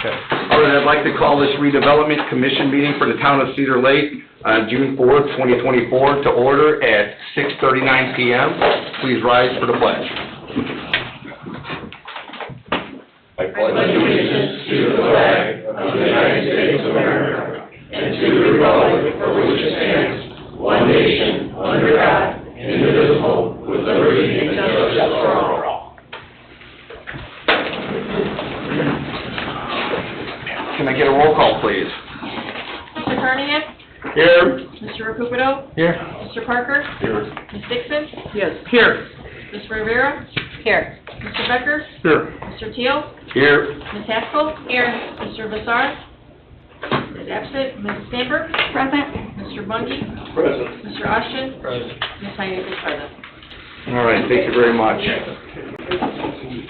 Okay. All right, I'd like to call this Redevelopment Commission meeting for the town of Cedar Lake on June 4th, 2024 to order at 6:39 p.m. Please rise for the pledge. I pledge allegiance to the flag of the United States of America and to the republic for which it stands, one nation, under God, indivisible, with liberty and justice for all. Can I get a roll call, please? Mr. Carnahan? Here. Mr. Rapupido? Here. Mr. Parker? Here. Ms. Dixon? Yes. Here. Ms. Rivera? Here. Mr. Becker? Here. Mr. Teal? Here. Ms. Haskell? Here. Mr. Vassar? Is absent. Ms. Stamper? Present. Mr. Bungie? Present. Mr. Ashton? Present. Ms. Hynek is present. All right, thank you very much.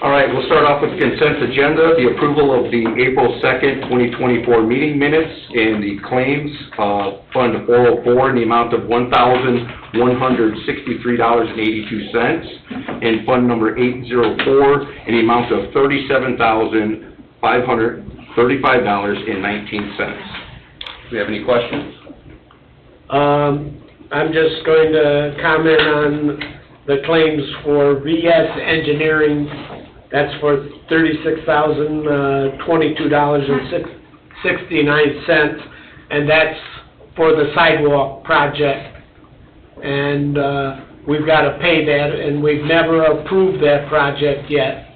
All right, we'll start off with the consent agenda, the approval of the April 2nd, 2024 meeting minutes and the claims, Fund 404 in the amount of $1,163.82, and Fund number 804 in the amount of $37,535.19. Do we have any questions? I'm just going to comment on the claims for VS Engineering. That's for $36,022.69, and that's for the sidewalk project. And we've got to pay that, and we've never approved that project yet.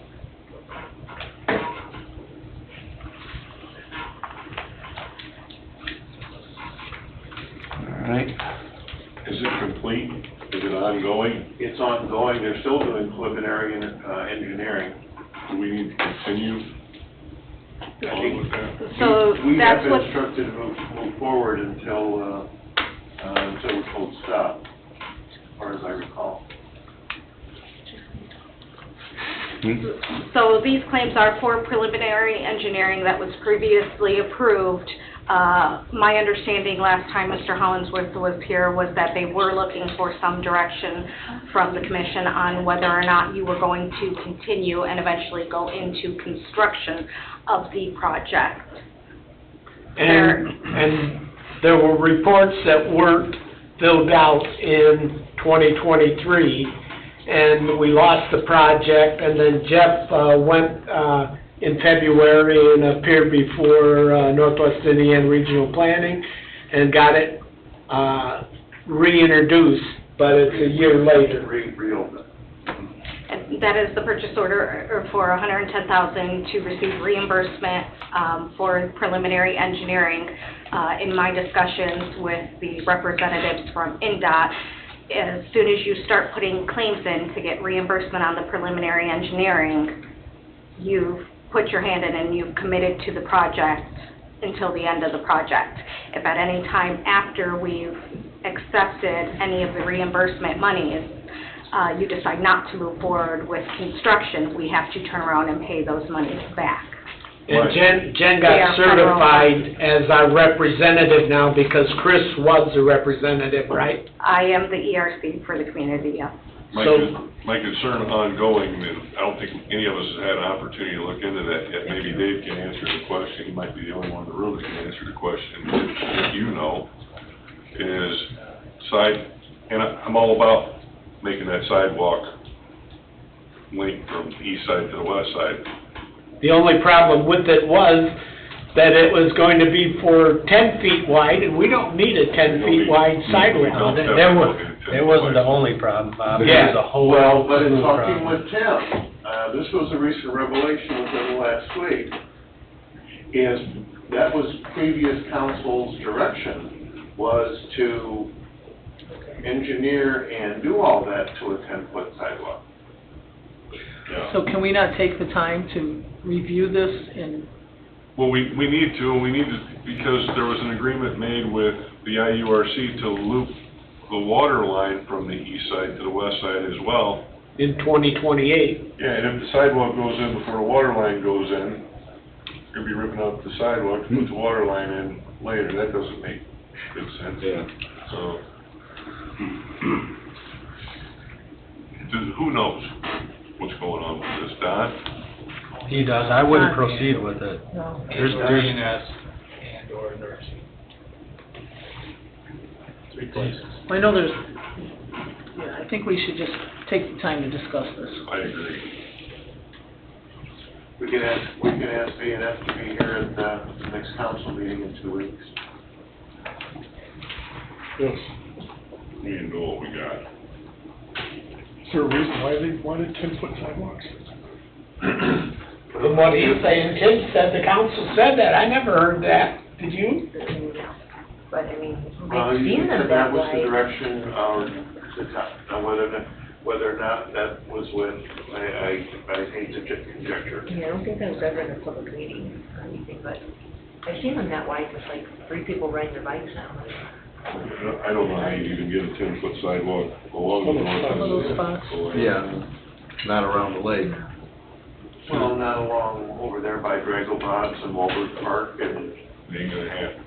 All right. Is it complete? Is it ongoing? It's ongoing. They're still doing preliminary engineering. Do we need to continue along with that? So We have that's been what, instructed to move forward until we're told stop, as far as I recall. So these claims are for preliminary engineering that was previously approved. My understanding last time Mr. Hollingsworth was here was that they were looking for some direction from the commission on whether or not you were going to continue and eventually go into construction of the project. And there were reports that weren't filled out in 2023, and we lost the project, and then Jeff went in February and appeared before Northwest Indiana Regional Planning and got it reintroduced, but it's a year later. Reopen. And that is the purchase order for $110,000 to receive reimbursement for preliminary engineering. In my discussions with the representatives from INDOT, as soon as you start putting claims in to get reimbursement on the preliminary engineering, you've put your hand in and you've committed to the project until the end of the project. If at any time after we've accepted any of the reimbursement monies, you decide not to move forward with construction, we have to turn around and pay those monies back. And Jen got certified as our representative now because Chris was the representative, right? I am the ERC for the community, yeah. My concern ongoing, and I don't think any of us has had an opportunity to look into that yet. Maybe Dave can answer the question. He might be the only one in the room that can answer the question. If you know, is and I'm all about making that sidewalk link from the east side to the west side. The only problem with it was that it was going to be for 10 feet wide, and we don't need a 10 feet wide sidewalk. There wasn't the only problem, Bob. Yeah. There was a whole Well, but in slew of talking problems. with Tim, this was a recent revelation within the last week, is that was previous council's direction, was to engineer and do all that to a 10-foot sidewalk. Yeah. So can we not take the time to review this and? Well, we need to, because there was an agreement made with the IURC to loop the water line from the east side to the west side as well. In 2028. Yeah, and if the sidewalk goes in before the water line goes in, you'll be ripping up the sidewalk to put the water line in later. That doesn't make good sense. Yeah. So, who knows what's going on with this, Don? He does, I wouldn't proceed with it. No. There's, and/or nursing. 3 places. I know there's, yeah, I think we should just take the time to discuss this. I agree. We can ask B&F to be here at the next council meeting in 2 weeks. Yes. We didn't know what we got. Is there a reason why they wanted 10-foot sidewalks? From what he's saying, Tim said the council said that, I never heard that, did you? But I mean, You we've seen them said that was the way. direction of the town. Now, whether or not that was with, I hate to conjecture. Yeah, I don't think I was ever in a public meeting or anything, but I've seen them that wide with like 3 people riding their bikes now. I don't know how you even get a 10-foot sidewalk along the north Some end of those spots. Yeah, not around the lake. Well, not along over there by Drago Bottoms and Walbert Park and. It ain't gonna happen.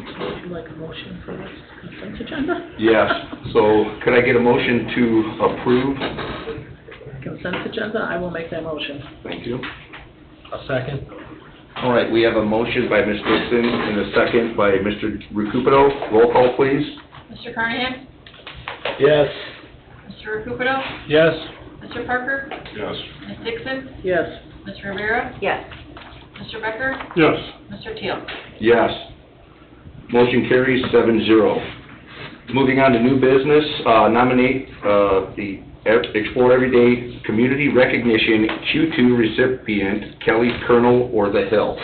Would you like a motion for this consent agenda? Yes, so could I get a motion to approve? Consent agenda, I will make that motion. Thank you. a second. All right, we have a motion by Ms. Dixon and a second by Mr. Recupero. Roll call, please. Mr. Carnahan? Yes. Mr. Recupero? Yes. Mr. Parker? Yes. Ms. Dixon? Yes. Ms. Rivera? Yes. Mr. Becker? Yes. Mr. Teal? Yes. Motion carries 7-0. Moving on to new business, nominate the Explore Everyday Community Recognition Q2 recipient, Kelly Colonel or the Hill.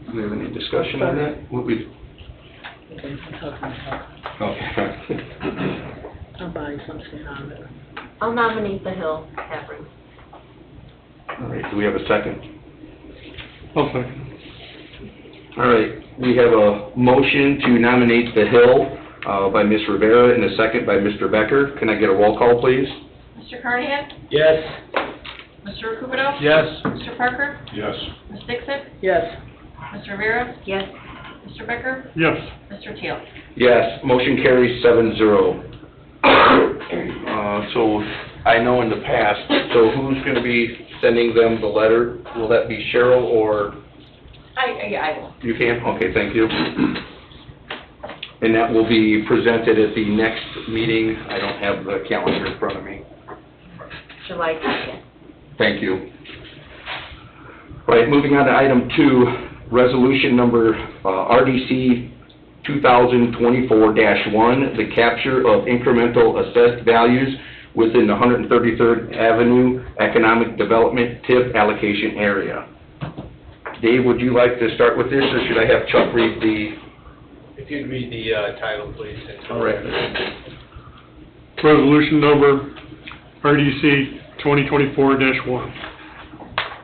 Do we have any discussion on that? What we? Okay, I'm talking about, Okay. I'll buy something on it. I'll nominate the Hill, Catherine. All right, do we have a second? I'll second. All right, we have a motion to nominate the Hill by Ms. Rivera and a second by Mr. Becker. Can I get a roll call, please? Mr. Carnahan? Yes. Mr. Recupero? Yes. Mr. Parker? Yes. Ms. Dixon? Yes. Ms. Rivera? Yes. Mr. Becker? Yes. Mr. Teal? Yes, motion carries 7-0. So I know in the past, so who's going to be sending them the letter? Will that be Cheryl or? I will. You can? Okay, thank you. And that will be presented at the next meeting. I don't have the calendar in front of me. July 2nd. Thank you. All right, moving on to item 2, resolution number RDC 2024-1, the capture of incremental assessed values within the 133rd Avenue Economic Development TIP allocation area. Dave, would you like to start with this, or should I have Chuck read the? If you'd read the title, please. All right. Resolution number RDC 2024-1.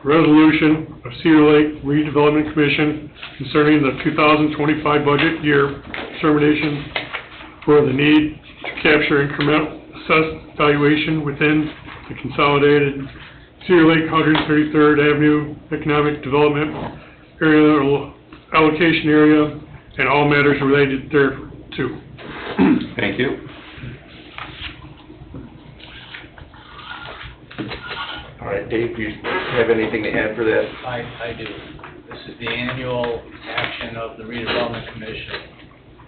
Resolution of Cedar Lake Redevelopment Commission concerning the 2025 budget year determination for the need to capture incremental assessed valuation within the consolidated Cedar Lake 133rd Avenue Economic Development Area Allocation Area and all matters related thereto. Thank you. All right, Dave, do you have anything to add for that? I do. This is the annual action of the Redevelopment Commission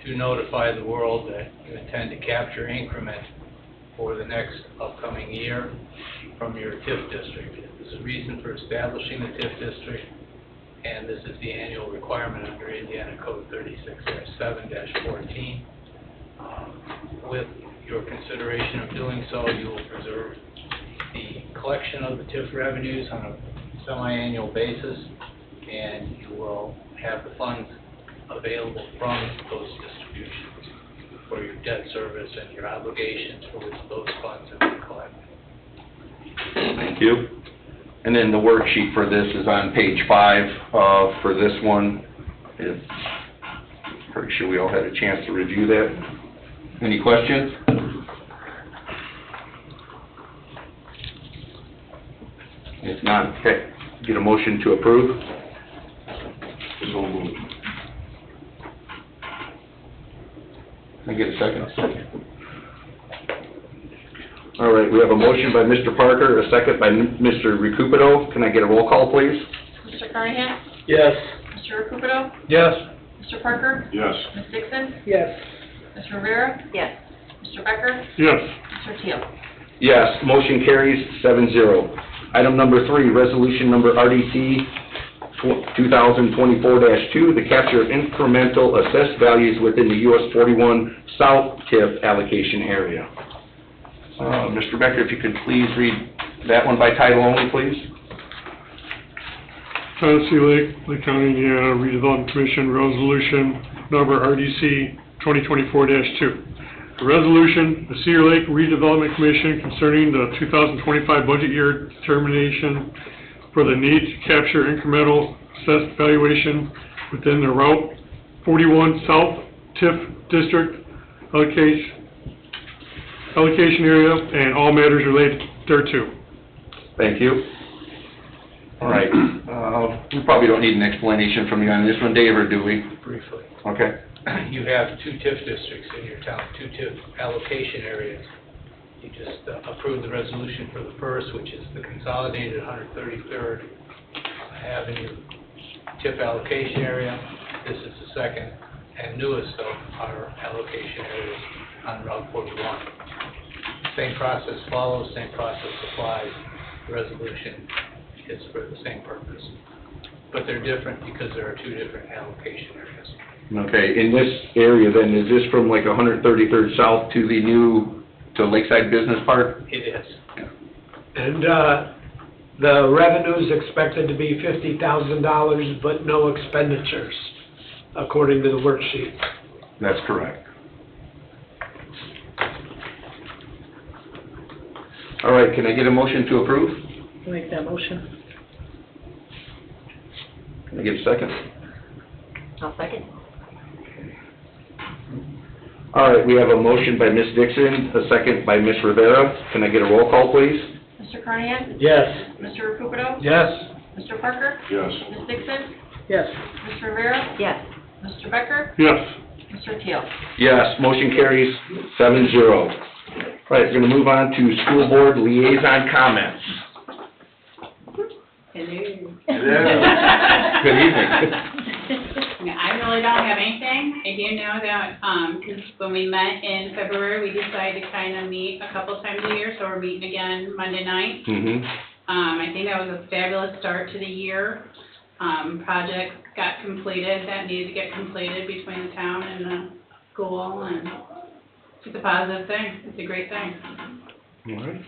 to notify the world that you intend to capture increment for the next upcoming year from your TIF district. There's a reason for establishing the TIF district, and this is the annual requirement under Indiana Code 36-7-14. With your consideration of doing so, you will preserve the collection of the TIF revenues on a semi-annual basis, and you will have the funds available from those distributions for your debt service and your obligations for which those funds have been collected. Thank you. And then the worksheet for this is on page 5 for this one. Pretty sure we all had a chance to review that. Any questions? If not, okay, get a motion to approve. So moved. Can I get a second? All right, we have a motion by Mr. Parker, a second by Mr. Recupero. Can I get a roll call, please? Mr. Carnahan? Yes. Mr. Recupero? Yes. Mr. Parker? Yes. Ms. Dixon? Yes. Ms. Rivera? Yes. Mr. Becker? Yes. Mr. Teal? Yes, motion carries 7-0. Item number 3, resolution number RDC 2024-2, the capture of incremental assessed values within the US 41 South TIF allocation area. Mr. Becker, if you could please read that one by title only, please. Town of Sea Lake, Lake County, Indiana Redevelopment Commission Resolution Number RDC 2024-2. A resolution, the Cedar Lake Redevelopment Commission concerning the 2025 budget year determination for the need to capture incremental assessed valuation within the Route 41 South TIF District allocation area and all matters related thereto. Thank you. All right, we probably don't need an explanation from you on this one, Dave, or do we? Briefly. Okay. You have 2 TIF districts in your town, 2 TIF allocation areas. You just approved the resolution for the first, which is the consolidated 133rd Avenue TIF allocation area. This is the second and newest of our allocation areas on Route 41. Same process follows, same process applies. The resolution is for the same purpose. But they're different because there are 2 different allocation areas. Okay, in this area then, is this from like 133rd South to the new, to Lakeside Business Park? It is. And, the revenue's expected to be $50,000, but no expenditures, according to the worksheet. That's correct. All right, can I get a motion to approve? Make that motion. Can I get a second? I'll second. All right, we have a motion by Ms. Dixon, a second by Ms. Rivera. Can I get a roll call, please? Mr. Carnahan? Yes. Mr. Recupero? Yes. Mr. Parker? Yes. Ms. Dixon? Yes. Ms. Rivera? Yes. Mr. Becker? Yes. Mr. Teal? Yes, motion carries 7-0. All right, we're going to move on to school board liaison comments. Hello. Good evening. I really don't have anything. I do know that, because when we met in February, we decided to kind of meet a couple times a year, so we're meeting again Monday night. Mm-hmm. I think that was a fabulous start to the year. Projects got completed that needed to get completed between the town and the school, and it's a positive thing. It's a great thing. All right.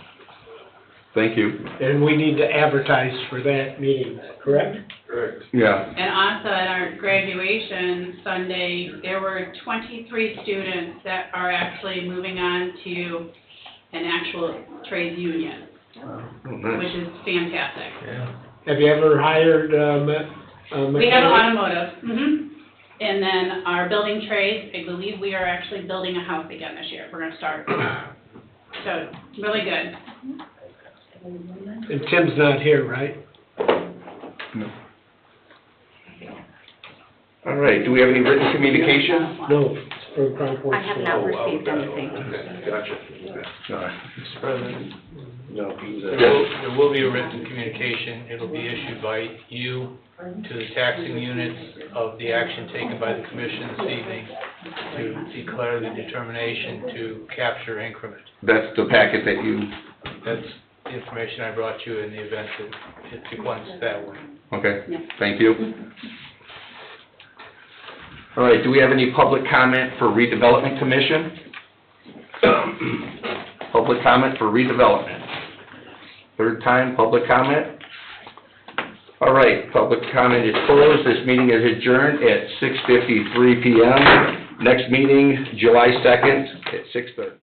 Thank you. And we need to advertise for that meeting, correct? Correct. Yeah. And also at our graduation Sunday, there were 23 students that are actually moving on to an actual trades union, Oh, nice. which is fantastic. Yeah. Have you ever hired, We have automotive, and then our building trades, I believe we are actually building a house again this year. We're gonna start. So, really good. And Tim's not here, right? No. All right, do we have any written communication? No, it's from Crown Point. I have not received anything. Gotcha. All right. Mr. President, No, he's there will be a written communication. It'll be issued by you to the taxing units of the action taken by the commission this evening to declare the determination to capture increment. That's the packet that you, That's the information I brought you in the event that it went that way. okay, Yeah. thank you. All right, do we have any public comment for redevelopment commission? Public comment for redevelopment. Third time, public comment. All right, public comment is closed. This meeting is adjourned at 6:53 PM. Next meeting, July 2nd at 6:30.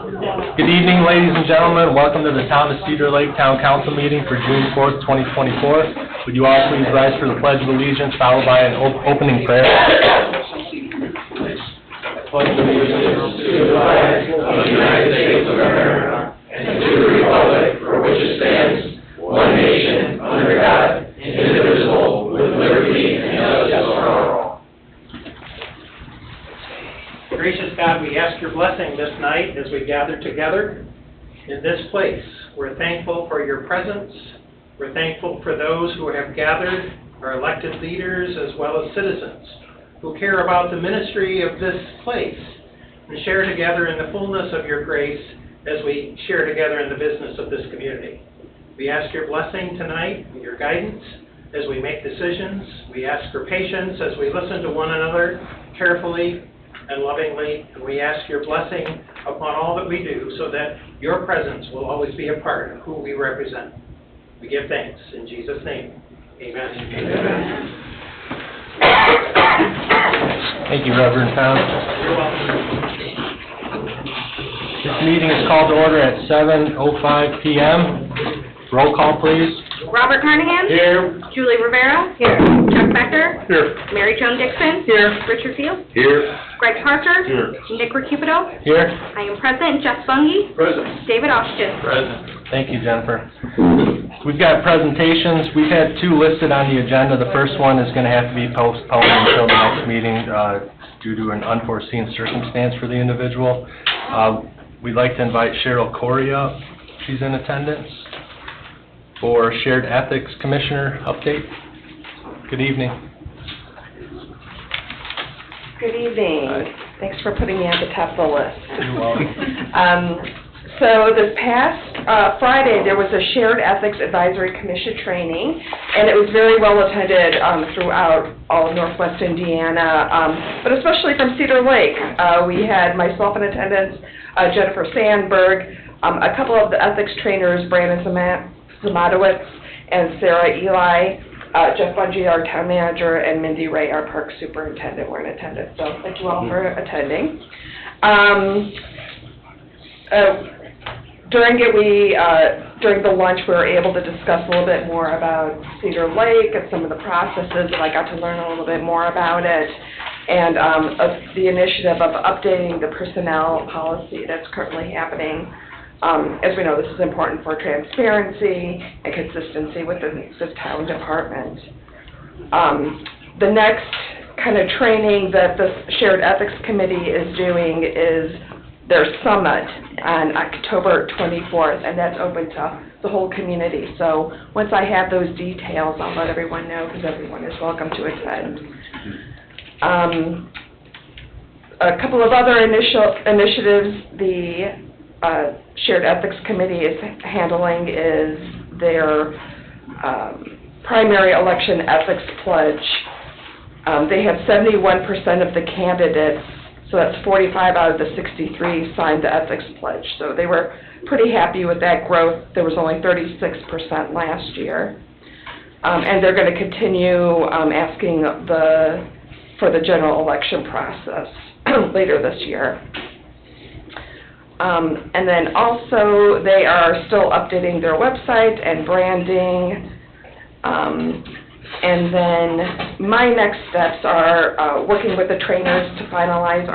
Good evening, ladies and gentlemen. Welcome to the Town of Cedar Lake Town Council meeting for June 4th, 2024. Would you all please rise for the Pledge of Allegiance, followed by an opening prayer? Pledge allegiance to the flag of the United States of America and to the republic for which it stands, one nation, under God, indivisible, with liberty and justice for all. Gracious God, we ask your blessing this night as we gather together in this place. We're thankful for your presence. We're thankful for those who have gathered, our elected leaders as well as citizens who care about the ministry of this place and share together in the fullness of your grace as we share together in the business of this community. We ask your blessing tonight and your guidance as we make decisions. We ask for patience as we listen to one another carefully and lovingly, and we ask your blessing upon all that we do so that your presence will always be a part of who we represent. We give thanks in Jesus' name. Amen. Amen. Thank you, Reverend Tom. You're welcome. This meeting is called to order at 7:05 p.m. Roll call, please. Robert Carnahan? Here. Julie Rivera? Here. Chuck Becker? Here. Mary Joan Dixon? Here. Richard Field? Here. Greg Parker? Here. Nick Recupido? Here. I am present. Jeff Bungie? Present. David Austin? Present. Thank you, Jennifer. We've got presentations. We've had two listed on the agenda. The first one is going to have to be postponed until the next meeting due to an unforeseen circumstance for the individual. We'd like to invite Cheryl Corey up. She's in attendance for Shared Ethics Commissioner update. Good evening. Good evening. Hi. Thanks for putting me at the top of the list. You're welcome. So this past Friday, there was a Shared Ethics Advisory Commission training, and it was very well attended throughout all of Northwest Indiana, but especially from Cedar Lake. We had myself in attendance, Jennifer Sandberg, a couple of the ethics trainers, Brandon Zamadowicz and Sarah Eli, Jeff Bungie, our town manager, and Mindy Ray, our park superintendent, were in attendance. So thank you all for attending. During the lunch, we were able to discuss a little bit more about Cedar Lake and some of the processes, and I got to learn a little bit more about it, and of the initiative of updating the personnel policy that's currently happening. As we know, this is important for transparency and consistency within the town department. The next kind of training that the Shared Ethics Committee is doing is their summit on October 24th, and that's open to the whole community. So once I have those details, I'll let everyone know, because everyone is welcome to attend. A couple of other initiatives the Shared Ethics Committee is handling is their primary election ethics pledge. They have 71% of the candidates, so that's 45 out of the 63 signed the ethics pledge. So they were pretty happy with that growth. There was only 36% last year. And they're going to continue asking for the general election process later this year. And then also they are still updating their website and branding. And then my next steps are working with the trainers to finalize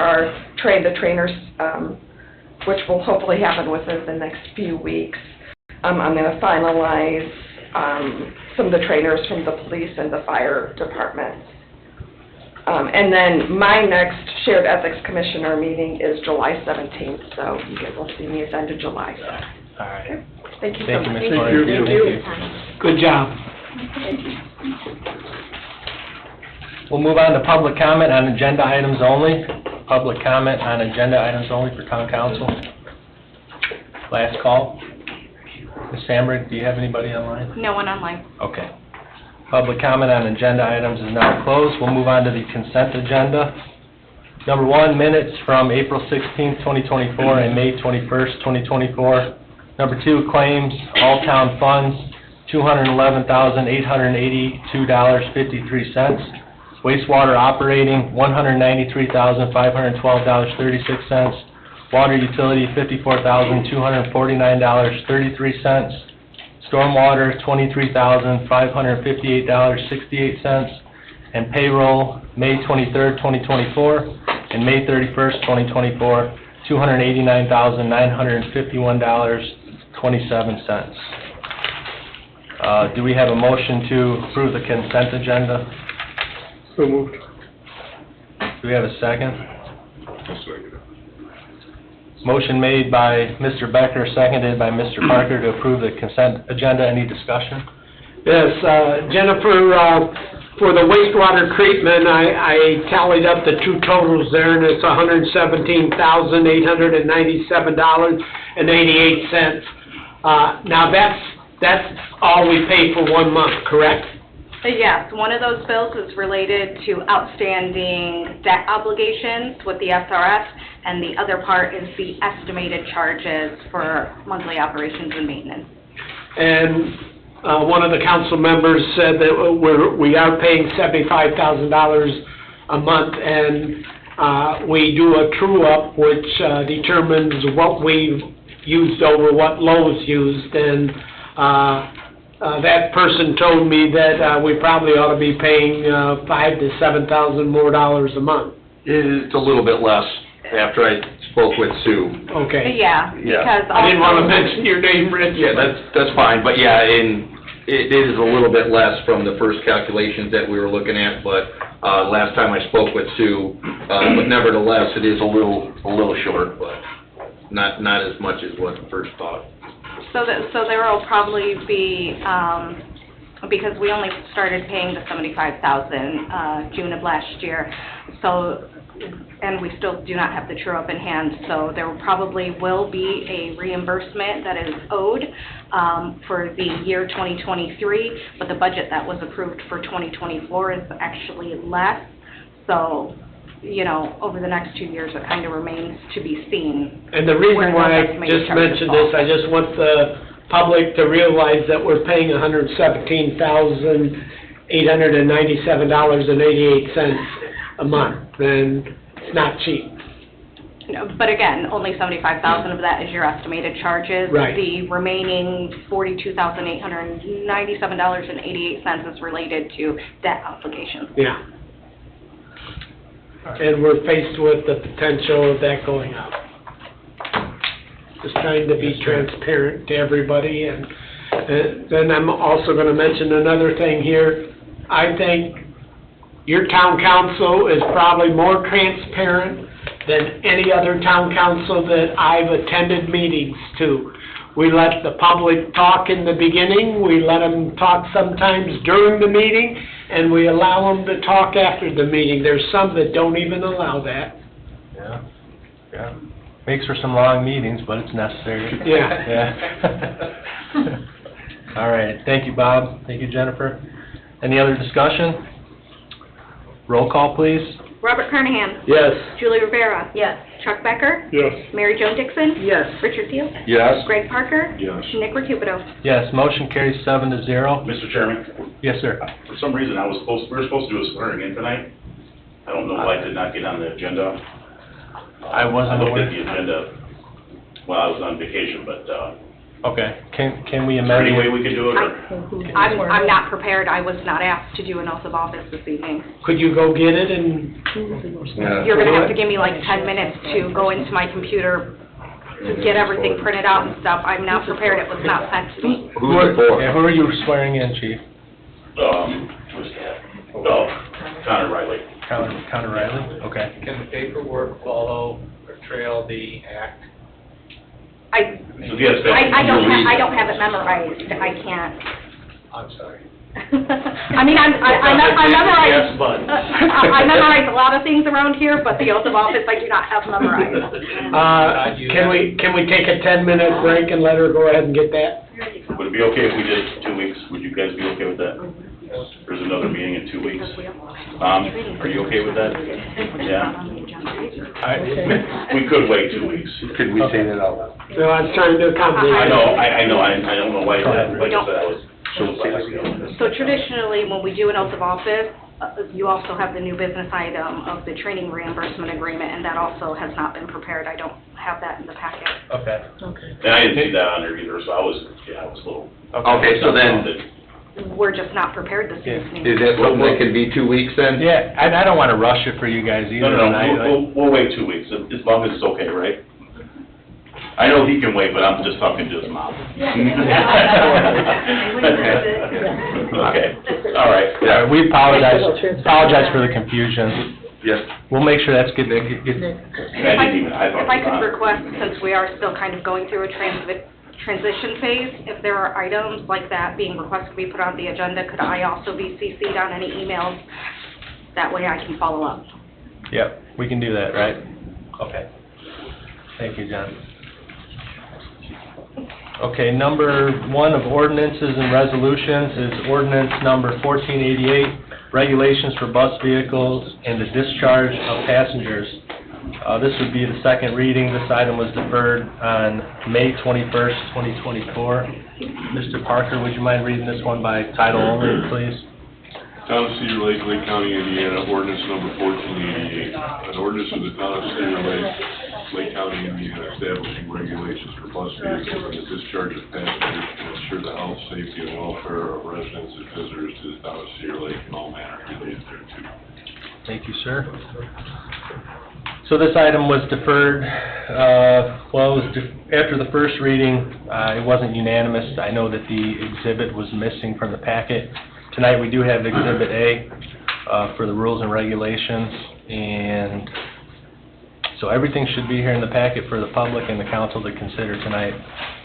the trainers, which will hopefully happen within the next few weeks. I'm going to finalize some of the trainers from the police and the fire department. And then my next Shared Ethics Commissioner meeting is July 17th, so you guys will see me at the end of July. All right. Okay. Thank you so Thank you, much. Ms. Corey. Thank you. Good job. We'll move on to public comment on agenda items only. Public comment on agenda items only for town council. Last call. Ms. Sandberg, do you have anybody online? No one online. Okay. Public comment on agenda items is now closed. We'll move on to the consent agenda. Number 1, minutes from April 16th, 2024 and May 21st, 2024. Number 2, claims, all town funds, $211,882.53. Wastewater operating, $193,512.36. Water utility, $54,249.33. Stormwater, $23,558.68. And payroll, May 23rd, 2024, and May 31st, 2024, $289,951.27. Do we have a motion to approve the consent agenda? So moved. Do we have a second? Motion made by Mr. Becker, seconded by Mr. Parker to approve the consent agenda. Any discussion? Yes, Jennifer, for the wastewater treatment, I tallied up the two totals there, and it's $117,897.88. Now, that's all we pay for 1 month, correct? Yes, one of those bills is related to outstanding debt obligations with the SRF, and the other part is the estimated charges for monthly operations and maintenance. And one of the council members said that we are paying $75,000 a month, and we do a true-up, which determines what we've used over what Lowe's used, and that person told me that we probably ought to be paying $5,000 to $7,000 more dollars a month. It's a little bit less after I spoke with Sue. Okay. Yeah, because I didn't want to mention your name, Rich. Yeah, that's fine, but yeah, and it is a little bit less from the first calculations that we were looking at, but last time I spoke with Sue, but nevertheless, it is a little short, but not as much as what first thought. So there will probably be, because we only started paying the $75,000 June of last year, so, and we still do not have the true-up in hand, so there probably will be a reimbursement that is owed for the year 2023, but the budget that was approved for 2024 is actually less, so, you know, over the next 2 years, it kind of remains to be seen. And the reason why I just mentioned this, I just want the public to realize that we're paying $117,897.88 a month, and it's not cheap. No, but again, only $75,000 of that is your estimated charges. Right. The remaining $42,897.88 is related to debt obligations. Yeah. And we're faced with the potential of that going up. Just trying to be transparent to everybody, and then I'm also going to mention another thing here. I think your town council is probably more transparent than any other town council that I've attended meetings to. We let the public talk in the beginning, we let them talk sometimes during the meeting, and we allow them to talk after the meeting. There's some that don't even allow that. Yeah. Makes for some long meetings, but it's necessary. Yeah. All right, thank you, Bob. Thank you, Jennifer. Any other discussion? Roll call, please. Robert Carnahan. Yes. Julie Rivera. Yes. Chuck Becker. Yes. Mary Jo Dixon. Yes. Richard Seal. Yes. Greg Parker. Yes. Nick Recupido. Yes, motion carries 7-0. Mr. Chairman, Yes, sir. for some reason, we were supposed to do a swearing in tonight. I don't know why it did not get on the agenda. I wasn't I looked aware. at the agenda while I was on vacation, but, Okay, can we is there amend any way it? we could do it, or? I'm not prepared. I was not asked to do an oath of office this evening. Could you go get it and? Yeah. You're gonna have to give me like 10 minutes to go into my computer to get everything printed out and stuff. I'm not prepared. It was not sent to me. Who's it for? Yeah, who are you swearing in, Chief? Who's that? Oh, Connor Riley. Connor Riley? Okay. Can the paperwork follow or trail the act? I So, yes, I don't have it memorized. I can't. I'm sorry. I mean, I memorize, Yes, bud. I memorize a lot of things around here, but the oath of office I do not have memorized. Can we take a 10-minute break and let her go ahead and get that? Would it be okay if we did 2 weeks? Would you guys be okay with that? There's another meeting in 2 weeks. Are you okay with that? Yeah? We could wait 2 weeks. Could we say that out loud? No, I was trying to accommodate. I know, I don't know why it happened, like I said, I was. So traditionally, when we do an oath of office, you also have the new business item of the training reimbursement agreement, and that also has not been prepared. I don't have that in the packet. Okay. And I didn't see that on there either, so I was a little. Okay, so then, We're just not prepared this Yeah. evening. is that something that can be 2 weeks then? Yeah, and I don't want to rush it for you guys either. No, and I- we'll wait 2 weeks, as long as it's okay, right? I know he can wait, but I'm just talking to his mom. Okay, all right. Yeah, we apologize for the confusion. Yes. We'll make sure that's good. I didn't even, I thought. If I could request, since we are still kind of going through a transition phase, if there are items like that being requested to be put on the agenda, could I also be CC'd on any emails? That way I can follow up. Yep, we can do that, right? Okay. Thank you, John. Okay, number 1 of ordinances and resolutions is ordinance number 1488, regulations for bus vehicles and the discharge of passengers. This would be the second reading. This item was deferred on May 21st, 2024. Mr. Parker, would you mind reading this one by title only, please? Town of Cedar Lake, Lake County, Indiana, ordinance number 1488. An ordinance of the Town of Cedar Lake, Lake County, Indiana, establishing regulations for bus vehicles and the discharge of passengers to ensure the health, safety, and welfare of residents and visitors to the Town of Cedar Lake in all manner related thereto. Thank you, sir. So this item was deferred, after the first reading, it wasn't unanimous. I know that the exhibit was missing from the packet. Tonight, we do have Exhibit A for the rules and regulations, and so everything should be here in the packet for the public and the council to consider tonight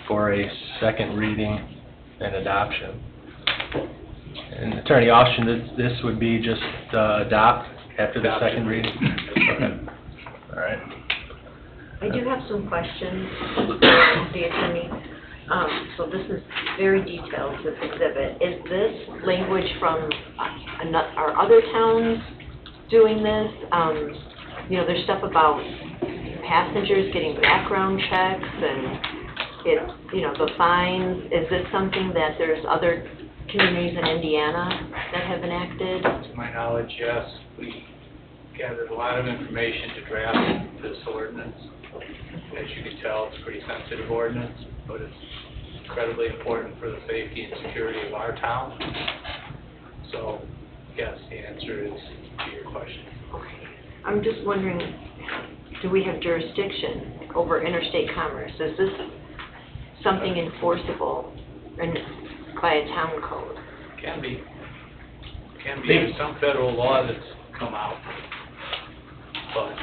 for a second reading and adoption. And Attorney Austin, this would be just adopt after the second reading? Okay. All right. I do have some questions for the attorney. So this is very detailed, this exhibit. Is this language from are other towns doing this? You know, there's stuff about passengers getting background checks and the fines. Is this something that there's other communities in Indiana that have enacted? To my knowledge, yes. We gathered a lot of information to draft this ordinance. As you can tell, it's a pretty sensitive ordinance, but it's incredibly important for the safety and security of our town. So, yes, the answer is to your question. Okay. I'm just wondering, do we have jurisdiction over interstate commerce? Is this something enforceable by a town code? Can be. There's some federal law that's come out, but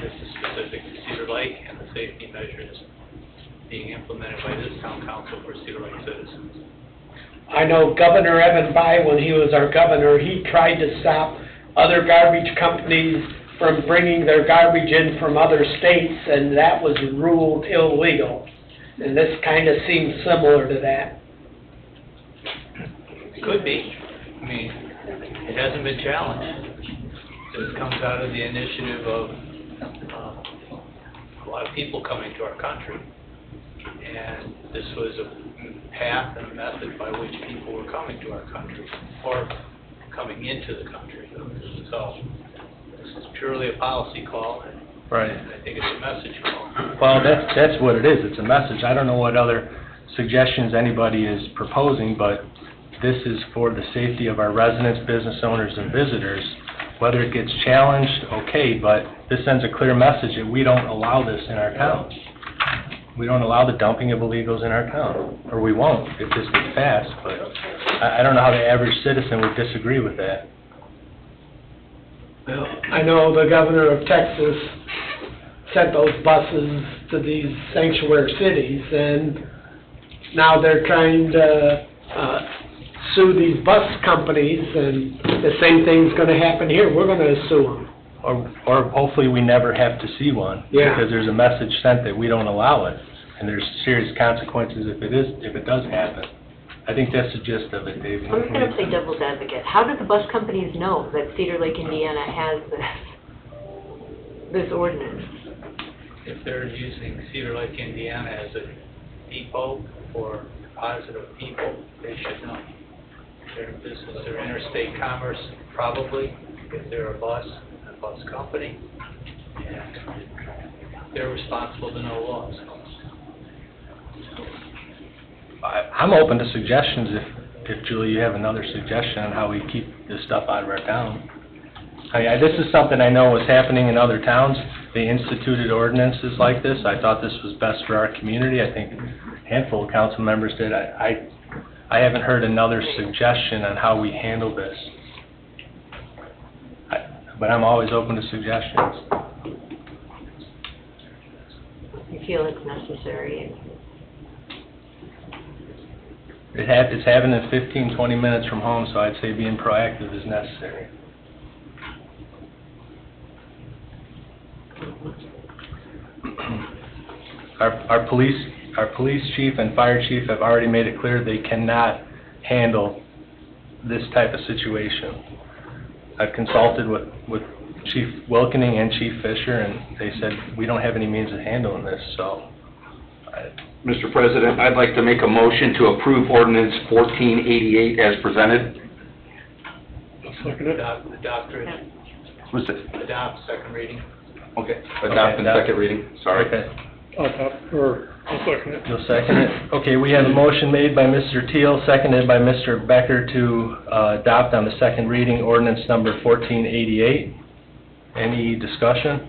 this is specific to Cedar Lake and the safety measures being implemented by this town council for Cedar Lake citizens. I know Governor Evan Bayh, when he was our governor, he tried to stop other garbage companies from bringing their garbage in from other states, and that was ruled illegal. And this kind of seems similar to that. It could be. I mean, it hasn't been challenged. This comes out of the initiative of a lot of people coming to our country. And this was a path and a method by which people were coming to our country, or coming into the country. So, this is purely a policy call, and Right. I think it's a message call. Well, that's what it is. It's a message. I don't know what other suggestions anybody is proposing, but this is for the safety of our residents, business owners, and visitors. Whether it gets challenged, okay, but this sends a clear message that we don't allow this in our town. We don't allow the dumping of illegals in our town, or we won't if this gets passed, but I don't know how the average citizen would disagree with that. Well, I know the governor of Texas sent those buses to these sanctuary cities, and now they're trying to sue these bus companies, and the same thing's going to happen here. We're going to sue them. Or hopefully we never have to see one. Yeah. Because there's a message sent that we don't allow it, and there's serious consequences if it does happen. I think that's the gist of it, Dave. I'm just going to play devil's advocate. How do the bus companies know that Cedar Lake, Indiana has this ordinance? If they're using Cedar Lake, Indiana as a depot for deposit of people, they should know. they're in business, they're interstate commerce, probably, if they're a bus company, and they're responsible to know laws. I'm open to suggestions if Julie, you have another suggestion on how we keep this stuff out of our town. This is something I know was happening in other towns. They instituted ordinances like this. I thought this was best for our community. I think a handful of council members did. I haven't heard another suggestion on how we handle this. But I'm always open to suggestions. You feel it's necessary? It's happening in 15, 20 minutes from home, so I'd say being proactive is necessary. Our police chief and fire chief have already made it clear they cannot handle this type of situation. I've consulted with Chief Wilkening and Chief Fisher, and they said we don't have any means of handling this, so. Mr. President, I'd like to make a motion to approve ordinance 1488 as presented. I'll second it. Adopt second reading. Okay, adopt and second reading, sorry. Okay. I'll second it. You'll second it? Okay, we have a motion made by Mr. Teal, seconded by Mr. Becker to adopt on the second reading ordinance number 1488. Any discussion?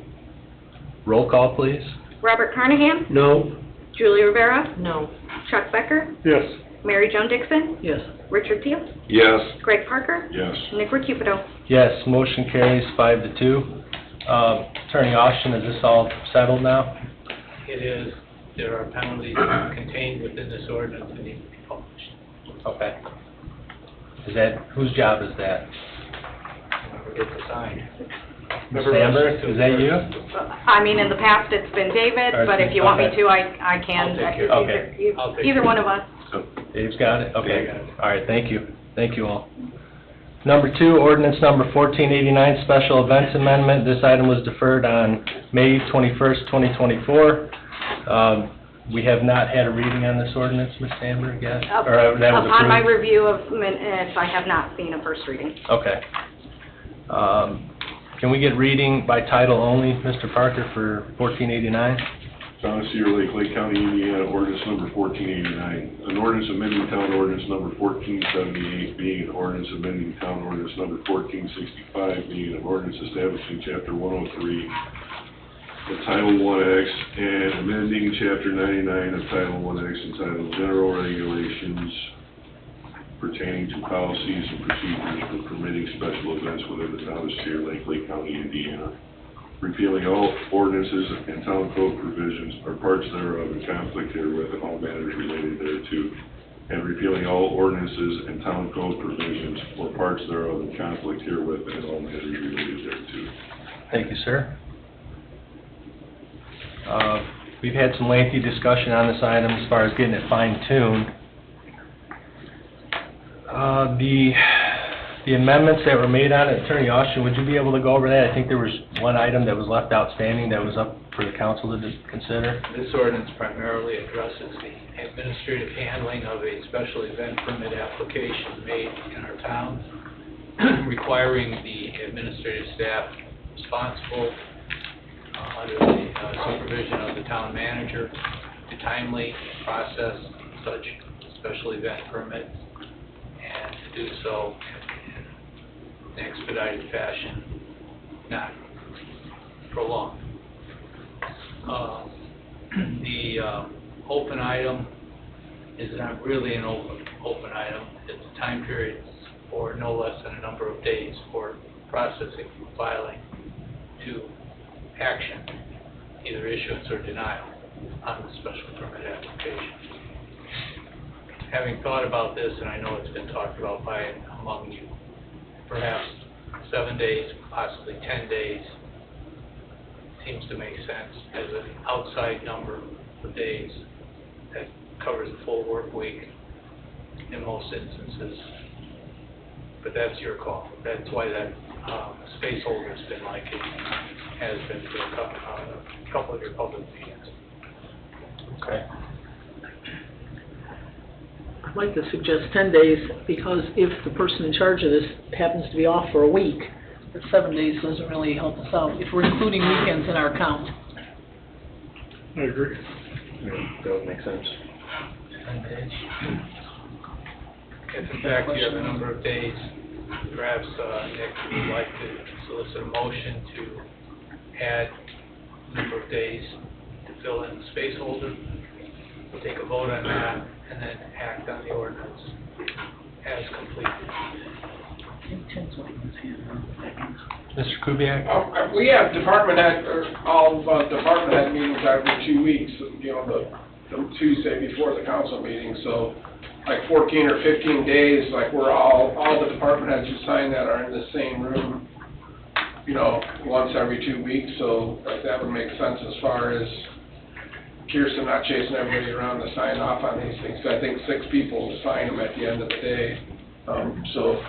Roll call, please. Robert Carnahan? No. Julie Rivera? No. Chuck Becker? Yes. Mary Jo Dixon? Yes. Richard Teal? Yes. Greg Parker? Yes. Nick Recupido? Yes, motion carries 5-2. Attorney Austin, is this all settled now? It is, there are penalties contained within this ordinance that need to be published. Okay. Whose job is that? Whoever gets assigned. Ms. Sandberg, is that you? I mean, in the past, it's been David, but if you want me to, I can. I'll take care of it. Either one of us. Dave's got it? Okay. Dave got it. All right, thank you. Thank you all. Number 2, ordinance number 1489, special events amendment. This item was deferred on May 21st, 2024. We have not had a reading on this ordinance, Ms. Sandberg, yes? Or that was Upon my approved? review of minutes, I have not seen a first reading. Okay. Can we get reading by title only, Mr. Parker, for 1489? Town of Cedar Lake, Lake County, Indiana, ordinance number 1489. An ordinance amending town ordinance number 1478, being an ordinance amending town ordinance number 1465, being an ordinance establishing chapter 103 of Title 1X, and amending chapter 99 of Title 1X entitled General Regulations pertaining to policies and procedures for permitting special events within the town of Cedar Lake, Lake County, Indiana. Repealing all ordinances and town code provisions or parts thereof in conflict herewith and all matters related thereto, and repealing all ordinances and town code provisions or parts thereof in conflict herewith and all matters related thereto. Thank you, sir. We've had some lengthy discussion on this item as far as getting it fine-tuned. The amendments that were made on it, Attorney Austin, would you be able to go over that? I think there was one item that was left outstanding that was up for the council to consider. This ordinance primarily addresses the administrative handling of a special event permit application made in our town, requiring the administrative staff responsible under the supervision of the town manager to timely process such special event permits and to do so in an expedited fashion, not prolonged. The open item is not really an open item. It's a time period for no less than a number of days for processing from filing to action, either issuance or denial on the special permit application. Having thought about this, and I know it's been talked about by among you, perhaps 7 days, possibly 10 days, seems to make sense as an outside number of days that covers a full work week in most instances. But that's your call. That's why that space holder's been like it has been for a couple of your public meetings. Okay. I'd like to suggest 10 days, because if the person in charge of this happens to be off for a week, the 7 days doesn't really help us out, if we're including weekends in our count. I agree. That would make sense. 10 days. If in fact you have a number of days, perhaps Nick would like to solicit a motion to add a number of days to fill in the space holder. We'll take a vote on that and then act on the ordinance as completed. Mr. Kubiak? We have department head, or all department head meetings every 2 weeks, you know, the Tuesday before the council meeting, so like 14 or 15 days, like we're all the department heads who sign that are in the same room, you know, once every 2 weeks, so like that would make sense as far as Kirsten not chasing everybody around to sign off on these things. I think 6 people sign them at the end of the day, so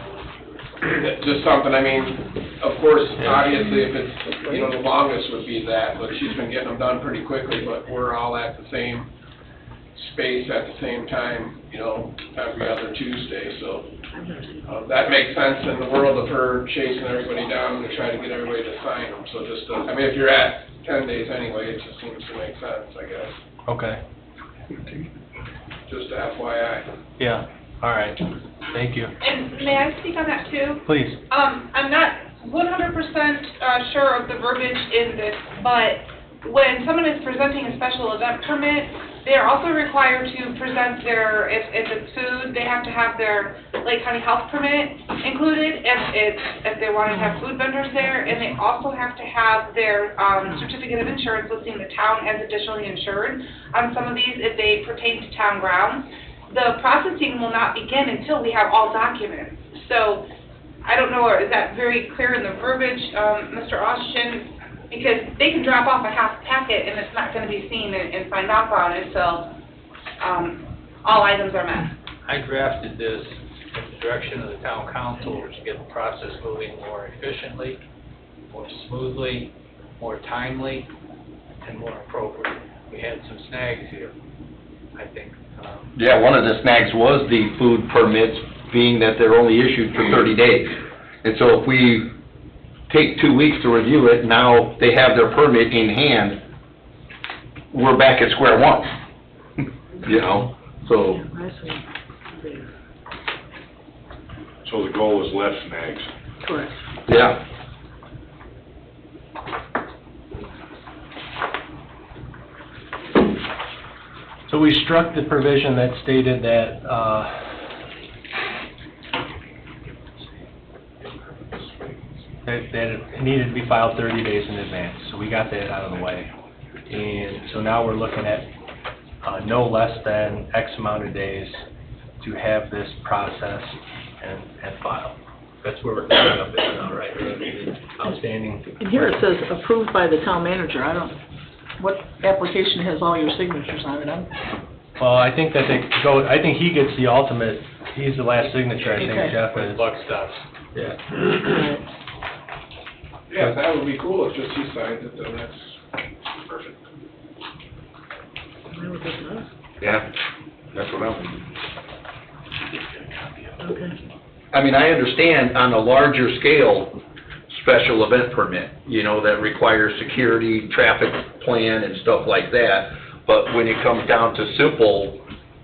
just something, I mean, of course, obviously, if it's, you know, the longest would be that, but she's been getting them done pretty quickly, but we're all at the same space at the same time, you know, every other Tuesday, so that makes sense in the world of her chasing everybody down to try to get everybody to sign them, so just, I mean, if you're at 10 days anyway, it just seems to make sense, I guess. Okay. Just FYI. Yeah, all right. Thank you. And may I speak on that too? Please. I'm not 100% sure of the verbiage in this, but when someone is presenting a special event permit, they are also required to present their, if it's food, they have to have their Lake County Health permit included, if they want to have food vendors there, and they also have to have their certificate of insurance listing the town as additionally insured on some of these if they pertain to town grounds. The processing will not begin until we have all documents. So I don't know, is that very clear in the verbiage, Mr. Austin? Because they can drop off a half packet and it's not going to be seen and signed off on until all items are met. I drafted this in the direction of the town council to get the process moving more efficiently, more smoothly, more timely, and more appropriate. We had some snags here, I think. Yeah, one of the snags was the food permits being that they're only issued for 30 days. And so if we take 2 weeks to review it, now they have their permit in hand, we're back at square one. You know, so. So the goal is less snags. Correct. Yeah. So we struck the provision that stated that, that it needed to be filed 30 days in advance, so we got that out of the way. And so now we're looking at no less than X amount of days to have this processed and filed. That's where we're coming up with now, right? Outstanding. And here it says approved by the town manager. I don't, what application has all your signatures on it? Well, I think that they go, I think he gets the ultimate, he's the last signature, I think Okay. Jeff is. Buck stops. Yeah. Yeah, that would be cool if just he signed it, then that's perfect. Yeah, that's what I'm. Okay. I mean, I understand on a larger scale, special event permit, you know, that requires security, traffic plan and stuff like that. But when it comes down to simple,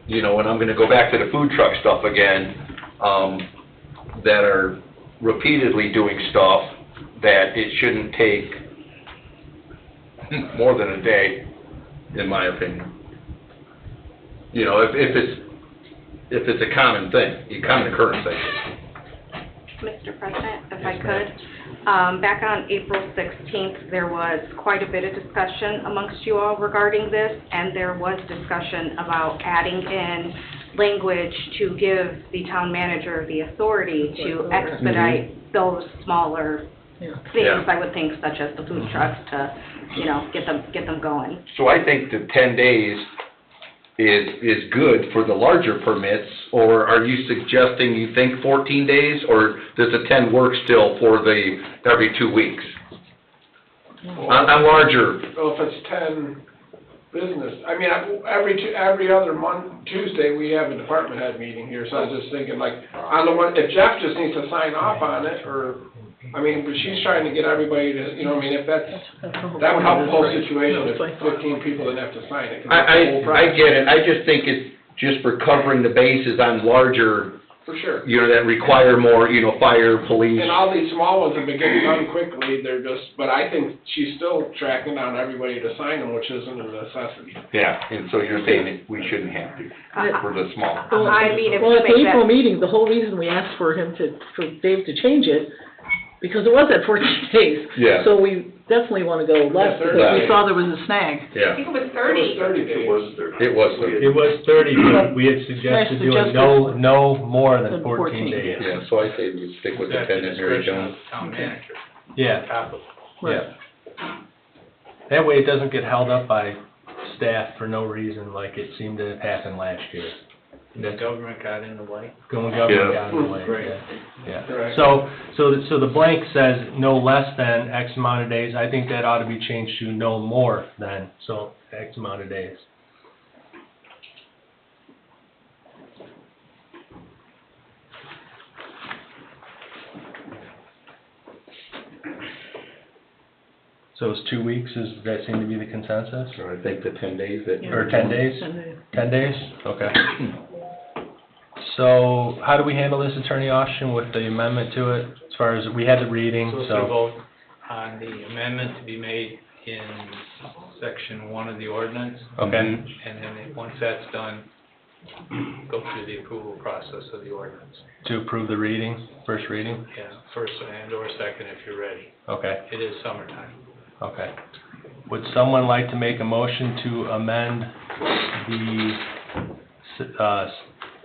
you know, and I'm gonna go back to the food truck stuff again, that are repeatedly doing stuff, that it shouldn't take more than a day, in my opinion. You know, if it's a common thing, a common occurrence thing. Mr. President, if I could, back on April 16th, there was quite a bit of discussion amongst you all regarding this, and there was discussion about adding in language to give the town manager the authority to expedite those smaller things, I would think, such as the food trucks, to, you know, get them going. So I think the 10 days is good for the larger permits, or are you suggesting you think 14 days, or does the 10 work still for the every 2 weeks? On larger. Well, if it's 10, business. I mean, every other Tuesday, we have a department head meeting here, so I was just thinking, like, on the one, if Jeff just needs to sign off on it, or, I mean, but she's trying to get everybody to, you know, I mean, if that would help the whole situation, if 15 people didn't have to sign it. 'cause it's the whole I process. get it, I just think it's just for covering the bases on larger, For sure. you know, that require more, you know, fire, police. And all these small ones have been getting done quickly, they're just, but I think she's still tracking down everybody to sign them, which isn't a necessity. Yeah, and so you're saying that we shouldn't have to, for the small. I mean, if Well, you at the make April that, meeting, the whole reason we asked for Dave to change it, because it was at 14 days. Yeah. So we definitely want to go less, Yeah, because we 30. saw there was a snag. I Yeah, think it was It 30. was 30 days. it was, It was 30, but we had suggested doing no more than 14 days. yeah, so I say we stick with the That's the 10 and Mary discretion Jones. of the town manager. Yeah, Top of yeah. That way it doesn't get held up by staff for no reason like it seemed to have happened last year. the government got in the way. Going government Yeah. down the way, Right. yeah. Correct. So the blank says no less than X amount of days. I think that ought to be changed to no more than, so X amount of days. So it's 2 weeks, does that seem to be the consensus? So I think the 10 days that. Or 10 days? 10 days. 10 days? Okay. So how do we handle this, Attorney Austin, with the amendment to it? As far as, we had the reading, So it's a vote on the amendment to be made in section 1 of the ordinance, Okay, and then once that's done, go through the approval process of the ordinance. to approve the reading, first reading? Yeah, first and or second if you're ready. Okay, It is summertime. okay. Would someone like to make a motion to amend the,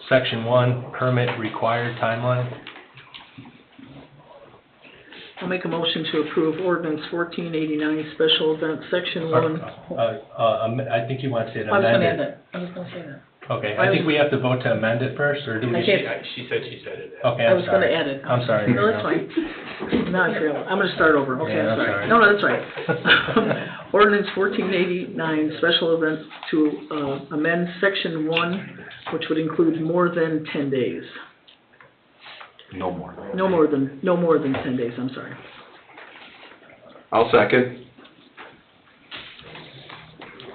section 1 permit required timeline? I'll make a motion to approve ordinance 1489, special event, section 1. I think you want to say it I was gonna add amended. that, I was gonna say that. Okay, I think we have to vote to amend it first, or do we? I can't- She said it. Okay, I I'm was gonna sorry. add it. I'm sorry. No, that's fine. Now I feel, I'm gonna start over, okay, Yeah, I'm that's sorry. all right. No, that's right. Ordinance 1489, special event to amend section 1, which would include more than 10 days. No more. No more than 10 days, I'm sorry. I'll second.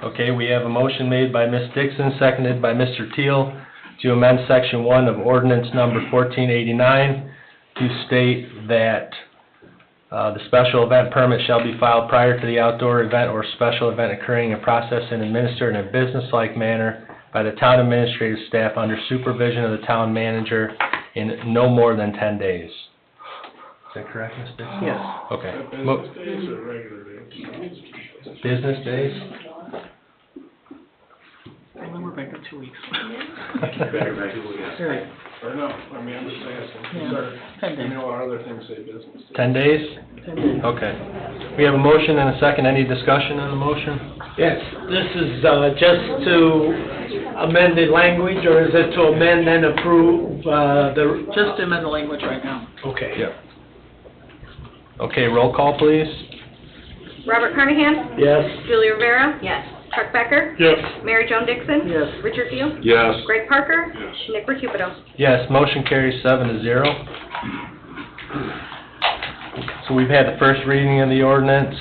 Okay, we have a motion made by Ms. Dixon, seconded by Mr. Teal, to amend section 1 of ordinance number 1489 to state that the special event permit shall be filed prior to the outdoor event or special event occurring and processed and administered in a business-like manner by the town administrative staff under supervision of the town manager in no more than 10 days. Is that correct, Ms. Dixon? Yes. Okay. Business days or regular days? Business days? And then we're back in 2 weeks. Better back to what you All right, Or no, I mean, I'm just asking. Yeah. Sorry. 10 I days. know our other things say business. 10 days? 10 days. Okay. We have a motion and a second. Any discussion on the motion? Yes, this is just to amend the language, or is it to amend and approve Just to amend the language right now. Okay. Yep. Okay, roll call, please. Robert Carnahan? Yes. Julie Rivera? Yes. Chuck Becker? Yes. Mary Jo Dixon? Yes. Richard Deal? Yes. Greg Parker? Yes. Nick Recupido? Yes, motion carries 7-0. So we've had the first reading of the ordinance.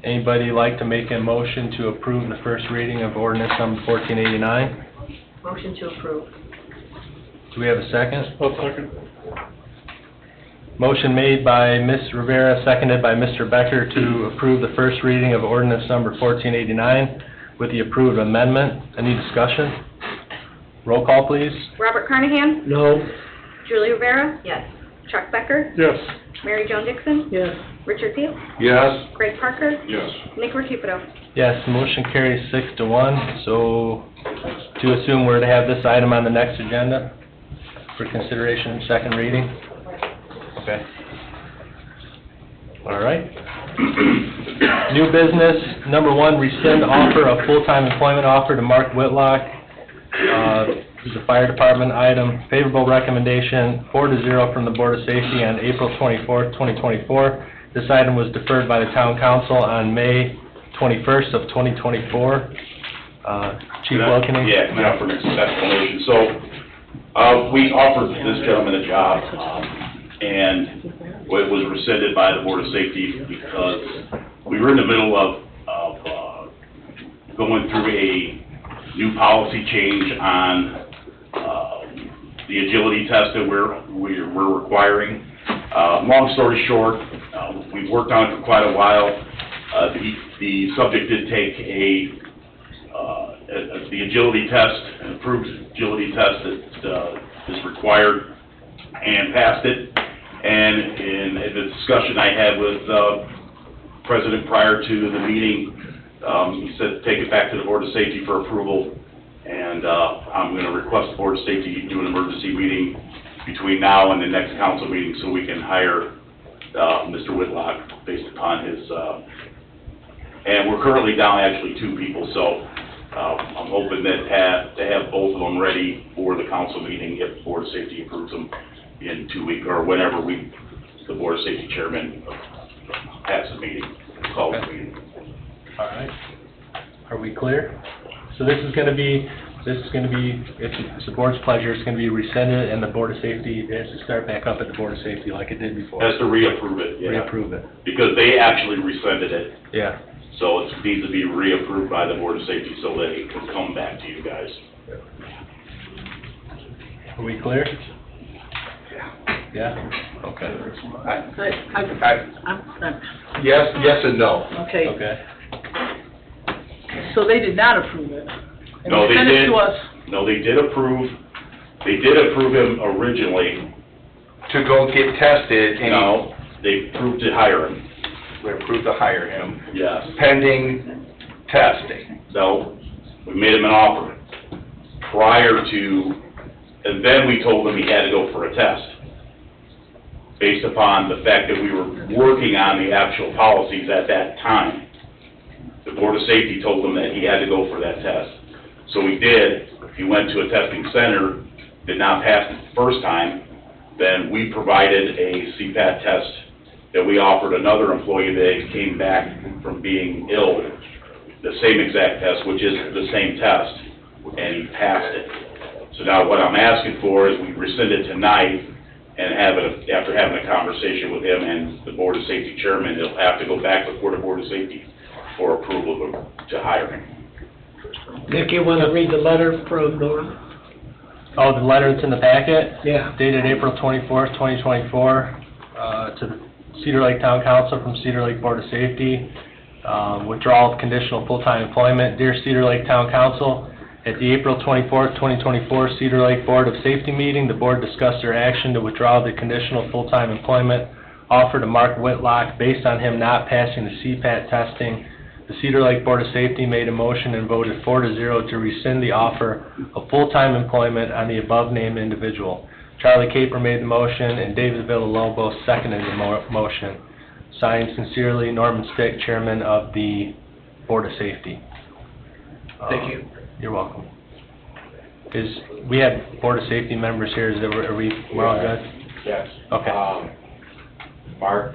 Anybody like to make a motion to approve the first reading of ordinance number 1489? Motion to approve. Do we have a second? I'll second. Motion made by Ms. Rivera, seconded by Mr. Becker to approve the first reading of ordinance number 1489 with the approved amendment. Any discussion? Roll call, please. Robert Carnahan? No. Julie Rivera? Yes. Chuck Becker? Yes. Mary Jo Dixon? Yes. Richard Deal? Yes. Greg Parker? Yes. Nick Recupido? Yes, the motion carries 6-1, so to assume we're to have this item on the next agenda for consideration and second reading? Okay. All right. New business, number 1, rescind offer of full-time employment offer to Mark Whitlock. This is a fire department item, favorable recommendation, 4-0 from the Board of Safety on April 24th, 2024. This item was deferred by the town council on May 21st of 2024. Chief Wilkening? Yeah, can I offer an explanation? So, we offered this gentleman a job, and it was rescinded by the Board of Safety because we were in the middle of going through a new policy change on the agility test that we're requiring. Long story short, we've worked on it for quite a while. The subject did take the agility test, an approved agility test that is required, and passed it. And in the discussion I had with President prior to the meeting, he said take it back to the Board of Safety for approval. And I'm going to request the Board of Safety do an emergency meeting between now and the next council meeting so we can hire Mr. Whitlock based upon his, and we're currently down actually 2 people, so I'm hoping that to have both of them ready for the council meeting if the Board of Safety approves them in 2 weeks, or whenever the Board of Safety chairman has a meeting, calls the meeting. All right. Are we clear? So this is going to be, if it's the board's pleasure, it's going to be rescinded, and the Board of Safety has to start back up at the Board of Safety like it did before. Has to reapprove it, yeah. Reapprove it. Because they actually rescinded it. Yeah. So it needs to be reapproved by the Board of Safety so that it can come back to you guys. Are we clear? Yeah? Okay. Yes and no. Okay, Okay. so they did not approve it. And No, they sent it did. to us. No, they did approve him originally. To go get tested, and No, they approved to hire him. we approved to hire him, Yes. pending testing. No, we made him an offer prior to, and then we told him he had to go for a test. Based upon the fact that we were working on the actual policies at that time. The Board of Safety told him that he had to go for that test. So he did. He went to a testing center, did not pass it the first time. Then we provided a CPAT test that we offered another employee that came back from being ill, the same exact test, which is the same test, and he passed it. So now what I'm asking for is we rescind it tonight and after having a conversation with him and the Board of Safety chairman, he'll have to go back before the Board of Safety for approval to hire him. Nick, you want to read the letter from Norm? Oh, the letter that's in the packet? Yeah. Dated April 24th, 2024, to the Cedar Lake Town Council from Cedar Lake Board of Safety. Withdrawal of conditional full-time employment. Dear Cedar Lake Town Council, at the April 24th, 2024 Cedar Lake Board of Safety meeting, the board discussed their action to withdraw the conditional full-time employment offer to Mark Whitlock based on him not passing the CPAT testing. The Cedar Lake Board of Safety made a motion and voted 4-0 to rescind the offer of full-time employment on the above-named individual. Charlie Caper made the motion, and David Villalobos seconded the motion. Signed sincerely, Norman Stick, Chairman of the Board of Safety. Thank you. You're welcome. We have Board of Safety members here, we're all good? Yes. Okay. Mark,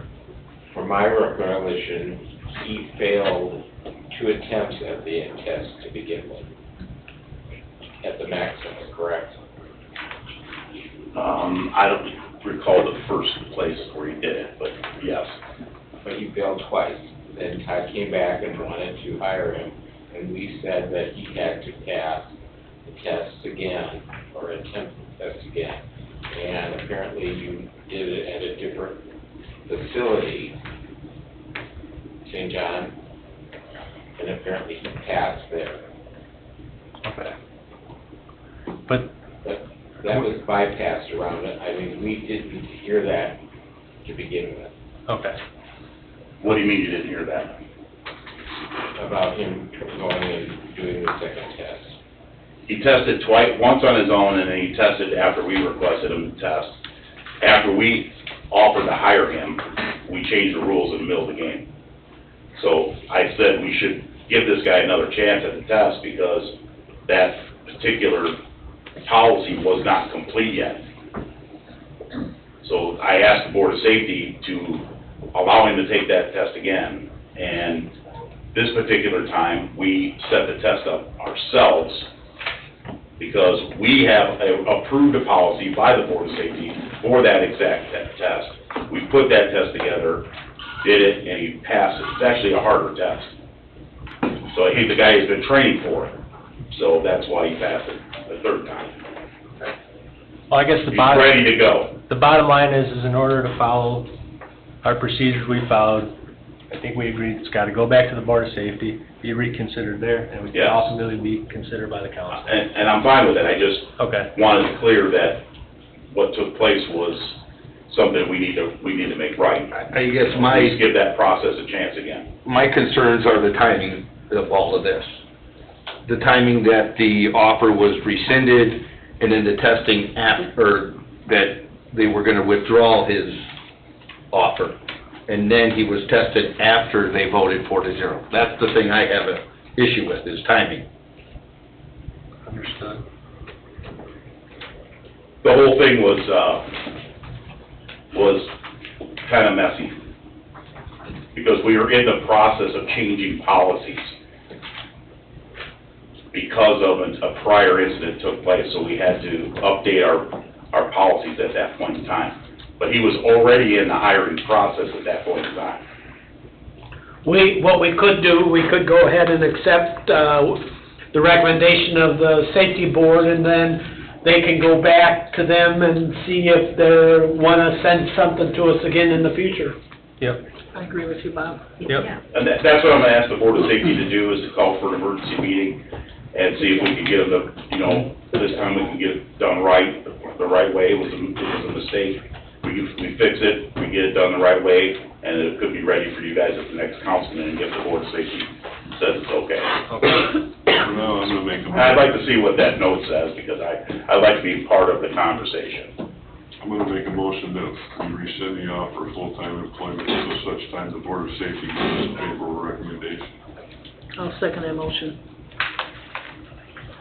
from my recollection, he failed 2 attempts at the test to begin with, at the maximum, correct? I don't recall the first place where he did it, but yes. But he failed twice. Then Todd came back and wanted to hire him, and we said that he had to pass the test again, or attempt the test again. And apparently you did it at a different facility, St. John, and apparently he passed there. Okay. But that was bypassed around it. I mean, we didn't hear that to begin with. Okay. What do you mean you didn't hear that? About him going and doing the second test. He tested once on his own, and then he tested after we requested him to test. After we offered to hire him, we changed the rules in the middle of the game. So I said we should give this guy another chance at the test because that particular policy was not complete yet. So I asked the Board of Safety to allow him to take that test again, and This particular time, we set the test up ourselves because we have approved a policy by the Board of Safety for that exact test. We put that test together, did it, and he passed it. It's actually a harder test. So I think the guy has been training for it, so that's why he passed it the third time. Well, I guess the He's bottom... ready to go. The bottom line is in order to follow our procedures we followed, I think we agreed it's got to go back to the Board of Safety, be reconsidered there, and we can Yes. ultimately be considered by the council. And I'm fine with it. I just Okay. wanted to clear that what took place was something we need to make right. I guess Please give that process a chance again. my concerns are the timing of all of this. The timing that the offer was rescinded, and then the testing after, that they were gonna withdraw his offer. And then he was tested after they voted 4-0. That's the thing I have an issue with, is timing. Understood. The whole thing was kind of messy, because we were in the process of changing policies because of a prior incident took place, so we had to update our policies at that point in time. But he was already in the hiring process at that point in time. What we could do, we could go ahead and accept the recommendation of the safety board, and then they can go back to them and see if they want to send something to us again in the future. Yep. I agree with you, Bob. Yep. And that's what I'm gonna ask the Board of Safety to do, is to call for an emergency meeting and see if we can get them to, this time we can get it done right, the right way. It was a mistake. We fix it, we get it done the right way, and it could be ready for you guys at the next council meeting if the Board of Safety says it's okay. For now, I'm gonna make a motion. I'd like to see what that note says, because I'd like to be part of the conversation. I'm gonna make a motion that we rescind the offer of full-time employment until such time the Board of Safety gives us a favorable recommendation. I'll second that motion.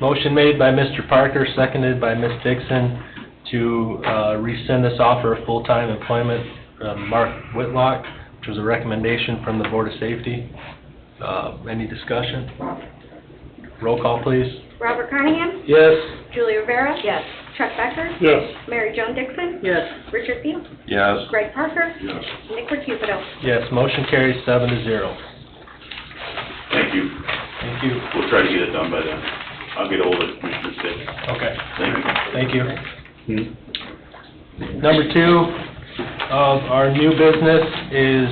Motion made by Mr. Parker, seconded by Ms. Dixon, to rescind this offer of full-time employment, Mark Whitlock, which was a recommendation from the Board of Safety. Any discussion? Roll call, please. Robert Carnahan? Yes. Julie Rivera? Yes. Chuck Becker? Yes. Mary Jo Dixon? Yes. Richard Thiel? Yes. Greg Parker? Yes. Nick Cupido? Yes, motion carries 7-0. Thank you. Thank you. We'll try to get it done by then. I'll get ahold of Commissioner Stitt. Okay. Thank you. Thank you. Number 2 of our new business is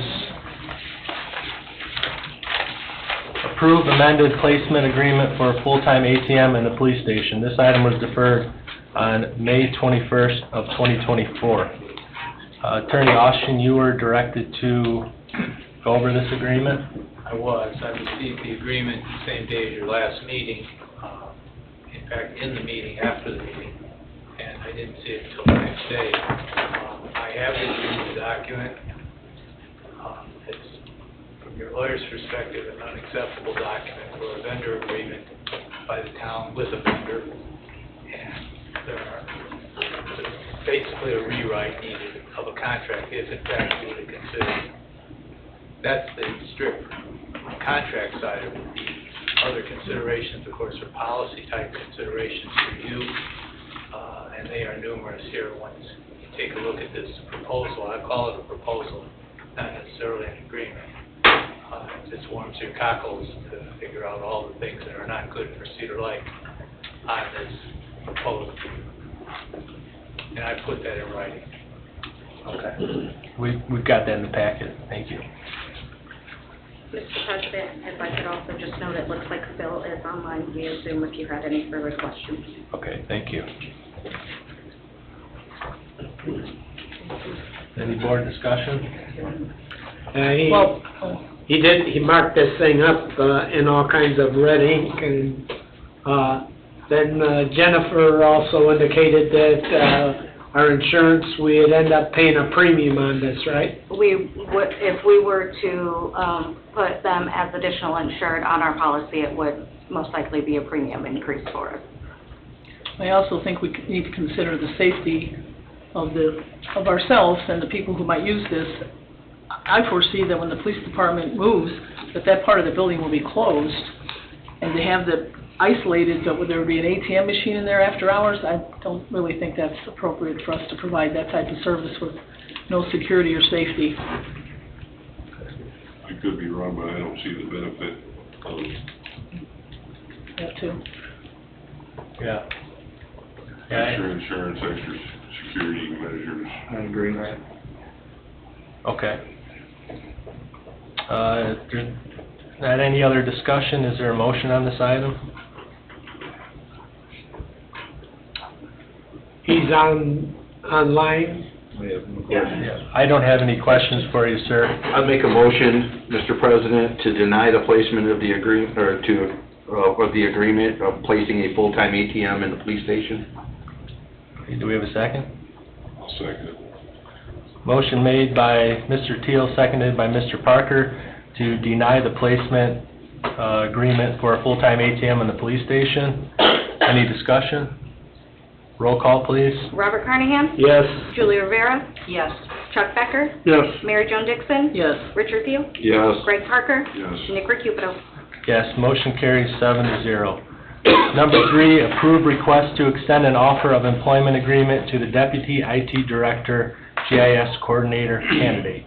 approve amended placement agreement for a full-time ATM in the police station. This item was deferred on May 21st of 2024. Attorney Austin, you were directed to go over this agreement? I received the agreement the same day as your last meeting, in fact, in the meeting, after the meeting, and I didn't see it until the next day. I have reviewed the document. It's, from your lawyer's perspective, an unacceptable document for a vendor agreement by the town with a vendor, and there's basically a rewrite needed of a contract, if in fact you were to consider it. That's the strict contract side of it. The other considerations, of course, are policy-type considerations for you, and they are numerous here. Once you take a look at this proposal, I call it a proposal, not necessarily an agreement. It just warms your cockles to figure out all the things that are not good for Cedar Lake on this proposal. And I put that in writing. Okay. We've got that in the packet. Thank you. Mr. President, if I could also just note, it looks like Phil is online via Zoom if you had any further questions. Okay, thank you. Any board discussion? He marked this thing up in all kinds of red ink, and then Jennifer also indicated that our insurance, we'd end up paying a premium on this, right? We would, if we were to put them as additional insured on our policy, it would most likely be a premium increase for us. I also think we need to consider the safety of ourselves and the people who might use this. I foresee that when the police department moves, that part of the building will be closed, and to have the isolated, but would there be an ATM machine in there after hours? I don't really think that's appropriate for us to provide that type of service with no security or safety. I could be wrong, but I don't see the benefit of That too. Yeah. extra insurance, extra security measures. I agree with that. Okay. If there's not any other discussion, is there a motion on this item? He's online. Yeah. I don't have any questions for you, sir. I'd make a motion, Mr. President, to deny the placement of the agreement, or of the agreement of placing a full-time ATM in the police station. Do we have a second? I'll second it. Motion made by Mr. Teal, seconded by Mr. Parker, to deny the placement agreement for a full-time ATM in the police station. Any discussion? Roll call, please. Robert Carnahan? Yes. Julie Rivera? Yes. Chuck Becker? Yes. Mary Jo Dixon? Yes. Richard Thiel? Yes. Greg Parker? Yes. Nick Recupedo? Yes, motion carries 7-0. Number 3, approve request to extend an offer of employment agreement to the Deputy IT Director, GIS Coordinator candidate.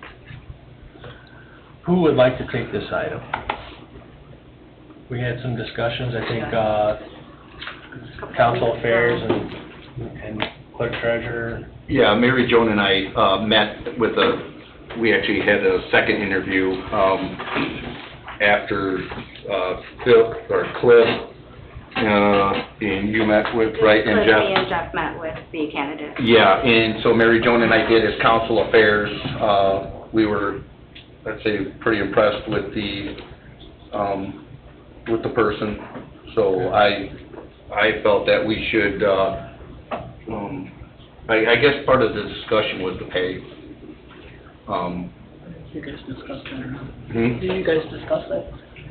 Who would like to take this item? We had some discussions, I think, Council Affairs and Clerk Treasurer. Yeah, Mary Joan and I met with we actually had a second interview after Cliff, and you met with, right, and Jeff? Me and Jeff met with the candidate. Yeah, and so Mary Joan and I did as Council Affairs. We were, I'd say, pretty impressed with the person. So I felt that we should, I guess part of the discussion was the pay. You guys discussed that or not? Hmm? Did you guys discuss that?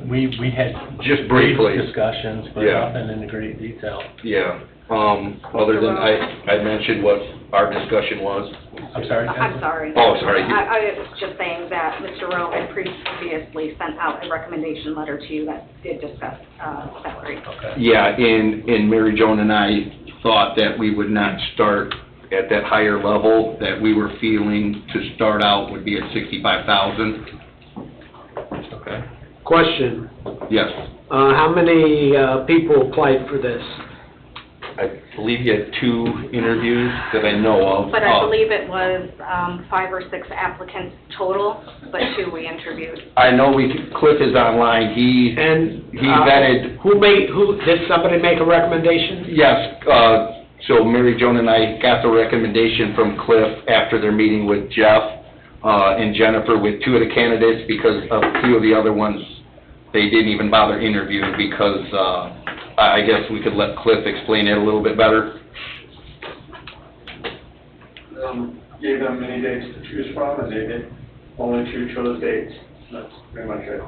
We had Just briefly. discussions, but Yeah. nothing in great detail. Yeah, other than I mentioned what our discussion was. I'm sorry, I'm Council? sorry. Oh, sorry. I was just saying that Mr. Rowe had previously sent out a recommendation letter to you that did discuss salary. Okay. Yeah, and Mary Joan and I thought that we would not start at that higher level, that we were feeling to start out would be at 65,000. Okay. Question, Yes. how many people applied for this? I believe you had 2 interviews that I know of. But I believe it was 5 or 6 applicants total, but 2 we interviewed. I know Cliff is online, he vetted. Did somebody make a recommendation? Yes, so Mary Joan and I got the recommendation from Cliff after their meeting with Jeff and Jennifer with 2 of the candidates, because a few of the other ones, they didn't even bother interviewing because I guess we could let Cliff explain it a little bit better. Gave them many dates to choose from, and they did only 2 chose dates. That's pretty much it.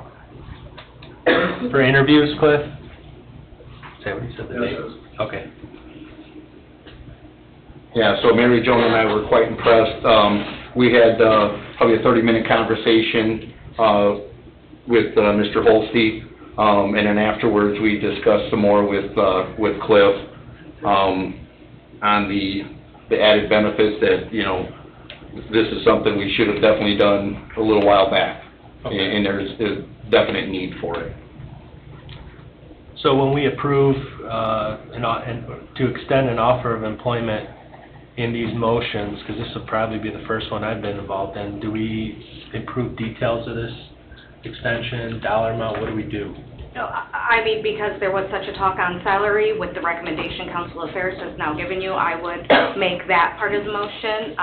For interviews, Cliff? Is that what you said, the date? Okay. Yeah, so Mary Joan and I were quite impressed. We had probably a 30-minute conversation with Mr. Holste, and then afterwards we discussed some more with Cliff on the added benefits that, you know, this is something we should have definitely done a little while back, Okay. and there's a definite need for it. So when we approve to extend an offer of employment in these motions, because this will probably be the first one I've been involved in, do we approve details of this extension, dollar amount, what do we do? No, I mean, because there was such a talk on salary with the recommendation Council Affairs has now given you, I would make that part of the motion.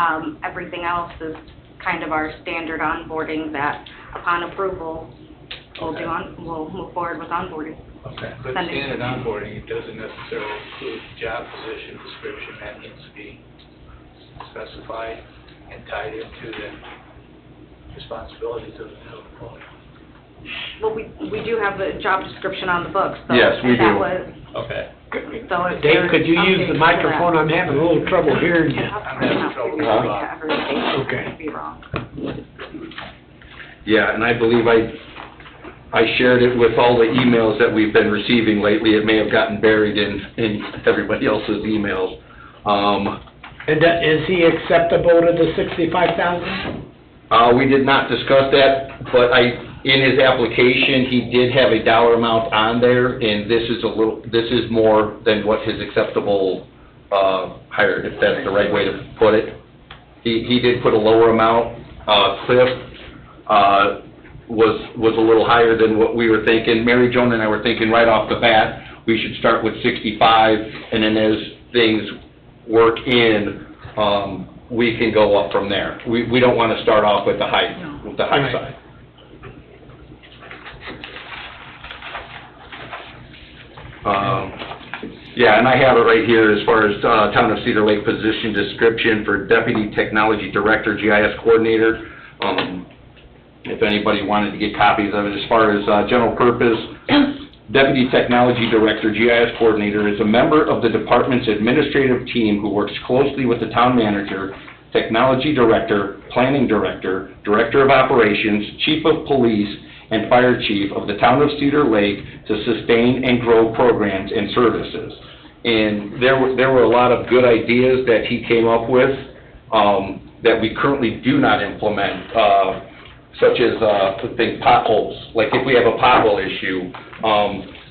Everything else is kind of our standard onboarding that upon approval, we'll move forward with onboarding. Okay. But standard onboarding, it doesn't necessarily include job position description, that needs to be specified and tied into the responsibilities of the new employee. Well, we do have the job description on the books, so. Yes, we and that do. was, Okay. so if Dave, there's could you use updates the to microphone? that. I'm having a little trouble hearing you. I'm having trouble. Yeah, every day Okay. could be wrong. Yeah, and I believe I shared it with all the emails that we've been receiving lately. It may have gotten buried in everybody else's emails. And is he acceptable to the 65,000? We did not discuss that, but in his application, he did have a dollar amount on there, and this is more than what his acceptable, higher, if that's the right way to put it. He did put a lower amount. Cliff, was a little higher than what we were thinking. Mary Joan and I were thinking right off the bat, we should start with 65, and then as things work in, we can go up from there. We don't want to start off with the high side. Yeah, and I have it right here as far as Town of Cedar Lake position description for Deputy Technology Director, GIS Coordinator. If anybody wanted to get copies of it, as far as general purpose, Deputy Technology Director, GIS Coordinator, is a member of the department's administrative team who works closely with the town manager, Technology Director, Planning Director, Director of Operations, Chief of Police, and Fire Chief of the Town of Cedar Lake to sustain and grow programs and services. And there were a lot of good ideas that he came up with that we currently do not implement, such as potholes. Like if we have a pothole issue,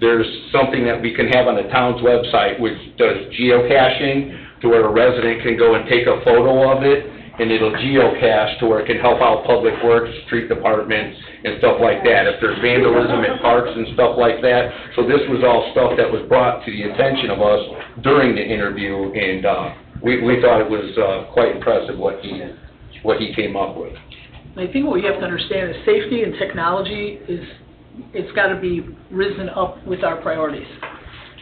there's something that we can have on the town's website which does geocaching to where a resident can go and take a photo of it, and it'll geocache to where it can help out public works, street departments, and stuff like that. If there's vandalism in parks and stuff like that. So this was all stuff that was brought to the attention of us during the interview, and we thought it was quite impressive what he came up with. I think what we have to understand is safety and technology it's got to be risen up with our priorities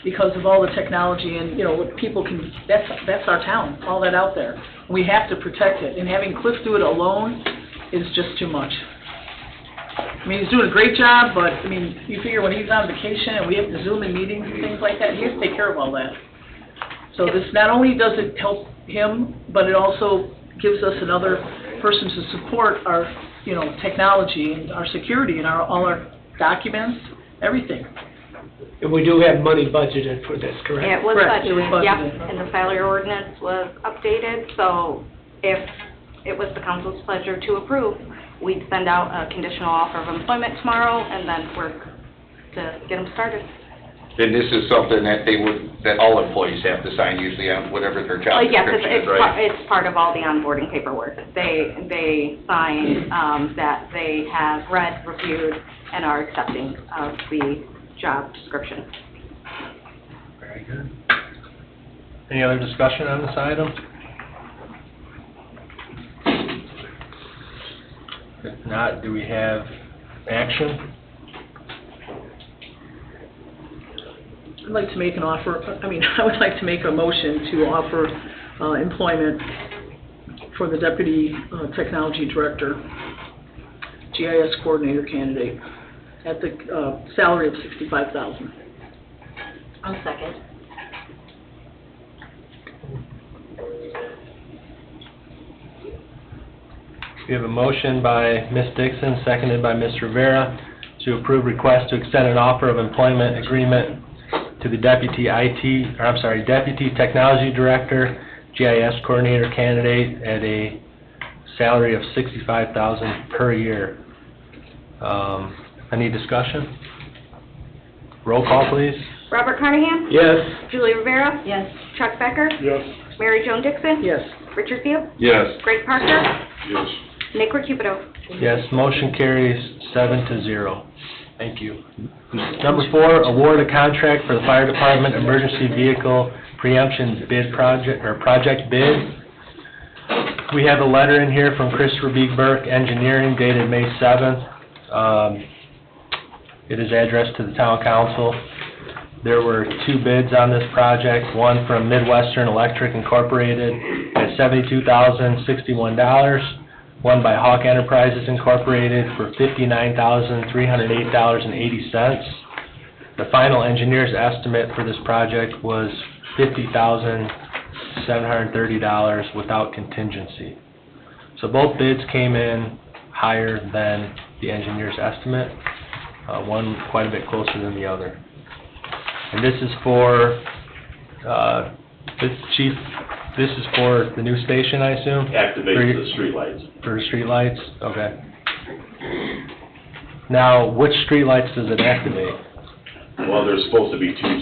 because of all the technology and, what people can, that's our town, all that out there. We have to protect it, and having Cliff do it alone is just too much. I mean, he's doing a great job, but, you figure when he's on vacation and we have to Zoom in meetings and things like that, he has to take care of all that. So this, not only does it help him, but it also gives us another person to support our, technology and our security and all our documents, everything. And we do have money budgeted for this, correct? It was Correct, it was budgeted, yep, budgeted. and the salary ordinance was updated, so if it was the council's pleasure to approve, we'd send out a conditional offer of employment tomorrow and then work to get them started. And this is something that all employees have to sign usually on whatever their job Yes, description is, right? it's part of all the onboarding paperwork. They sign that they have read, reviewed, and are accepting of the job description. Very good. Any other discussion on this item? If not, do we have action? I'd like to make an offer, I would like to make a motion to offer employment for the Deputy Technology Director, GIS Coordinator candidate, at the salary of $65,000. I'll second. We have a motion by Ms. Dixon, seconded by Ms. Rivera, to approve request to extend an offer of employment agreement to the Deputy Technology Director, GIS Coordinator candidate at a salary of $65,000 per year. Any discussion? Roll call, please. Robert Carnahan? Yes. Julie Rivera? Yes. Chuck Becker? Yes. Mary Joan Dixon? Yes. Richard Field? Yes. Greg Parker? Yes. Nick Recupedo? Yes, motion carries 7-0. Thank you. Number 4, award a contract for the Fire Department Emergency Vehicle Preemption Bid Project bid. We have a letter in here from Christopher B. Burke Engineering dated May 7th. It is addressed to the Town Council. There were 2 bids on this project, one from Midwestern Electric Incorporated at $72,061, one by Hawk Enterprises Incorporated for $59,308.80. The final engineer's estimate for this project was $50,730 without contingency. So both bids came in higher than the engineer's estimate, one quite a bit closer than the other. And this is for, Chief, this is for the new station, I assume? Activate the streetlights. For streetlights, okay. Now, which streetlights does it activate? Well, there's supposed to be two,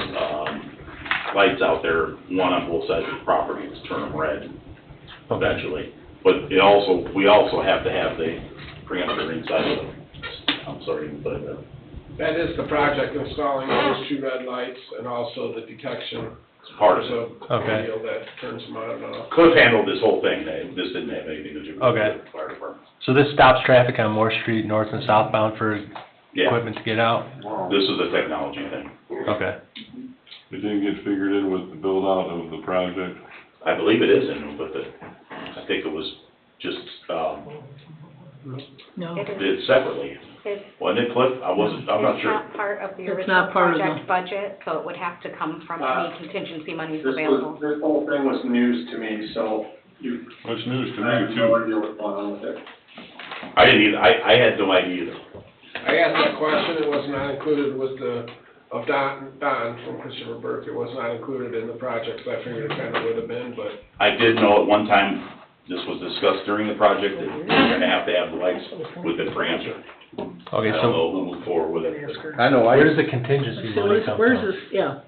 lights out there, one on both sides of the property, to turn them red eventually. But we also have to have the preemptor inside of them. I'm sorry, but, That is the project, installing those two red lights and also the detection. it's part of it. So, Okay. deal that turns them on and off. Could have handled this whole thing, this didn't have anything to do with Okay. the fire department. So this stops traffic on Moore Street, north and southbound for Yeah, equipment to get out? this is a technology thing. Okay. It didn't get figured in with the build-out of the project. I believe it is in, but I think it was just, No. did separately. It's Wasn't it, Cliff? I'm not It's sure. not part of the It's original not part of the- project budget, so it would have to come from any contingency monies available. This whole thing was news to me, so you. That's news to I have me no too. idea what's going on with it. I didn't either, I had no idea either. I asked that question, it was not included with of Don from Christopher Burke, it was not included in the project, so I figured it kind of would have been, but. I did know at one time, this was discussed during the project, that we're gonna have to have the lights with the preemptor. Okay, I don't so know who moved forward with it. but- I know, where does the contingency money come Where's from? this, yeah.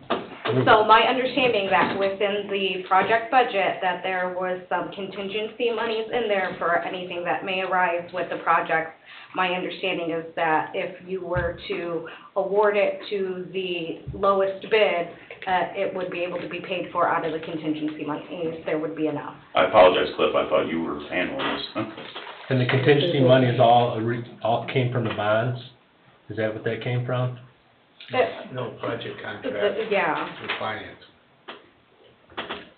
So my understanding that within the project budget, that there was some contingency monies in there for anything that may arise with the project. My understanding is that if you were to award it to the lowest bid, it would be able to be paid for out of the contingency money, there would be enough. I apologize, Cliff, I thought you were handling this. And the contingency money is all came from the bonds? Is that what that came from? No project contract Yeah. for finance.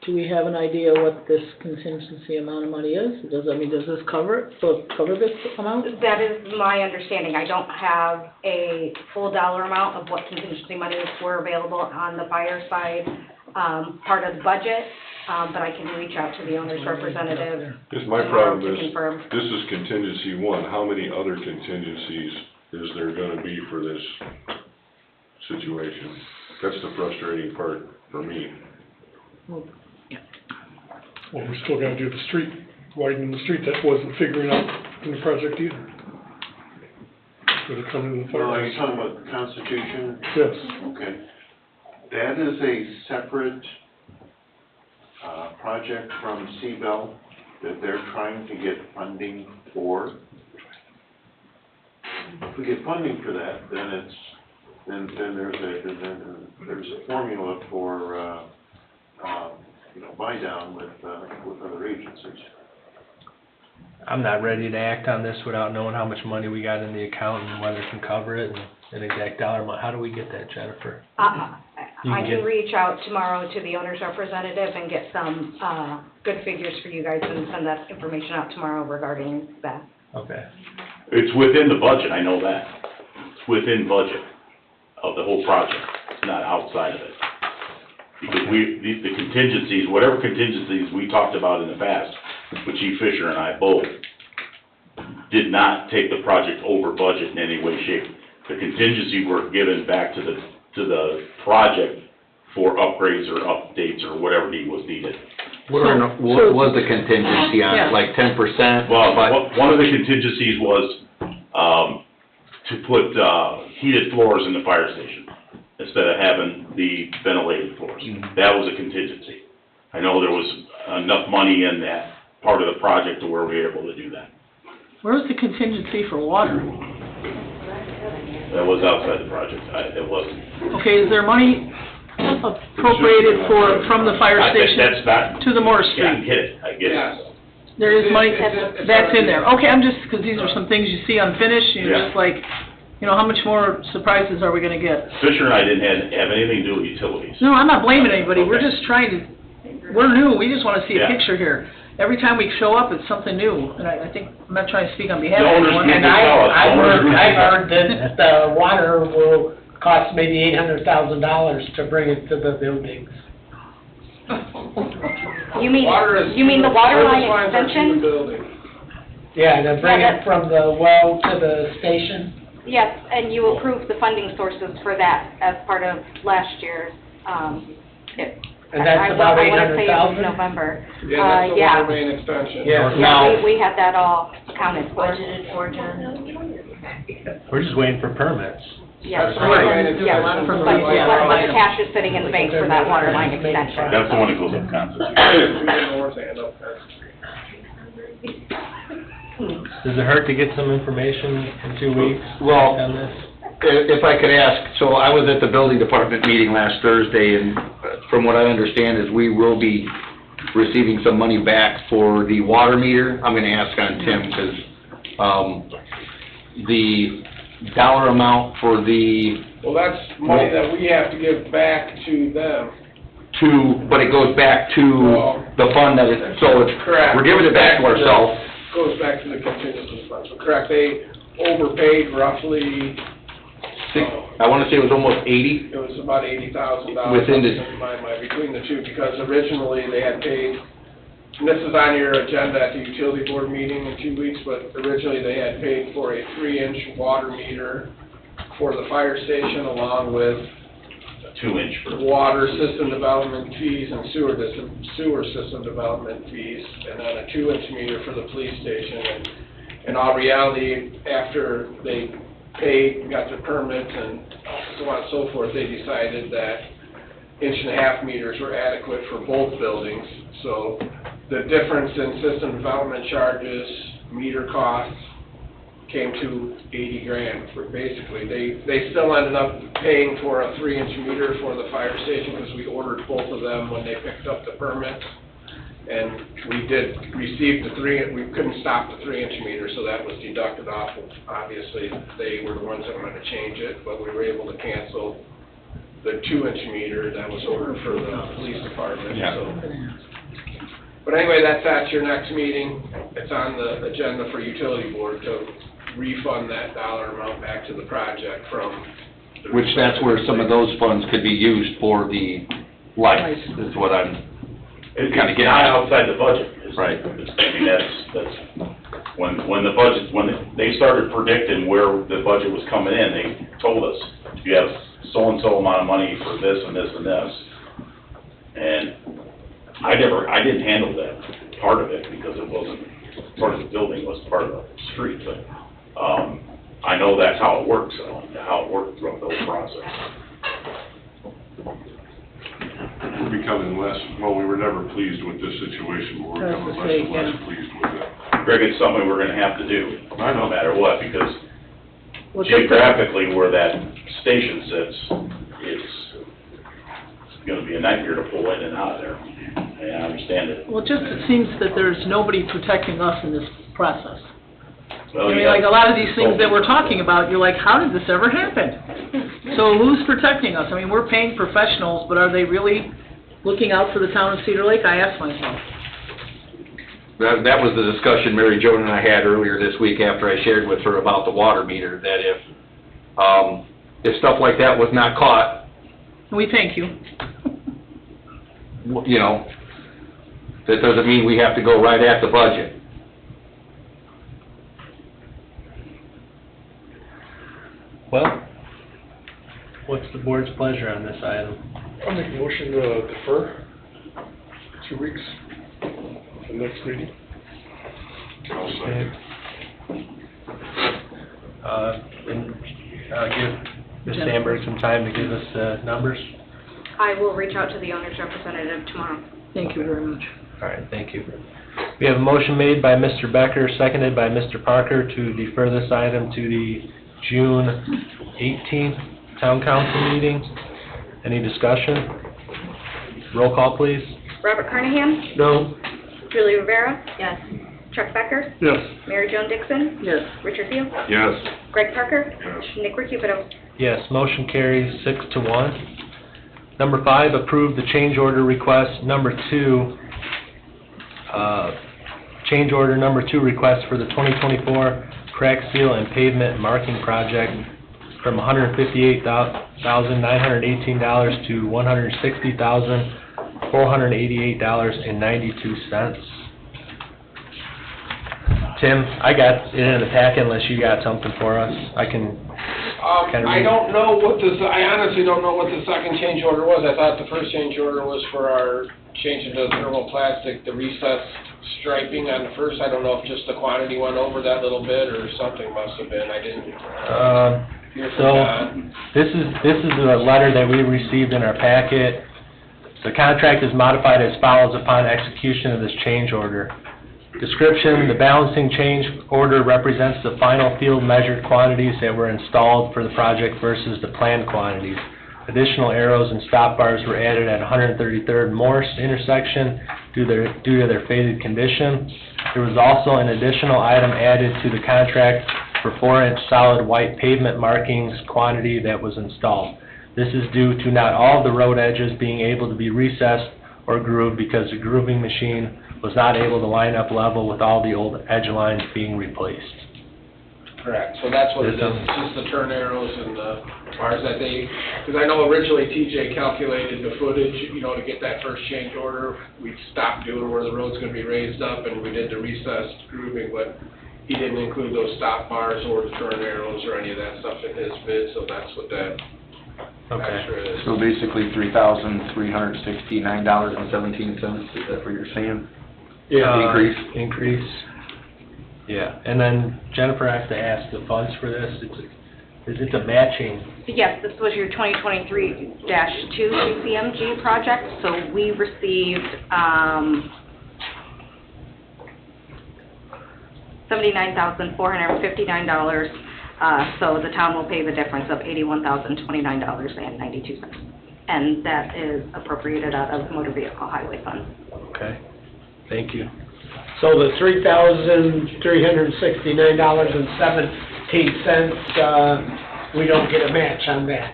Do we have an idea what this contingency amount of money is? Does this cover it, cover this amount? That is my understanding. I don't have a full dollar amount of what contingency monies were available on the fire side, part of the budget, but I can reach out to the owner's representative Because my tomorrow problem to is, confirm. this is contingency one, how many other contingencies is there gonna be for this situation? That's the frustrating part for me. Well, we still gotta do the street, widening the street, that wasn't figuring out in the project either. Would have come in the Well, are you fire. talking about the Constitution? Yes, Okay. That is a separate, project from Seabell that they're trying to get funding for. If we get funding for that, then there's a formula for, buy down with other agencies. I'm not ready to act on this without knowing how much money we got in the account and whether it can cover it and an exact dollar amount. How do we get that, Jennifer? You I can can get- reach out tomorrow to the owner's representative and get some, good figures for you guys and send that information out tomorrow regarding that. Okay. It's within the budget, I know that. It's within budget of the whole project, it's not outside of it. Because the contingencies, whatever contingencies we talked about in the past, with Chief Fisher and I both, did not take the project over budget in any way, shape. The contingency were given back to the project for upgrades or updates or whatever was needed. What was the contingency on it, like 10%? Well, one of the contingencies was, to put, heated floors in the fire station, instead of having the ventilated floors. That was a contingency. I know there was enough money in that part of the project to where we were able to do that. Where's the contingency for water? That was outside the project, it wasn't. Okay, is there money appropriated from the fire station That's not. to the Moore Yeah, I Street? get it, I get Yes. it. There is money, It's that's in already- there. Okay, I'm just, because these are some things you see unfinished, and you're Yeah. just like, how much more surprises are we gonna get? Fisher and I didn't have anything to do with utilities. No, I'm not blaming anybody, we're Okay. just trying to, we're new, we just wanna see a Yeah. picture here. Every time we show up, it's something new, and I think, I'm not trying to speak on behalf The of owners anyone. need And to tell us. I've Owners need to heard tell us. that the water will cost maybe $800,000 to bring it to the buildings. You mean, Water is- you mean the water line service lines are to the extension? building. Yeah, to bring Yeah, it from the well to the station. Yes, and you approved the funding sources for that as part of last year's, And that's about I wanna say it was 800,000? November. Yeah, that's the Yeah. water main extension. Yeah. Yeah, we had that all accounted for. Budgeted for, Jen? We're just waiting for permits. Yes, That's right. yes, From the but water the cash is sitting in the bank for that water line extension. That's the one that goes up Constitution. North and up there. Does it hurt to get some information in 2 weeks Well, on this? If I could ask, so I was at the building department meeting last Thursday, and from what I understand is we will be receiving some money back for the water meter. I'm gonna ask on Tim, because, the dollar amount for the Well, that's money that we have to give back to them. but it goes back to the fund that it, so it's, Correct. we're giving it back to ourselves. Goes back to the contingency fund, so correct, they overpaid roughly, I wanna say it was almost 80. it was about $80,000. Within the- in my mind, between the two, because originally they had paid, and this is on your agenda at the utility board meeting in 2 weeks, but originally they had paid for a 3-inch water meter for the fire station, along with 2-inch for water system development fees and sewer system development fees, and then a 2-inch meter for the police station. And in all reality, after they paid, got their permits and so on and so forth, they decided that 1.5-inch meters were adequate for both buildings. So the difference in system development charges, meter costs, came to 80 grand for basically. They still ended up paying for a 3-inch meter for the fire station because we ordered both of them when they picked up the permits. And we did receive we couldn't stop the 3-inch meter, so that was deducted off of, obviously, they were the ones that wanted to change it, but we were able to cancel the 2-inch meter that was ordered for the police department, so. But anyway, that's at your next meeting. It's on the agenda for utility board to refund that dollar amount back to the project from. Which that's where some of those funds could be used for the lights, is what I'm It's kinda getting not at. outside the budget. Right. I mean, that's, when the budget, when they started predicting where the budget was coming in, they told us, you have so-and-so amount of money for this and this and this. And I didn't handle that part of it because it wasn't part of the building, it was part of the street, but, I know that's how it works, how it worked throughout the whole process. We're becoming less, well, we were never pleased with this situation, but we're becoming less and less pleased with it. Greg, it's something we're gonna have to do, I know. no matter what, because Well, just to- geographically where that station sits, it's gonna be a nightmare to pull in and out of there. And I understand it. Well, just it seems that there's nobody protecting us in this process. Well, I mean, yeah. like, a lot of these things that we're talking about, you're like, how did this ever happen? So who's protecting us? I mean, we're paying professionals, but are they really looking out for the town of Cedar Lake? I ask myself. That was the discussion Mary Jo and I had earlier this week after I shared with her about the water meter, that if stuff like that was not caught, We thank you. you know, that doesn't mean we have to go right at the budget. Well, what's the board's pleasure on this item? I'll make a motion to defer 2 weeks, the next meeting. I'll second. Give Ms. Sandberg some time to give us numbers. I will reach out to the owner's representative tomorrow. Thank you very much. All right, thank you. We have a motion made by Mr. Becker, seconded by Mr. Parker to defer this item to the June 18th Town Council meeting. Any discussion? Roll call, please. Robert Carnahan? No. Julie Rivera? Yes. Chuck Becker? Yes. Mary Jo Dixon? Yes. Richard Field? Yes. Greg Parker? Yes. Nick Recupido? Yes, motion carries 6-1. Number 5, approve the change order request. Number 2, change order number 2 request for the 2024 crack seal and pavement marking project from $158,918 to $160,488.92. Tim, I got it in the packet unless you got something for us. I can kinda I read. don't know I honestly don't know what the second change order was. I thought the first change order was for our change into thermoplastic, the recessed striping on the first. I don't know if just the quantity went over that little bit or something must have been. I didn't hear from So, Don. this is the letter that we received in our packet. The contract is modified as follows upon execution of this change order. Description: the balancing change order represents the final field measured quantities that were installed for the project versus the planned quantities. Additional arrows and stop bars were added at 133rd Morse intersection due to their faded condition. There was also an additional item added to the contract for 4-inch solid white pavement markings quantity that was installed. This is due to not all of the road edges being able to be recessed or grooved because the grooving machine was not able to line up level with all the old edge lines being replaced. Correct, so that's what it is, it's just the turn arrows and the bars that they, because I know originally TJ calculated the footage, to get that first change order. We stopped doing where the road's gonna be raised up and we did the recessed grooving, but he didn't include those stop bars or the turn arrows or any of that stuff in his bid, so that's what that extra is. So basically $3,369.17, is that what you're saying? Increase? Increase. Yeah, and then Jennifer has to ask the funds for this. Is it a matching? Yes, this was your 2023-2 CCMG project, so we received $79,459, so the town will pay the difference of $81,029.92. And that is appropriated out of motor vehicle highway fund. Okay, thank you. So the $3,369.17, we don't get a match on that.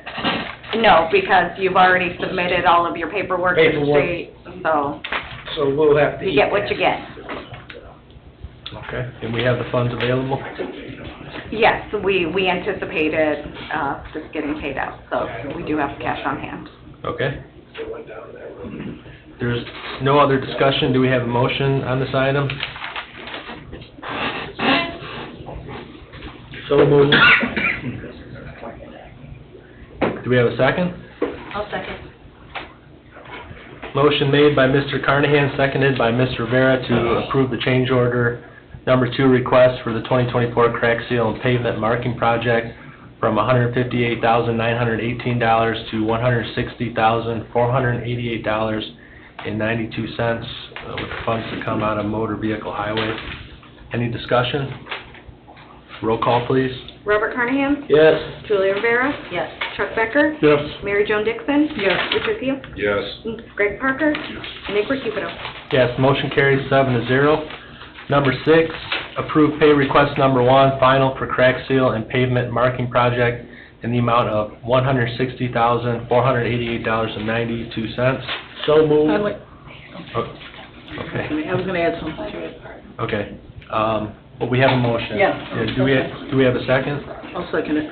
No, because you've already submitted all of your paperwork to the state, so So we'll have to you eat get what that. you get. Okay, and we have the funds available? Yes, we anticipated this getting paid out, so we do have cash on hand. Okay. There's no other discussion. Do we have a motion on this item? So moved. Do we have a second? I'll second. Motion made by Mr. Carnahan, seconded by Ms. Rivera to approve the change order number 2 request for the 2024 crack seal and pavement marking project from $158,918 to $160,488.92, with funds to come out of motor vehicle highway. Any discussion? Roll call, please. Robert Carnahan? Yes. Julia Rivera? Yes. Chuck Becker? Yes. Mary Jo Dixon? Yes. Richard Seal? Yes. Greg Parker? Nick Recupero? Yes, motion carries 7-0. Number 6, approve pay request number 1, final for crack seal and pavement marking project in the amount of $160,488.92. So moved. I'd like, Okay, I was gonna add something to it. okay. Well, we have a motion. Yeah. Do we have a second? I'll second it.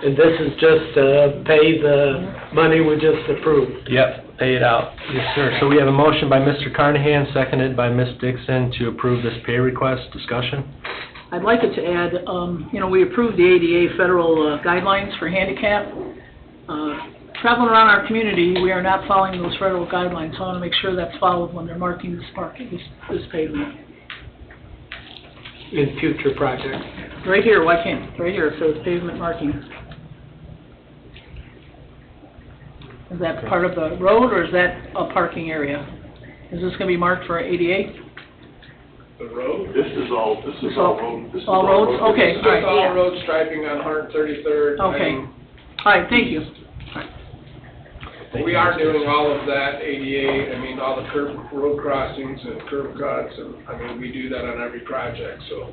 And this is just to pay the money we just approved. Yep, pay it out. Yes, sir. So we have a motion by Mr. Carnahan, seconded by Ms. Dixon to approve this pay request. Discussion? I'd like it to add, we approved the ADA federal guidelines for handicap. Traveling around our community, we are not following those federal guidelines, so I want to make sure that's followed when they're marking this pavement. In future projects. Right here, why can't, right here, it says pavement marking. Is that part of the road, or is that a parking area? Is this gonna be marked for ADA? The road? This is all road. This is All roads? Okay, It's all just all right. road striping on 133rd. Okay. All right, thank you. We are doing all of that ADA, all the road crossings and curb cuts, and, we do that on every project, so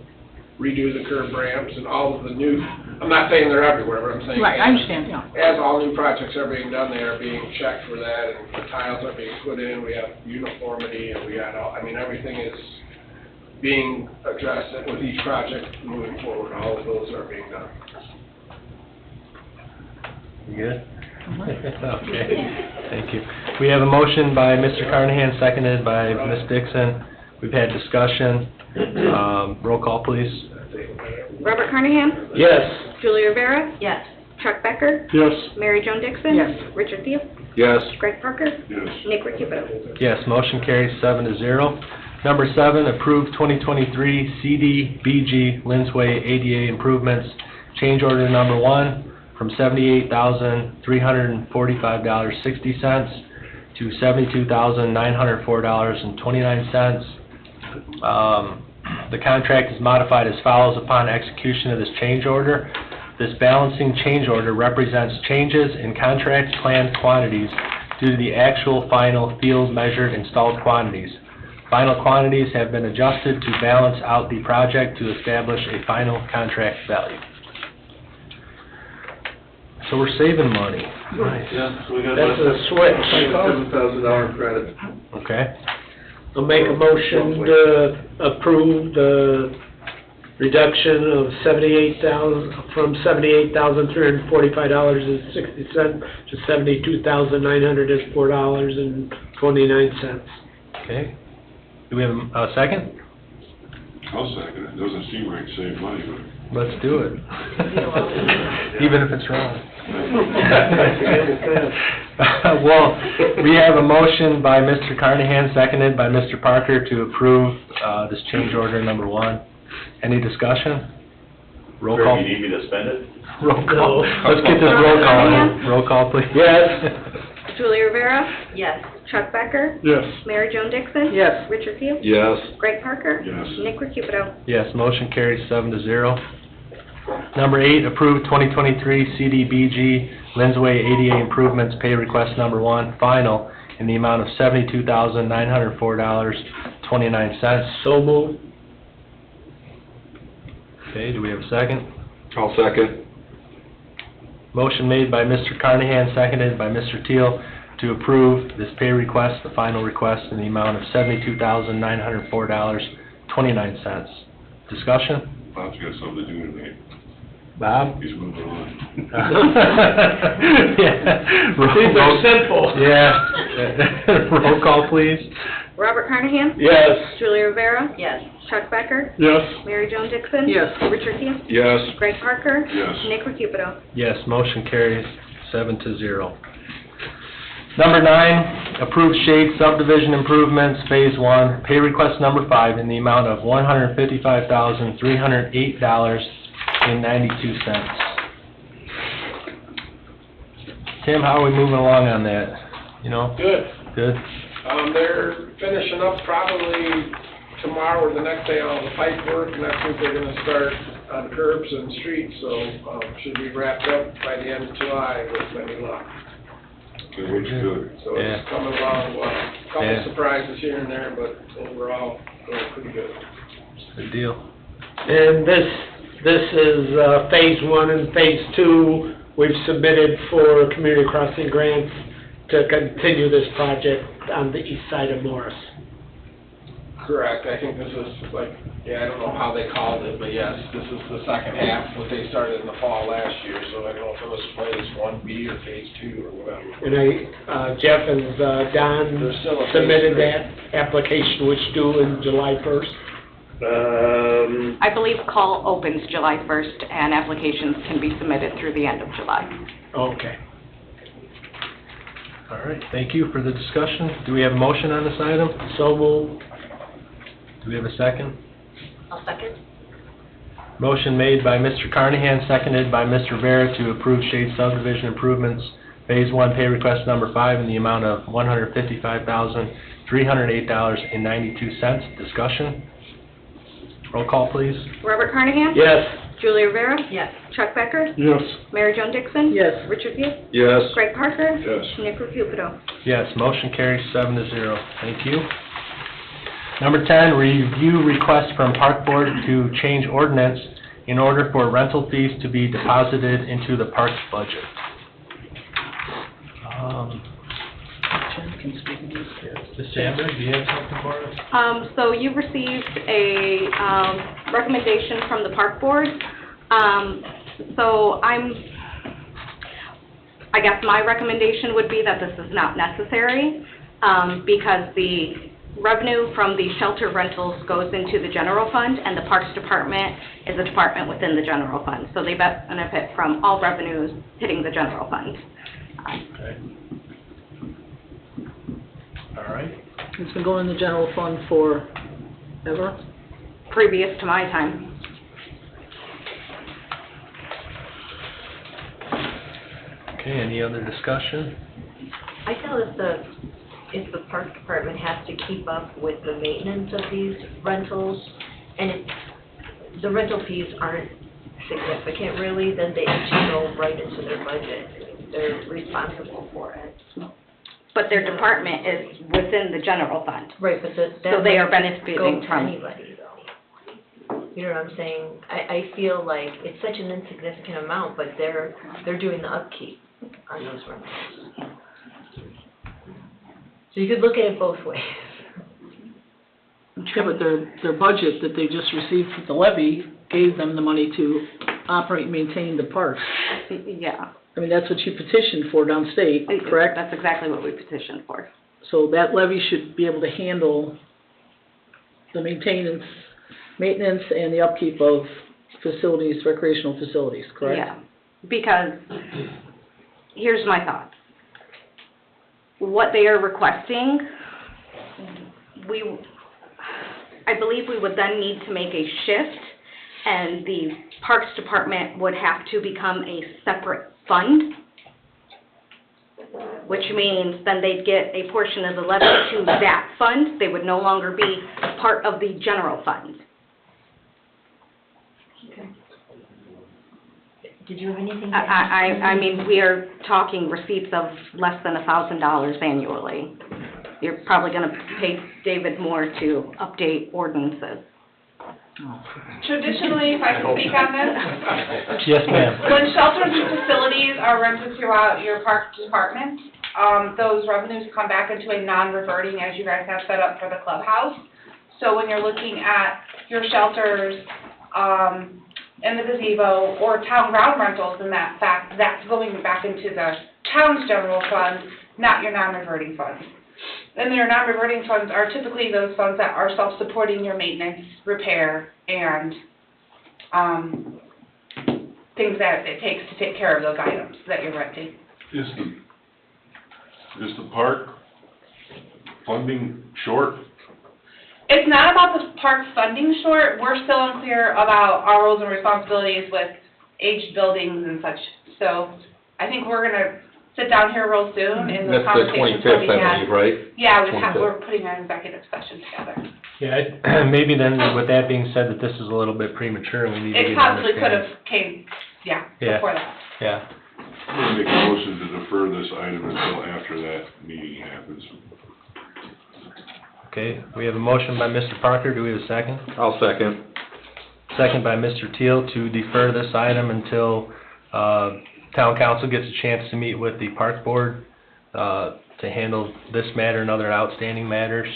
redo the curb ramps and all of the new, I'm not saying they're everywhere, but I'm saying. Right, I understand, yeah. As all new projects are being done, they are being checked for that, and the tiles are being put in, we have uniformity, and we got all, everything is being addressed with each project moving forward, all of those are being done. You good? Okay, thank you. We have a motion by Mr. Carnahan, seconded by Ms. Dixon We've had discussion. Roll call, please. Robert Carnahan? Yes. Julie Rivera? Yes. Chuck Becker? Yes. Mary Jo Dixon? Yes. Richard Thiel? Yes. Greg Parker? Yes. Nick Recupero? Yes, motion carries 7-0. Number 7, approve 2023 CDBG Linsway ADA improvements, change order number 1 from $78,345.60 to $72,904.29. The contract is modified as follows upon execution of this change order. This balancing change order represents changes in contract planned quantities due to the actual final field measured installed quantities. Final quantities have been adjusted to balance out the project to establish a final contract value. So we're saving money. Nice. Yeah, so we got That's a switch. $7,000 credit. Okay. I'll make a motion to approve the reduction of from $78,345.60 to $72,904.29. Okay. Do we have a second? I'll second it. Doesn't seem right to save money, but. Let's do it. Even if it's wrong. Well, we have a motion by Mr. Carnahan, seconded by Mr. Parker to approve this change order number 1. Any discussion? Roll Sir, call. you need me to spend it? Roll call. Let's get this roll call in. Roll call, please. Yes. Julie Rivera? Yes. Chuck Becker? Yes. Mary Jo Dixon? Yes. Richard Thiel? Yes. Greg Parker? Yes. Nick Recupero? Yes, motion carries 7-0. Number 8, approve 2023 CDBG Linsway ADA improvements pay request number 1, final, in the amount of $72,904.29. So moved. Okay, do we have a second? I'll second. Motion made by Mr. Carnahan, seconded by Mr. Teal to approve this pay request, the final request, in the amount of $72,904.29. Discussion? Bob's got something to do tonight. Bob? He's moving on. Yeah. These are simple. Yeah. Roll call, please. Robert Carnahan? Yes. Julie Rivera? Yes. Chuck Becker? Yes. Mary Jo Dixon? Yes. Richard Thiel? Yes. Greg Parker? Yes. Nick Recupero? Yes, motion carries 7-0. Number 9, approve Shade Subdivision Improvements, Phase 1, pay request number 5 in the amount of $155,308.92. Tim, how are we moving along on that? You know? Good. Good? They're finishing up probably tomorrow or the next day on the pipe work. Next week they're gonna start on curbs and streets, so, should be wrapped up by the end of July with any luck. It looks good. So Yeah. it's coming along well. Couple Yeah. surprises here and there, but overall, going pretty good. Good deal. And this is Phase 1 and Phase 2. We've submitted for community crossing grants to continue this project on the east side of Morris. Correct, I think this is like, I don't know how they called it, but yes, this is the second half, what they started in the fall last year, so I don't know if it was Phase 1B or Phase 2 or whatever. And Jeff and Don There's still a Phase submitted 3. that application, which due in July 1st. I believe call opens July 1st, and applications can be submitted through the end of July. Okay. All right, thank you for the discussion. Do we have a motion on this item? So moved. Do we have a second? I'll second. Motion made by Mr. Carnahan, seconded by Mr. Vera to approve Shade Subdivision Improvements, Phase 1 pay request number 5 in the amount of $155,308.92. Discussion? Roll call, please. Robert Carnahan? Yes. Julie Rivera? Yes. Chuck Becker? Yes. Mary Jo Dixon? Yes. Richard Thiel? Yes. Greg Parker? Yes. Nick Recupero? Yes, motion carries 7-0. Thank you. Number 10, review request from Park Board to change ordinance in order for rental fees to be deposited into the parks budget. Jen can speak to this. Mr. Amber, do you have something for us? So you received a recommendation from the Park Board. So I guess my recommendation would be that this is not necessary, because the revenue from the shelter rentals goes into the general fund, and the Parks Department is a department within the general fund. So they benefit from all revenues hitting the general fund. Okay. All right. It's been going in the general fund forever. Previous to my time. Okay, any other discussion? I feel if the Parks Department has to keep up with the maintenance of these rentals, and the rental fees aren't significant really, then they should go right into their budget. They're responsible for it. But their department is within the general fund. Right, but So they are go benefiting to from. anybody though. You know what I'm saying? I feel like it's such an insignificant amount, but they're doing the upkeep on those rentals. So you could look at it both ways. Yeah, but their budget that they just received from the levy gave them the money to operate and maintain the parks. Yeah. I mean, that's what you petitioned for downstate, correct? That's exactly what we petitioned for. So that levy should be able to handle the maintenance and the upkeep of facilities, recreational facilities, correct? Yeah, because here's my thought. What they are requesting, I believe we would then need to make a shift, and the Parks Department would have to become a separate fund, which means then they'd get a portion of the levy to that fund. They would no longer be part of the general fund. Okay. Did you have anything to I mean, we are talking receipts of less than $1,000 annually. You're probably going to pay David more to update ordinances. Traditionally, if I can speak on this, Yes, ma'am. when shelters and facilities are rented throughout your park department, those revenues come back into a non-reverting as you guys have set up for the clubhouse. So when you're looking at your shelters, and the gazebo, or town ground rentals, in that fact, that's going back into the town's general fund, not your non-reverting funds. And your non-reverting funds are typically those funds that are self-supporting your maintenance, repair, and things that it takes to take care of those items that you're renting. Is the park funding short? It's not about the park funding short. We're still unclear about our roles and responsibilities with aged buildings and such. So I think we're going to sit down here real soon in the conversations that we had. That's the 25th, I believe, right? Yeah, we're putting an executive session together. Yeah, maybe then, with that being said, that this is a little bit premature, we need to get It possibly could understanding. have came, Yeah. before that. Yeah. I'm gonna make a motion to defer this item until after that meeting happens. Okay, we have a motion by Mr. Parker, do we have a second? I'll second. Second by Mr. Teal to defer this item until, town council gets a chance to meet with the park board, to handle this matter and other outstanding matters.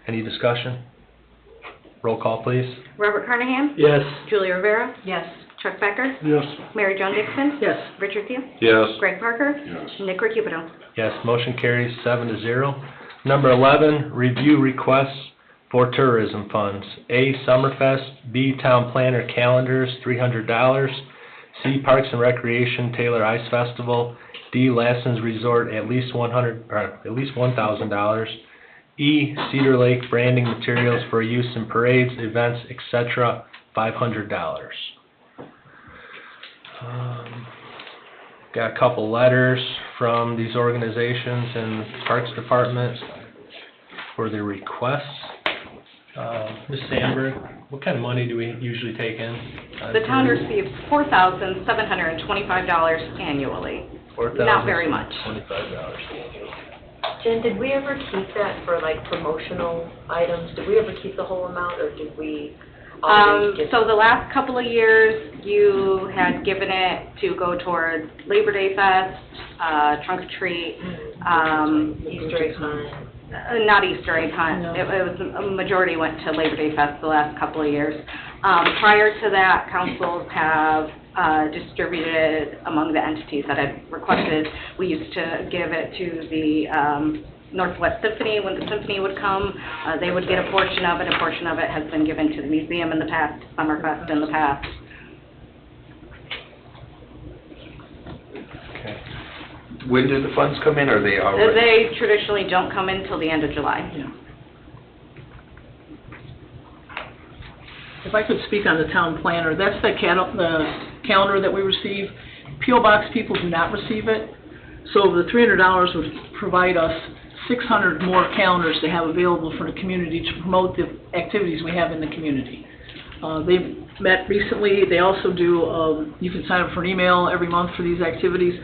Any discussion? Roll call, please. Robert Carnahan? Yes. Julia Rivera? Yes. Chuck Becker? Yes. Mary Jo Dixon? Yes. Richard Teal? Yes. Greg Parker? Yes. Nick Recupido? Yes, motion carries 7-0. Number 11, review requests for tourism funds. A, Summerfest. B, Town Planner Calendars, $300. C, Parks and Recreation Taylor Ice Festival. D, Lasson's Resort, at least $1,000. E, Cedar Lake Branding Materials for use in parades, events, etc., $500. Got a couple letters from these organizations and Parks Department for their requests. Ms. Sandberg, what kind of money do we usually take in? The town receives $4,725 annually. Not very much. $25. Jen, did we ever keep that for like promotional items? Did we ever keep the whole amount, or did we always give? So the last couple of years, you had given it to go towards Labor Day Fest, Trunk or Treat, Easter egg hunt? Not Easter egg hunt. No. It was, a majority went to Labor Day Fest the last couple of years. Prior to that, councils have distributed among the entities that had requested. We used to give it to the Northwest Symphony, when the symphony would come, they would get a portion of it. A portion of it has been given to the museum in the past, Summerfest in the past. Okay. When do the funds come in, or they already? They traditionally don't come in till the end of July. Yeah. If I could speak on the town planner, that's the calendar that we receive. P.O. Box people do not receive it, so the $300 would provide us 600 more calendars to have available for the community to promote the activities we have in the community. They met recently. They also do, you can sign up for an email every month for these activities.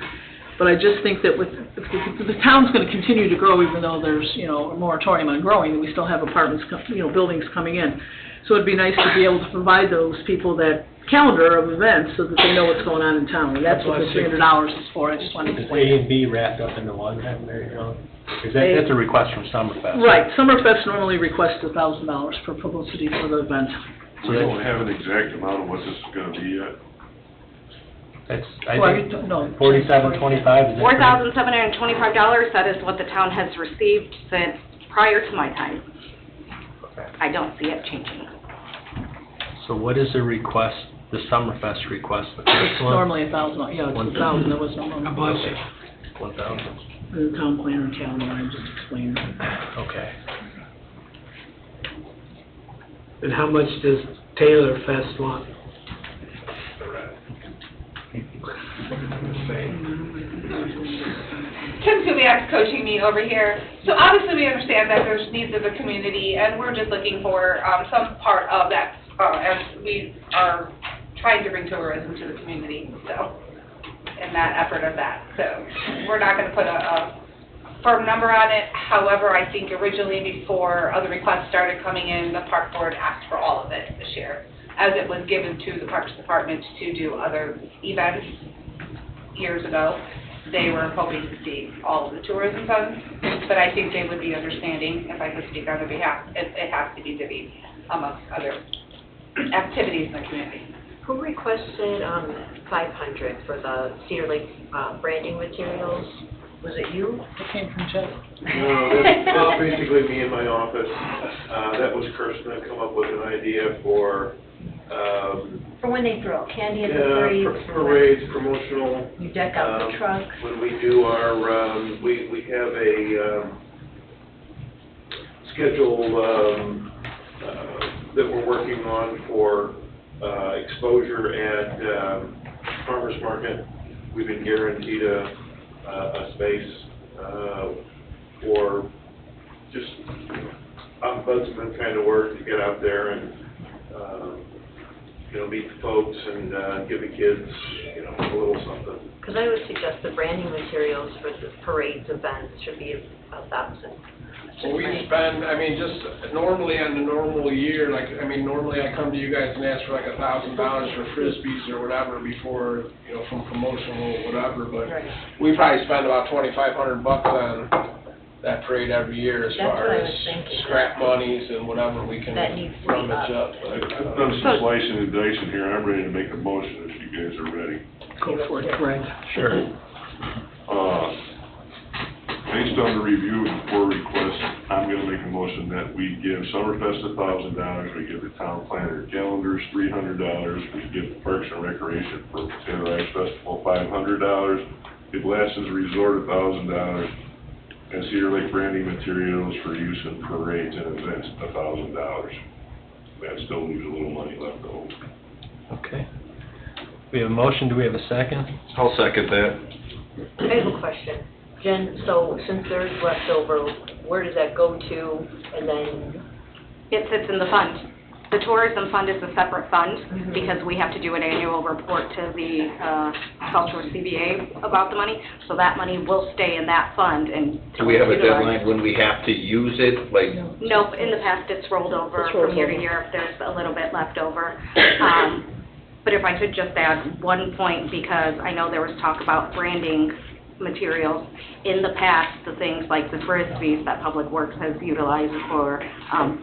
But I just think that if the town's going to continue to grow, even though there's, a moratorium on growing, we still have apartments, buildings coming in. So it'd be nice to be able to provide those people that calendar of events so that they know what's going on in town. And that's what the $300 is for. I just wanted to Is explain. A and B wrapped up into one, Is that's a request from Summerfest? Right. Summerfest normally requests $1,000 for publicity for the event. We don't have an exact amount of what this is gonna be yet. That's, I think, $4,725, is it? $4,725, that is what the town has received since prior to my time. Okay. I don't see it changing. So what is the request, the Summerfest request, the first It's one? normally $1,000, yeah, it's $1,000, there was no number. A budget. 1,000. The town planner and calendar, I'm just explaining. Okay. And how much does Taylor Fest want? Kim Kubiak's coaching me over here. So obviously we understand that there's needs of the community, and we're just looking for some part of that as we are trying to bring tourism to the community, so, in that effort of that. So we're not going to put a firm number on it. However, I think originally before other requests started coming in, the park board asked for all of it this year, as it was given to the Parks Department to do other events years ago. They were hoping to see all of the tourism funds, but I think they would be understanding, if I could speak on their behalf, it has to be divvied amongst other activities in the community. Who requested 500 for the Cedar Lake branding materials? Was it you? It came from Jeff. No, that's basically me in my office. That was Kirsten that come up with an idea for, For when they throw candy in the parades? Parades, promotional. You deck out the trucks? When we do our, we have a schedule that we're working on for exposure at farmers market. We've been guaranteed a space for just ombudsman kind of work to get out there and meet the folks and give the kids a little something. Because I would suggest the branding materials for the parades events should be 1,000. Well, we spend, just normally on the normal year, normally I come to you guys and ask for like $1,000 for Frisbees or whatever before, from promotional or whatever, but we probably spend about $2,500 on that parade every year as far as scrap monies and whatever we can rummage up. I've done some slicing and dicing here, I'm ready to make a motion if you guys are ready. Go for it, Greg. Sure. Based on the review of the 4 requests, I'm gonna make a motion that we give Summerfest $1,000, we give the town planner calendars $300, we give the Parks and Recreation for Taylor Ice Festival $500, give Lasson's Resort $1,000, and Cedar Lake branding materials for use in parades and events $1,000. That still leaves a little money left over. Okay. We have a motion, do we have a second? I'll second that. I have a question. Jen, so since there's leftover, where does that go to, and then? It sits in the fund. The tourism fund is a separate fund because we have to do an annual report to the South Shore CBA about the money. So that money will stay in that fund and. Do we have a deadline when we have to use it, like? Nope, in the past it's rolled over from year to year if there's a little bit left over. But if I could just add one point, because I know there was talk about branding materials. In the past, the things like the Frisbees that Public Works has utilized for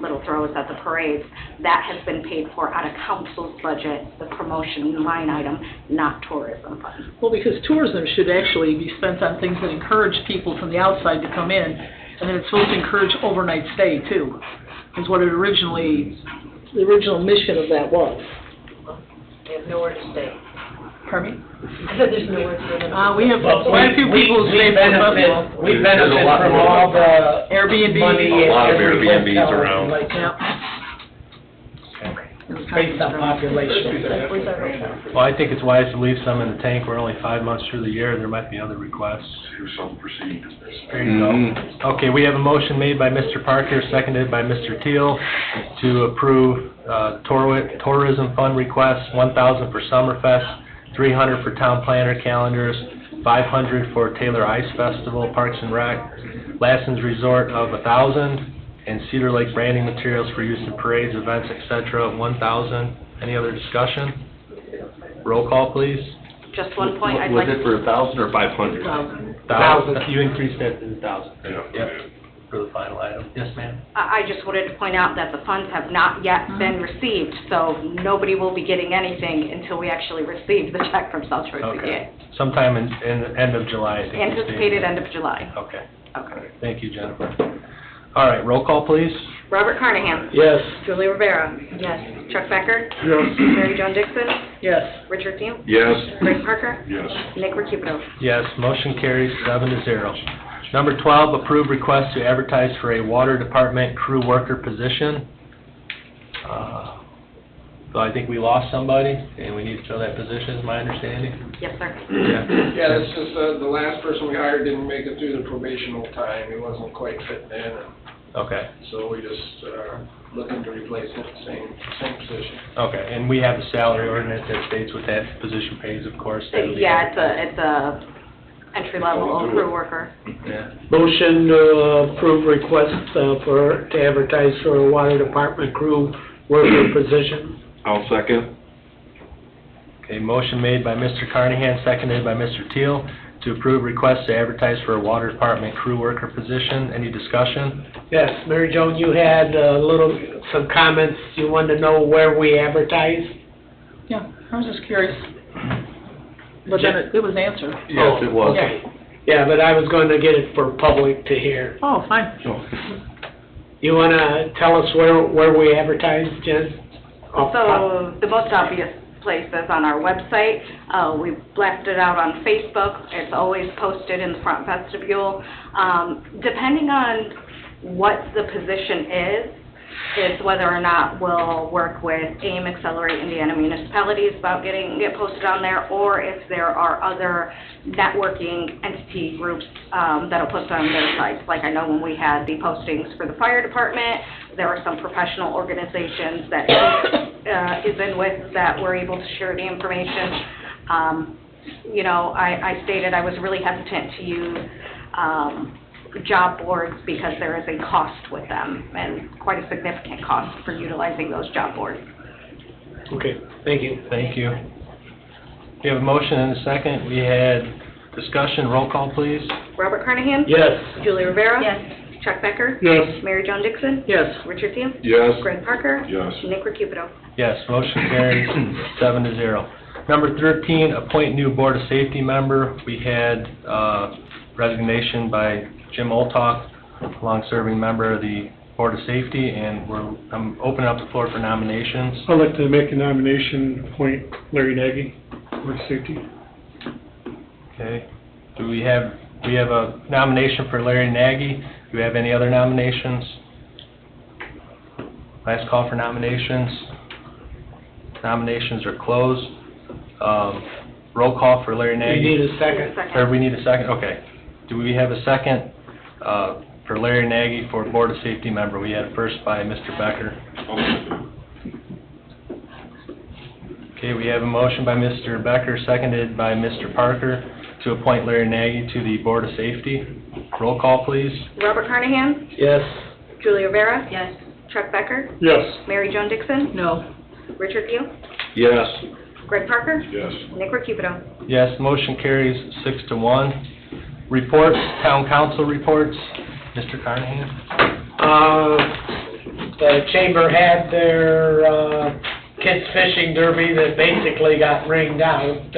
little throws at the parades, that has been paid for out of council's budget, the promotion line item, not tourism fund. Well, because tourism should actually be spent on things that encourage people from the outside to come in. And then it's supposed to encourage overnight stay too, is what it originally, the original mission of that was. They have nowhere to stay. Pardon me? I said there's nowhere for them. We have quite a few people who stay for the We benefit from all the Airbnb. money. A lot of every Airbnbs hotel, around. like, based on population. Well, I think it's wise to leave some in the tank. We're only 5 months through the year. There might be other requests. Here's some proceed. There you go. Okay, we have a motion made by Mr. Parker, seconded by Mr. Teal, to approve tourism fund requests, $1,000 for Summerfest, $300 for town planner calendars, $500 for Taylor Ice Festival, Parks and Rec, Lassen's Resort of $1,000, and Cedar Lake branding materials for use in parades, events, etc., $1,000. Any other discussion? Roll call, please. Just one point, I'd Was like, it for 1,000 or 500? 1,000. You increased that to 1,000. Yeah. Yep, for the final item. Yes, ma'am? I just wanted to point out that the funds have not yet been received, so nobody will be getting anything until we actually receive the check from South Shore CPA. Okay. Sometime in end of July, I think. you Anticipated stated. end of July. Okay. Okay. Thank you, Jennifer. All right, roll call, please. Robert Carnahan. Yes. Julie Rivera. Yes. Chuck Becker. Yes. Mary Jo Dixon. Yes. Richard Teal. Yes. Greg Parker. Yes. Nick Recupedo. Yes, motion carries 7-0. Number 12, approve request to advertise for a water department crew worker position. So I think we lost somebody, and we need to fill that position, is my understanding. Yes, sir. Yeah, this is, the last person we hired didn't make it through the probational time, he wasn't quite fitting in, and Okay, so we just, looking to replace him, same position. okay, and we have the salary ordinance that states what that position pays, of course. That'll be- Yeah, it's a entry-level crew worker. Yeah. Motion to approve request to advertise for a water department crew worker position. I'll second. Okay, motion made by Mr. Carnahan, seconded by Mr. Teal, to approve request to advertise for a water department crew worker position. Any discussion? Yes, Mary Jo, you had some comments, you wanted to know where we advertise? Yeah, I was just curious. But then it was answered. Yes, it was. Okay. Yeah, but I was going to get it for public to hear. Oh, fine. You want to tell us where we advertise, Jen? So the most obvious place is on our website. We blast it out on Facebook. It's always posted in the front vestibule. Depending on what the position is whether or not we'll work with AIM, Accelerate Indiana Municipalities about getting it posted on there, or if there are other networking entity groups that'll post it on their sites. Like I know when we had the postings for the fire department, there were some professional organizations that is in with that were able to share the information. You know, I stated I was really hesitant to use job boards because there is a cost with them, and quite a significant cost for utilizing those job boards. Okay, thank you. Thank you. We have a motion and a second. We had discussion. Roll call, please. Robert Carnahan? Yes. Julie Rivera? Yes. Chuck Becker? Yes. Mary Jo Dixon? Yes. Richard Teal? Yes. Greg Parker? Yes. Nick Recupedo? Yes, motion carries 7-0. Number 13, appoint new Board of Safety member. We had resignation by Jim Oltoff, long-serving member of the Board of Safety, and I'm opening up the floor for nominations. I'd like to make a nomination, appoint Larry Nagy, Board of Safety. Okay. We have a nomination for Larry Nagy. Do we have any other nominations? Last call for nominations. Nominations are closed. Roll call for Larry Nagy. You need a second. Or we need a second? Okay. Do we have a second for Larry Nagy for Board of Safety member? We had a first by Mr. Becker. Okay, we have a motion by Mr. Becker, seconded by Mr. Parker, to appoint Larry Nagy to the Board of Safety. Roll call, please. Robert Carnahan? Yes. Julie Rivera? Yes. Chuck Becker? Yes. Mary Jo Dixon? No. Richard Teal? Yes. Greg Parker? Yes. Nick Recupedo? Yes, motion carries 6-1. Reports, town council reports. Mr. Carnahan? The chamber had their kids fishing derby that basically got rained out,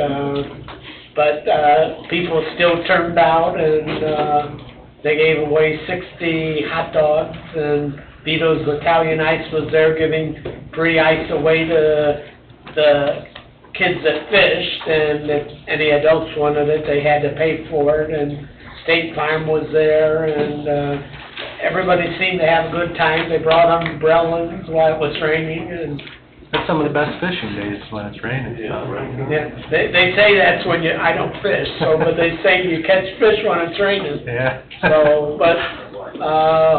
but people still turned out, and They gave away 60 hot dogs, and Vito's Italian Ice was there giving free ice away to the kids that fished, and if any adults wanted it, they had to pay for it, and State Farm was there, and everybody seemed to have a good time. They brought umbrellas while it was raining, and That's some of the best fishing days when it's raining. yeah, they say that's when I don't fish, so, but they say you catch fish when it's raining. Yeah. So, but,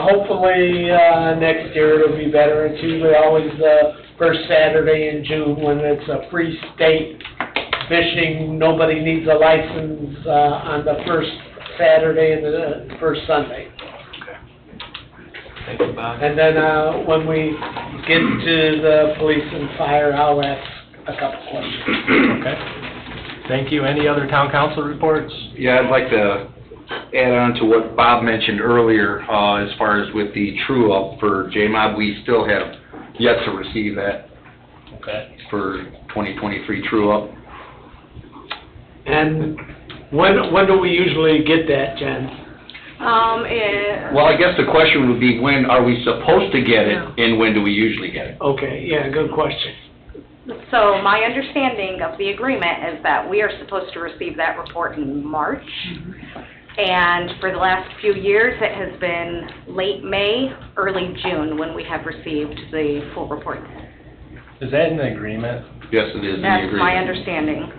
hopefully, next year it'll be better. It's usually always the first Saturday in June when it's a free state fishing. Nobody needs a license, on the first Saturday and the first Sunday. Thank you, Bob. And then, when we get to the police and fire, I'll ask a couple questions. Okay. Thank you. Any other town council reports? Yeah, I'd like to add on to what Bob mentioned earlier, as far as with the true-up for JMOB, we still have yet to receive that Okay. for 2023 true-up. And when do we usually get that, Jen? Well, I guess the question would be, when are we supposed to get it, and when do we usually get it? Okay, yeah, good question. So my understanding of the agreement is that we are supposed to receive that report in March. And for the last few years, it has been late May, early June when we have received the full report. Is that in the agreement? Yes, it is in the That's agreement. my understanding.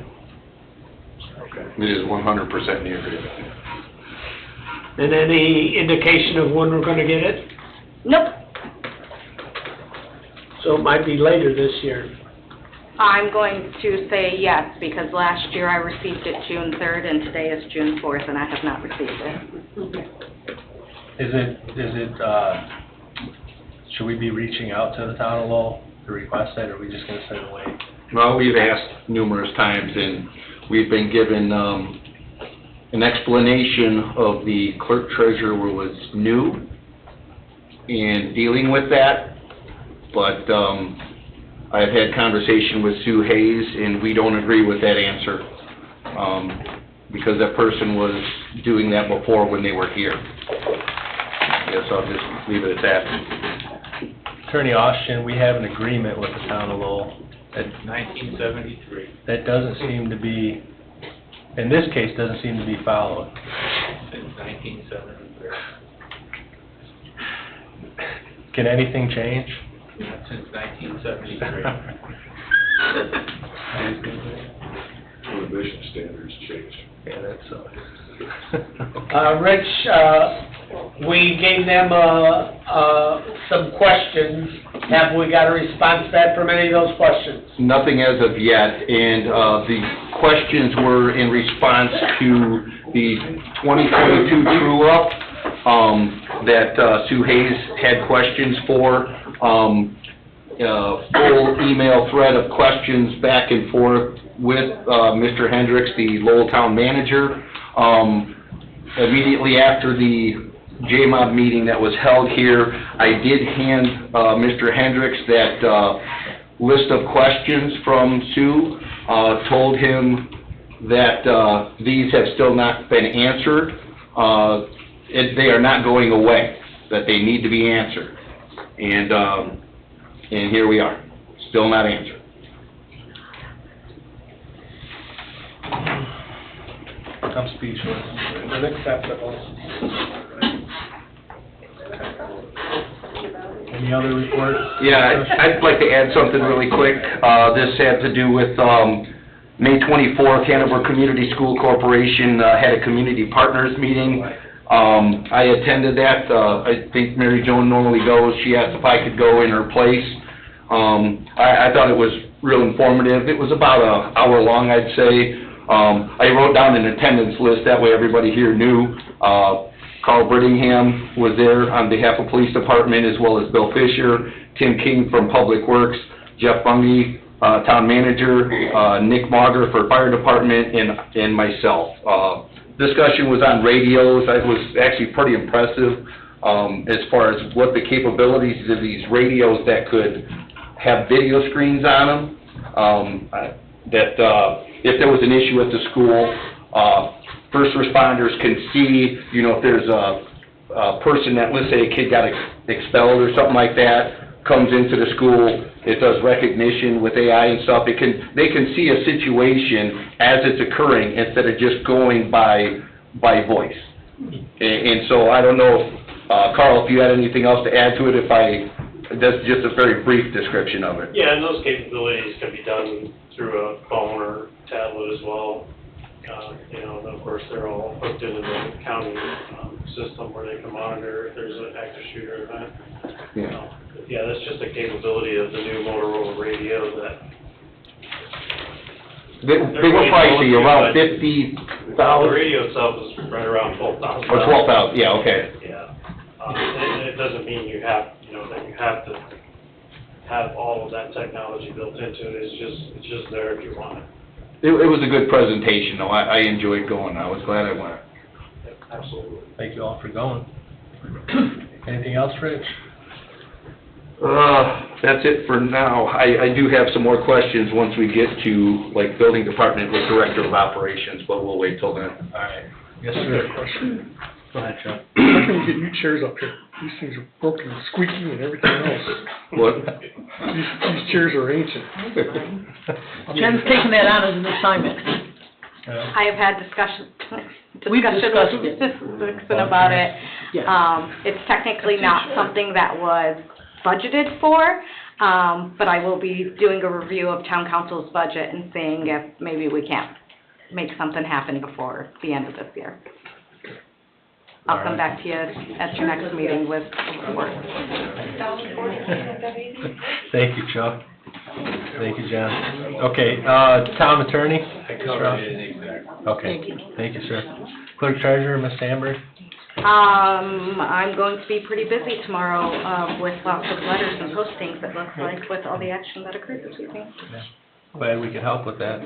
It is 100% in the agreement. And any indication of when we're gonna get it? Nope. So it might be later this year. I'm going to say yes, because last year I received it June 3rd and today is June 4th and I have not received it. Should we be reaching out to the town of Lowell to request that, or are we just gonna sit and wait? Well, we've asked numerous times, and we've been given, an explanation of the clerk treasurer was new in dealing with that, but, I've had conversation with Sue Hayes, and we don't agree with that answer, because that person was doing that before when they were here. Yes, I'll just leave it at that. Attorney Austin, we have an agreement with the town of Lowell. That 1973. That doesn't seem to be, in this case, doesn't seem to be followed. Since 1973. Can anything change? Since 1973. Prohibition standards changed. Yeah, that's, Rich, we gave them, some questions. Have we got a response back from any of those questions? Nothing as of yet, and the questions were in response to the 2022 true-up that Sue Hayes had questions for. Full email thread of questions back and forth with Mr. Hendricks, the Lowell Town Manager. Immediately after the JMOB meeting that was held here, I did hand Mr. Hendricks that list of questions from Sue, told him that these have still not been answered. They are not going away, that they need to be answered. And here we are, still not answered. I'm speechless. Unacceptable. Any other reports? Yeah, I'd like to add something really quick. This had to do with May 24th, Hanover Community School Corporation had a community partners meeting. I attended that. I think Mary Joan normally goes. She asked if I could go in her place. I thought it was real informative. It was about an hour long, I'd say. I wrote down an attendance list, that way everybody here knew. Carl Brittingham was there on behalf of Police Department, as well as Bill Fisher, Tim King from Public Works, Jeff Bungie, Town Manager, Nick Mauger for Fire Department, and myself. Discussion was on radios. It was actually pretty impressive as far as what the capabilities of these radios that could have video screens on them. That if there was an issue at the school, first responders can see, if there's person that, let's say a kid got expelled or something like that, comes into the school, it does recognition with AI and stuff, they can see a situation as it's occurring instead of just going by voice. And so I don't know, Carl, if you had anything else to add to it, that's just a very brief description of it. Yeah, and those capabilities can be done through a phone or tablet as well. And of course, they're all hooked into the county system where they can monitor if there's an active shooter event. Yeah, that's just a capability of the new Motorola radio that... They were pricey, around $50,000? The radio itself is right around $12,000. Or $12,000, yeah, okay. Yeah. And it doesn't mean you have, that you have to have all of that technology built into it. It's just there if you want it. It was a good presentation, though. I enjoyed going. I was glad I went. Absolutely. Thank you all for going. Anything else, Rich? That's it for now. I do have some more questions once we get to, like, building department with director of operations, but we'll wait till then. All right. Yes, I sir. got a question. Go ahead, Joe. How can you get new chairs up here? These things are broken and squeaky and everything else. What? These chairs are ancient. Jen's taking that on as an assignment. I have had discussion We've with discussed it. Dixon about it. Yes. It's technically not something that was budgeted for, but I will be doing a review of town council's budget and seeing if maybe we can't make something happen before the end of this year. I'll come back to you at your next meeting with a report. Thank you, Joe. Thank you, John. Okay, town attorney? I covered everything there. Okay, thank you, sir. Clerk treasurer, Ms. Amber? I'm going to be pretty busy tomorrow, with lots of letters and postings, it looks like, with all the action that occurred this evening. Glad we could help with that.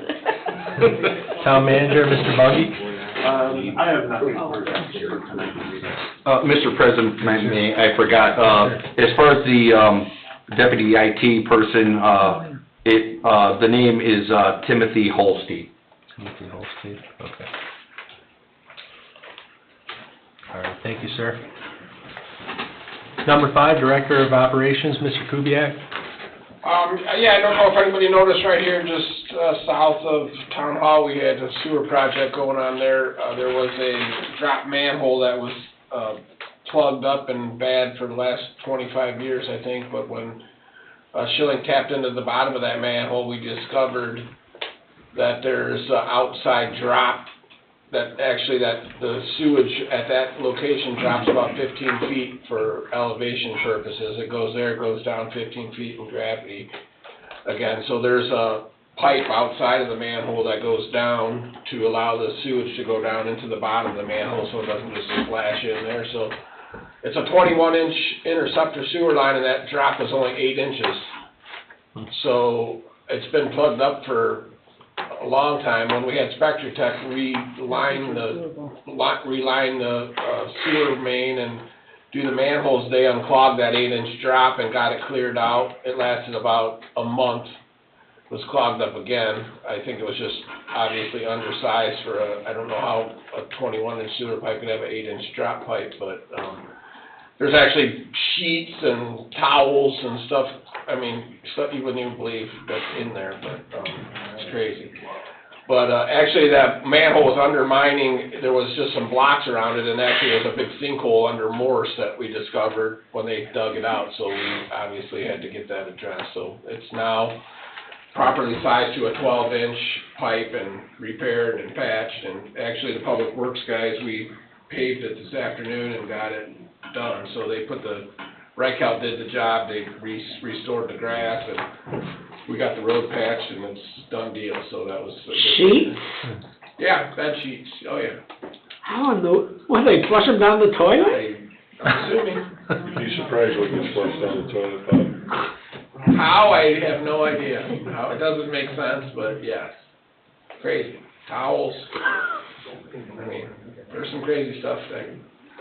Town manager, Mr. Buggy? I have nothing further. Mr. President, may I forgot, as far as the deputy IT person, the name is Timothy Holstein. Timothy Holstein, okay. All right, thank you, sir. Number 5, Director of Operations, Mr. Kubiak. Yeah, I don't know if anybody noticed right here, just south of Town Hall, we had a sewer project going on there. There was a drop manhole that was plugged up and bad for the last 25 years, I think, but when Schilling tapped into the bottom of that manhole, we discovered that there's an outside drop, that the sewage at that location drops about 15 feet for elevation purposes. It goes there, it goes down 15 feet in gravity again. So there's a pipe outside of the manhole that goes down to allow the sewage to go down into the bottom of the manhole so it doesn't just splash in there. So it's a 21-inch interceptor sewer line, and that drop was only 8 inches. So it's been plugged up for a long time. When we had Spectre Tech reline the sewer main and do the manholes, they unclogged that 8-inch drop and got it cleared out. It lasted about a month, was clogged up again. I think it was just obviously undersized for I don't know how a 21-inch sewer pipe could have an 8-inch drop pipe, but there's actually sheets and towels and stuff, stuff you wouldn't even believe that's in there, but it's crazy. But actually that manhole was undermining, there was just some blocks around it, and actually there was a big sinkhole under Morse that we discovered when they dug it out, so we obviously had to get that addressed. So it's now properly sized to a 12-inch pipe and repaired and patched, and actually the Public Works guys, we paved it this afternoon and got it done. So they put Reichelt did the job, they restored the grass, and we got the road patched, and it's a done deal, so that was a good Sheets? Yeah, bed sheets, oh yeah. How in the, what, they flush them down the toilet? I'm assuming. You'd be surprised what gets flushed down the toilet pipe. How, I have no idea. How, it doesn't make sense, but yes. Crazy. Towels. There's some crazy stuff that,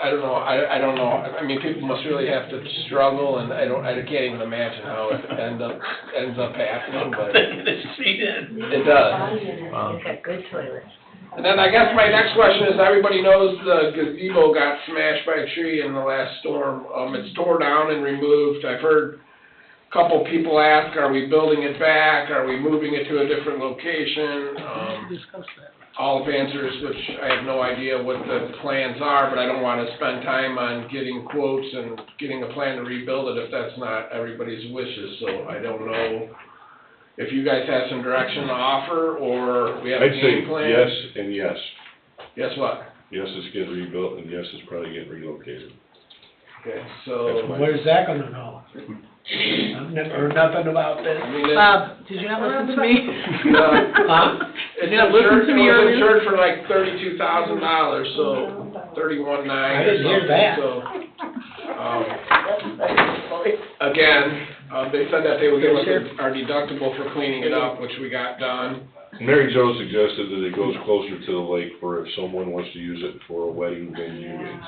I don't know. People must really have to struggle, and I can't even imagine how it ends up happening, but it does. You've got good toilets. And then I guess my next question is, everybody knows the gazebo got smashed by a tree in the last storm. It's tore down and removed. I've heard a couple people ask, are we building it back? Are we moving it to a different location? Discuss that. All of answers, which I have no idea what the plans are, but I don't want to spend time on getting quotes and getting a plan to rebuild it if that's not everybody's wishes. So I don't know if you guys have some direction to offer, or we have a I'd say game plan. yes and yes. Yes, what? Yes, it's getting rebuilt, and yes, it's probably getting relocated. Okay, so. Where's that gonna go? I've never heard nothing about this. I mean, Bob, did you not listen to me? It's You not listen to me it was earlier? insured for like $32,000, so $31,900 I or didn't hear something, that. so. Again, they said that they would give us our deductible for cleaning it up, which we got done. Mary Jo suggested that it goes closer to the lake, for if someone wants to use it for a wedding venue, it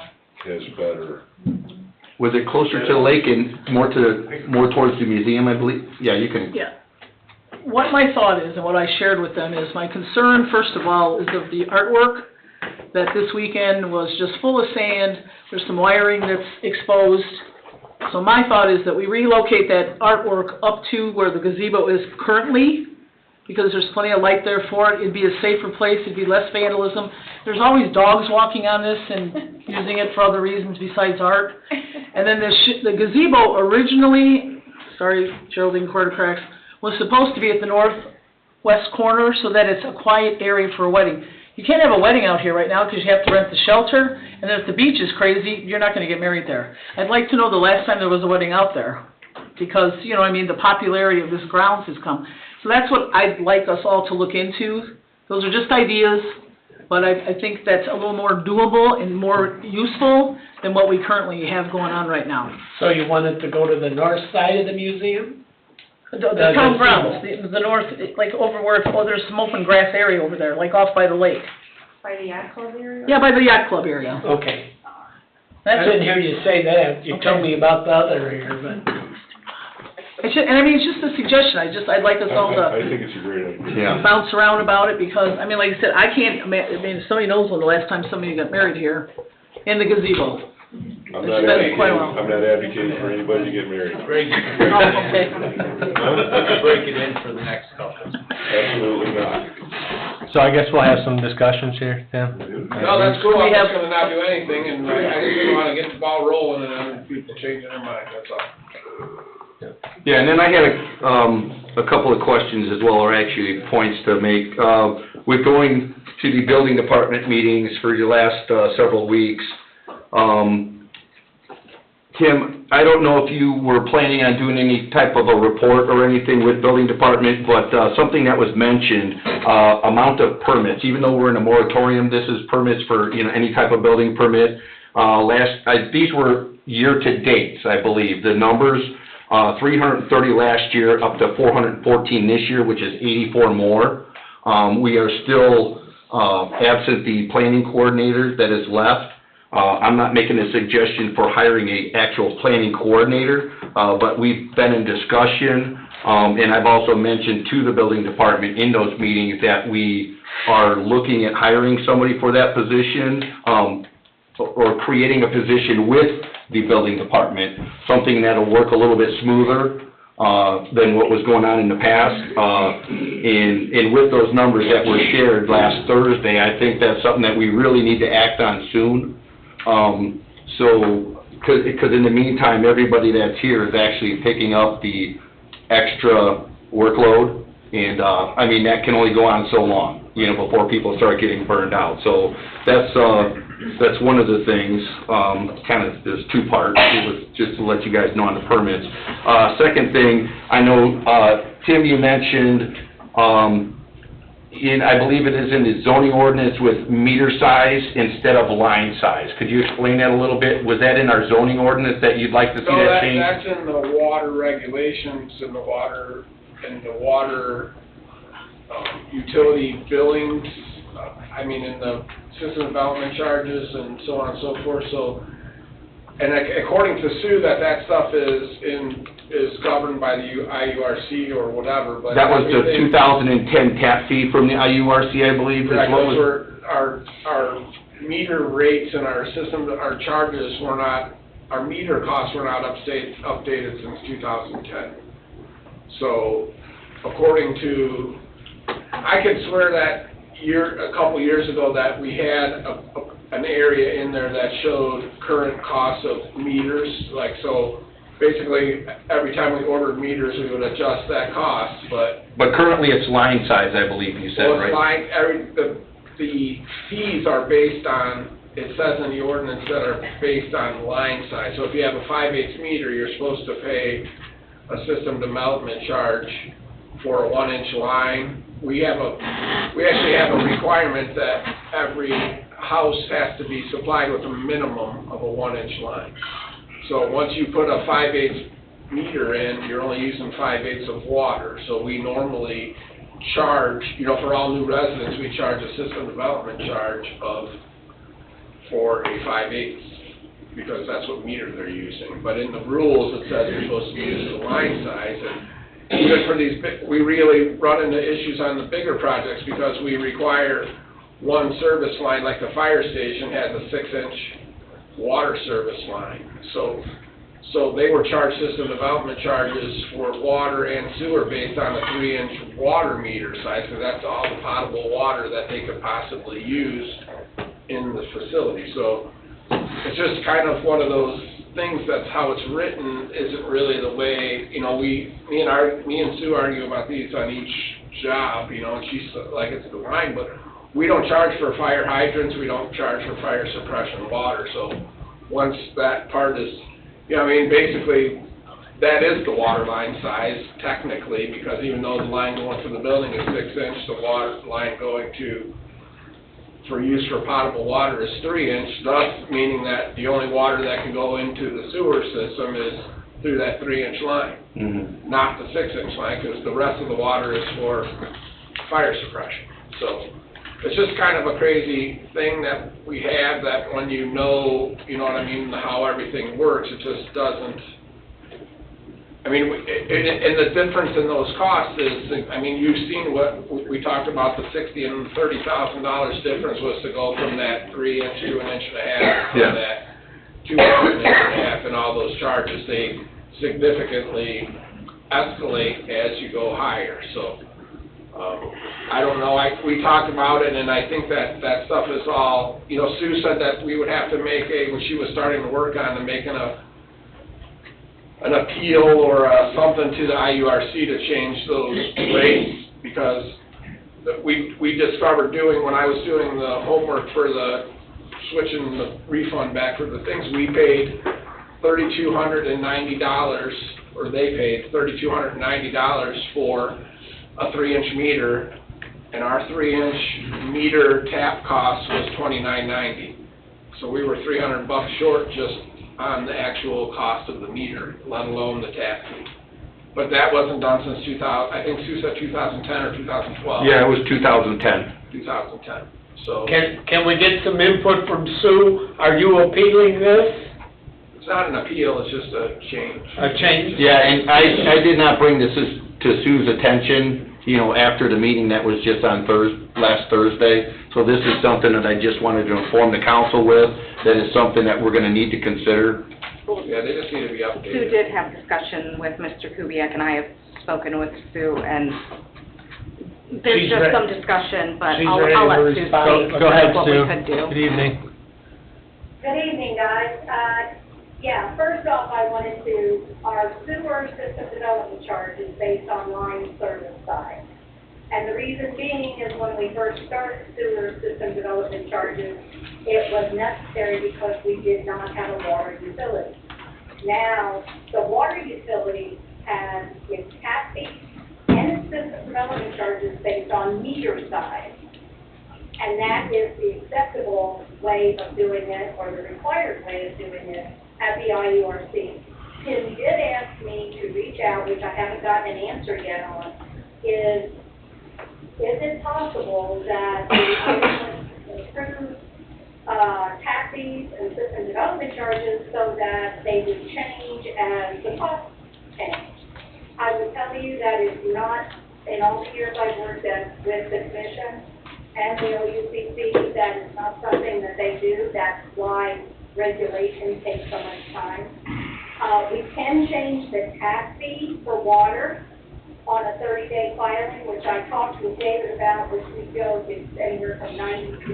has better. Was it closer to the lake and more towards the museum, I believe? Yeah, you can. Yeah. What my thought is, and what I shared with them, is my concern, first of all, is of the artwork, that this weekend was just full of sand, there's some wiring that's exposed. So my thought is that we relocate that artwork up to where the gazebo is currently, because there's plenty of light there for it. It'd be a safer place, it'd be less vandalism. There's always dogs walking on this and using it for other reasons besides art. And then the gazebo originally, sorry, Geraldine Quartercracks, was supposed to be at the northwest corner so that it's a quiet area for a wedding. You can't have a wedding out here right now because you have to rent the shelter, and then if the beach is crazy, you're not going to get married there. I'd like to know the last time there was a wedding out there, because, you know, I mean, the popularity of this grounds has come. So that's what I'd like us all to look into. Those are just ideas, but I think that's a little more doable and more useful than what we currently have going on right now. So you want it to go to the north side of the museum? The town grounds, the north, like over where, there's some open grass area over there, like off by the lake. By the yacht club area? Yeah, by the yacht club area. Okay. I That's didn't it. hear you say that. You Okay. told me about the other area, but. And I mean, it's just a suggestion, I'd like us all I to think it's a great idea. Yeah. bounce around about it, because, I mean, like I said, I can't, I mean, if somebody knows when the last time somebody got married here, in the gazebo. I'm It's not been quite a while. advocating for anybody to get married. Break it Okay. break it in for the next couple. Absolutely not. So I guess we'll have some discussions here, Tim? No, that's cool, I'm We have- just gonna not do anything, and I just didn't wanna get the ball rolling and then people changing their mind, that's all. Yeah, and then I had a couple of questions as well, or actually points to make. With going to the building department meetings for the last several weeks, Tim, I don't know if you were planning on doing any type of a report or anything with building department, but something that was mentioned, amount of permits. Even though we're in a moratorium, this is permits for, you know, any type of building permit. These were year-to-dates, I believe, the numbers. 330 last year, up to 414 this year, which is 84 more. We are still absent the planning coordinator that is left. I'm not making a suggestion for hiring a actual planning coordinator, but we've been in discussion, and I've also mentioned to the building department in those meetings that we are looking at hiring somebody for that position, or creating a position with the building department, something that'll work a little bit smoother than what was going on in the past. And with those numbers that were shared last Thursday, I think that's something that we really need to act on soon. Because in the meantime, everybody that's here is actually picking up the extra workload, and I mean, that can only go on so long, you know, before people start getting burned out. So that's one of the things, kind of, there's two parts, just to let you guys know on the permits. Second thing, I know, Tim, you mentioned, I believe it is in the zoning ordinance with meter size instead of line size. Could you explain that a little bit? Was that in our zoning ordinance that you'd like to see So that changed? that's in the water regulations and the water utility billings, I mean, in the system development charges and so on and so forth, so, and according to Sue, that stuff is governed by the IURC or whatever, but. That was the everything- 2010 tap fee from the IURC, I believe, is Correct, what those was. were, our meter rates and our system, our charges were not, our meter costs were not updated since 2010. So according to, I could swear that a couple years ago that we had an area in there that showed current costs of meters, like, so basically, every time we ordered meters, we would adjust that cost, but. But currently it's line size, I believe you said, Well, right? it's the fees are based on, it says in the ordinance that are based on line size. So if you have a 5/8 meter, you're supposed to pay a system development charge for a 1-inch line. We actually have a requirement that every house has to be supplied with a minimum of a 1-inch line. So once you put a 5/8 meter in, you're only using 5/8 of water. So we normally charge, for all new residents, we charge a system development charge for a 5/8, because that's what meter they're using. But in the rules, it says you're supposed to use the line size, and even for these, we really run into issues on the bigger projects because we require one service line, like the fire station has a 6-inch water service line. So they were charged system development charges for water and sewer based on a 3-inch water meter size, because that's all the potable water that they could possibly use in the facility. So it's just kind of one of those things, that's how it's written, isn't really the way, me and Sue argue about these on each job, and she's like, it's the line, but we don't charge for fire hydrants, we don't charge for fire suppression water. So once that part is, basically, that is the water line size technically, because even though the line going to the building is 6-inch, the water line going for use for potable water is 3-inch, thus meaning that the only water that can go into the sewer system is through that 3-inch line, not the 6-inch line, because the rest of the water is for fire suppression. So it's just kind of a crazy thing that we have, that when how everything works, it just doesn't. And the difference in those costs is, you've seen what we talked about, the $60,000 and $30,000 difference was to go from that 3-inch to 1.5 inches, from that 2 inch to 1.5 inch, and all those charges, they significantly escalate as you go higher. So I don't know, we talked about it, and I think that stuff is all, Sue said that we would have to make when she was starting to work on making an appeal or something to the IURC to change those rates, because we discovered when I was doing the homework for switching the refund back for the things, we paid $3,290, or they paid $3,290 for a 3-inch meter, and our 3-inch meter tap cost was $29.90. So we were $300 short just on the actual cost of the meter, let alone the tap fee. But that wasn't done since 2000, I think Sue said 2010 or 2012. Yeah, it was 2010. 2010. So Can we get some input from Sue? Are you appealing this? it's not an appeal, it's just a change. A change? Yeah, and I did not bring this to Sue's attention, after the meeting that was just on last Thursday. So this is something that I just wanted to inform the council with, that is something that we're gonna need to consider. Yeah, they just need to be updated. Sue did have discussion with Mr. Kubiak, and I have spoken with Sue, and there's She's just some discussion, but she's I'll ready to let Sue respond. speak. Go ahead, what Sue. we could do. Good evening. Good evening, guys. First off, I wanted our sewer system development charge is based on line service size. And the reason being is when we first started sewer system development charges, it was necessary because we did not have a water utility. Now, the water utility has its tap fee and its system development charges based on meter size. And that is the acceptable way of doing it, or the required way of doing it, at the IURC. Tim did ask me to reach out, which I haven't gotten an answer yet on, is it possible that we approve tap fees and system development charges so that they would change as the cost change? I will tell you that is not, in all the years I've worked with the commission, and the OUCC, that is not something that they do. That's why regulation takes so much time. We can change the tap fee for water on a 30-day filing, which I talked with David about, which we go, it's anywhere from 90 to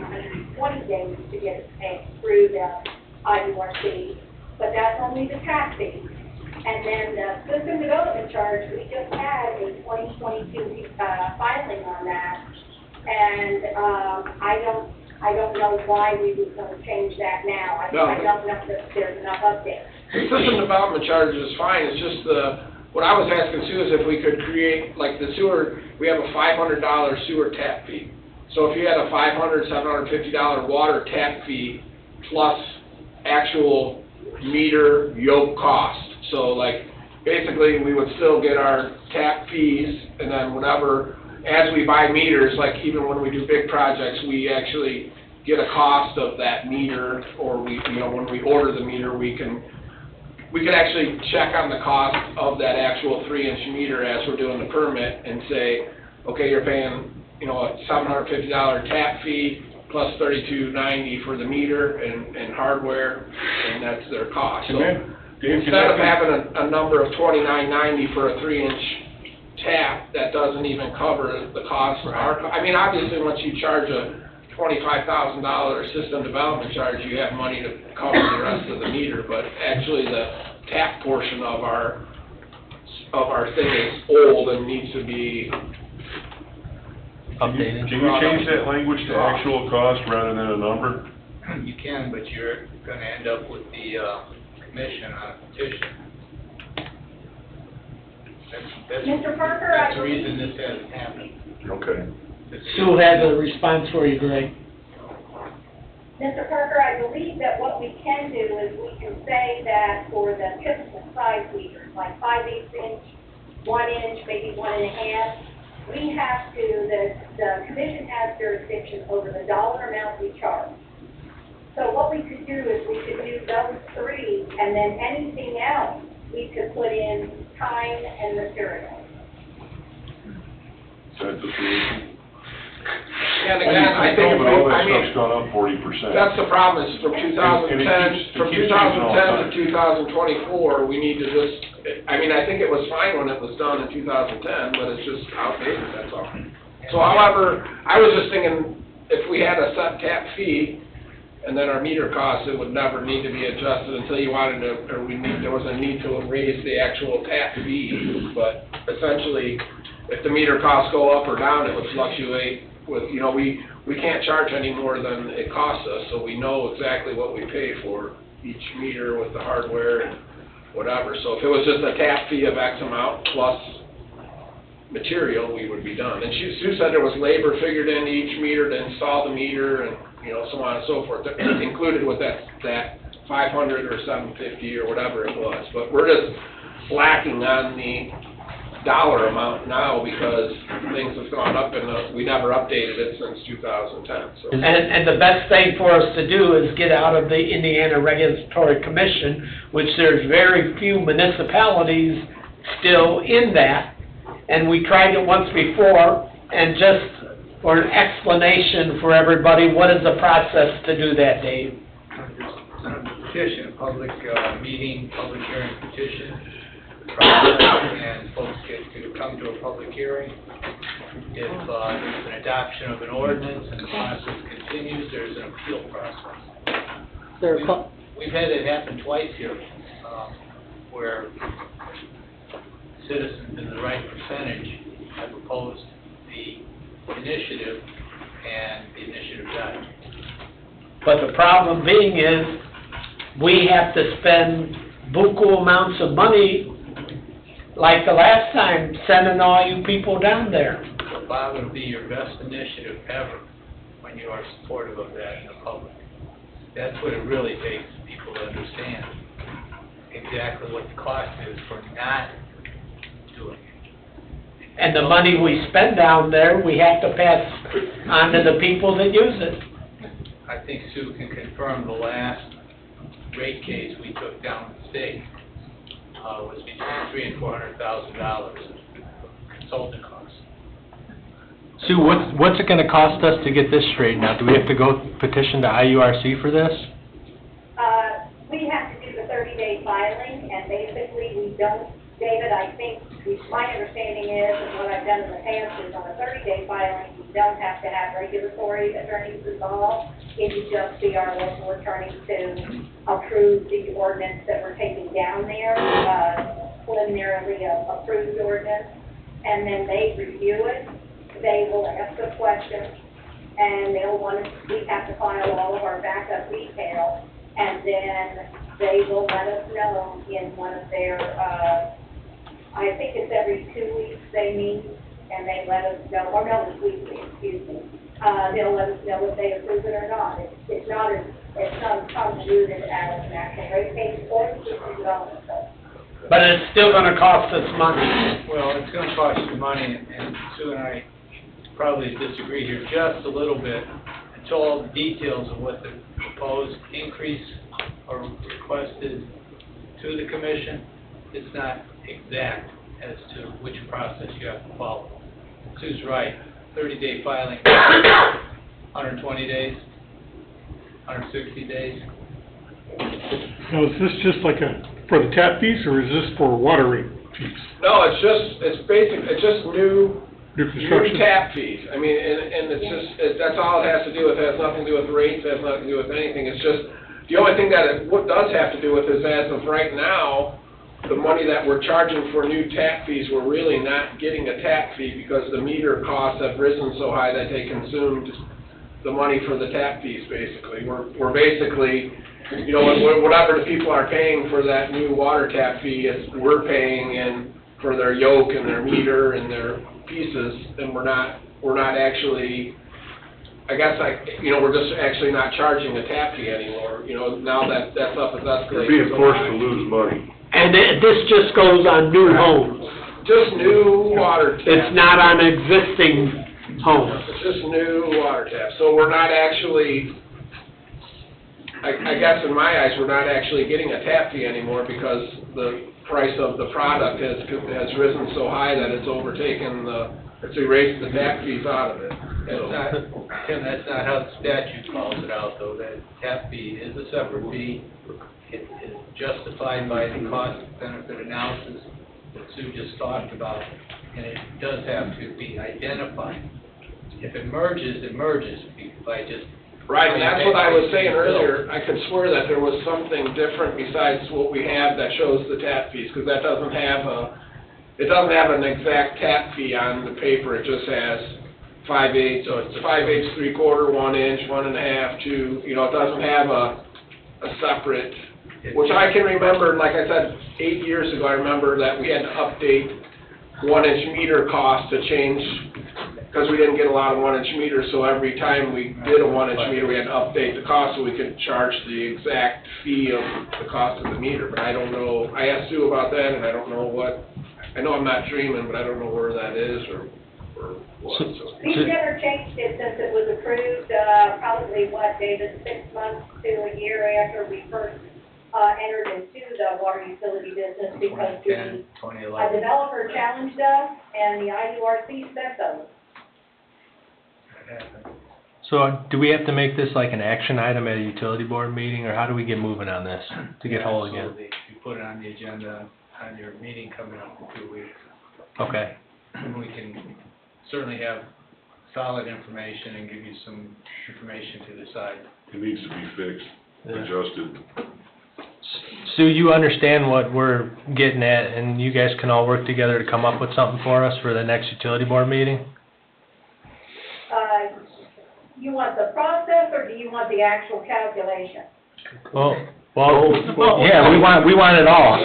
120 days to get it paid through the IURC, but that's only the tap fee. And then the system development charge, we just had a 2022 filing on that, and I don't know why we would want to change that now. I don't know if there's enough updates. The system development charge is fine, it's just what I was asking Sue is if we could create, like the sewer, we have a $500 sewer tap fee. So if you had a $500, $750 water tap fee plus actual meter yoke cost. So like, basically we would still get our tap fees and then whatever, as we buy meters, like even when we do big projects, we actually get a cost of that meter, or we, when we order the meter, we can actually check on the cost of that actual 3-inch meter as we're doing the permit and say, okay, you're paying, a $750 tap fee plus $32.90 for the meter and hardware, and that's their cost. So instead of having a number of $29.90 for a 3-inch tap, that doesn't even cover the cost of our, obviously once you charge a $25,000 system development charge, you have money to cover the rest of the meter, but actually the tap portion of our thing is old and needs to be updated. Can you change that language to actual cost rather than a number? You can, but you're gonna end up with the commission on a petition. Mr. Parker, That's the reason this hasn't happened. Okay. Sue has a response for you, Greg. Mr. Parker, I believe that what we can do is we can say that for the typical size meters, like 5/8 inch, 1 inch, maybe 1 1/2, we have to, the commission has jurisdiction over the dollar amount we charge. So what we could do is we could do those three, and then anything else, we could put in time and material. Is that the solution? Yeah, and again, I think if all that stuff's gone up 40%. That's the problem, is from 2010 to 2024, we need to just, I think it was fine when it was done in 2010, but it's just outdated, that's all. So however, I was just thinking, if we had a set tap fee, and then our meter costs, it would never need to be adjusted until you wanted to, or there was a need to raise the actual tap fee, but essentially, if the meter costs go up or down, it would fluctuate with, we can't charge any more than it costs us, so we know exactly what we pay for each meter with the hardware and whatever. So if it was just a tap fee of X amount plus material, we would be done. And Sue said there was labor figured into each meter to install the meter and, so on and so forth, included with that 500 or 750 or whatever it was. But we're just lacking on the dollar amount now because things have gone up and we never updated it since 2010. So. And the best thing for us to do is get out of the Indiana Regulatory Commission, which there's very few municipalities still in that. And we tried it once before, and just for an explanation for everybody, what is the process to do that, Dave? Petition, a public meeting, public hearing petition process, and folks get to come to a public hearing. If there's an adoption of an ordinance and the process continues, there's an appeal process. We've had it happen twice here, where citizens in the right percentage have opposed the initiative, and the initiative died. But the problem being is, we have to spend buku amounts of money, like the last time, sending all you people down there. So Bob, it'll be your best initiative ever when you are supportive of that in the public. That's what it really takes people to understand exactly what the cost is for not doing it. And the money we spend down there, we have to pass on to the people that use it. I think Sue can confirm the last rate case we took down the state was between $300,000 and $400,000 consulting costs. Sue, what's it gonna cost us to get this straightened out? Do we have to go petition to IURC for this? We have to do the 30-day filing, and basically we don't, David, I think, my understanding is, and what I've done in the past is on a 30-day filing, you don't have to have regulatory attorneys involved. It would just be our local attorney to approve the ordinance that we're taking down there, preliminarily approved ordinance, and then they review it. They will ask the questions, and they'll want to, we have to file all of our backup details, and then they will let us know in one of their, I think it's every 2 weeks they meet, and they let us know, or no, it's weekly, excuse me. They'll let us know if they approve it or not. It's not as convoluted as an actual rate case or system development. But it's still gonna cost us money. Well, it's gonna cost you money, and Sue and I probably disagree here just a little bit until all the details of what the proposed increase or requested to the commission. It's not exact as to which process you have to follow. Sue's right, 30-day filing, 120 days, 160 days. Now, is this just like for the tap fees, or is this for water rate fees? No, it's just new construction? tap fees. I mean, and it's just, that's all it has to do with. It has nothing to do with rates, it has nothing to do with anything. It's just, the only thing that it does have to do with is, as of right now, the money that we're charging for new tap fees, we're really not getting a tap fee because the meter costs have risen so high that they consumed the money for the tap fees, basically. We're basically, you know, whatever the people are paying for that new water tap fee, we're paying in for their yoke and their meter and their pieces, and we're not actually, I guess, we're just actually not charging a tap fee anymore. You know, now that stuff is escalating. You're being forced to lose money. And this just goes on new homes. Just new water taps. It's not on existing homes. It's just new water taps. So we're not actually, I guess in my eyes, we're not actually getting a tap fee anymore because the price of the product has risen so high that it's overtaken it's erased the tap fees out of it. Tim, that's not how the statute calls it out, though. That tap fee is a separate fee. It is justified by the cost-benefit analysis that Sue just talked about, and it does have to be identified. If it merges, it merges by just... Right, and that's what I was saying earlier. I could swear that there was something different besides what we have that shows the tap fees, because that doesn't have an exact tap fee on the paper. It just has 5/8, so it's 5/8, 3/4, 1 inch, 1 1/2, 2. You know, it doesn't have a separate, which I can remember, like I said, 8 years ago, I remember that we had to update 1 inch meter cost to change, because we didn't get a lot of 1 inch meters, so every time we did a 1 inch meter, we had to update the cost so we could charge the exact fee of the cost of the meter. But I don't know, I asked Sue about that, and I don't know I know I'm not dreaming, but I don't know where that is or what. So. We've never changed it since it was approved, probably, David, 6 months to a year after we first entered into the water utility business, because a developer challenged us and the IURC said so. So do we have to make this like an action item at a utility board meeting, or how do we get moving on this to get whole again? You put it on the agenda on your meeting coming up in 2 weeks. Okay. And we can certainly have solid information and give you some information to decide. It needs to be fixed, adjusted. Sue, you understand what we're getting at, and you guys can all work together to come up with something for us for the next utility board meeting? You want the process, or do you want the actual calculation? Well, yeah, we want it all.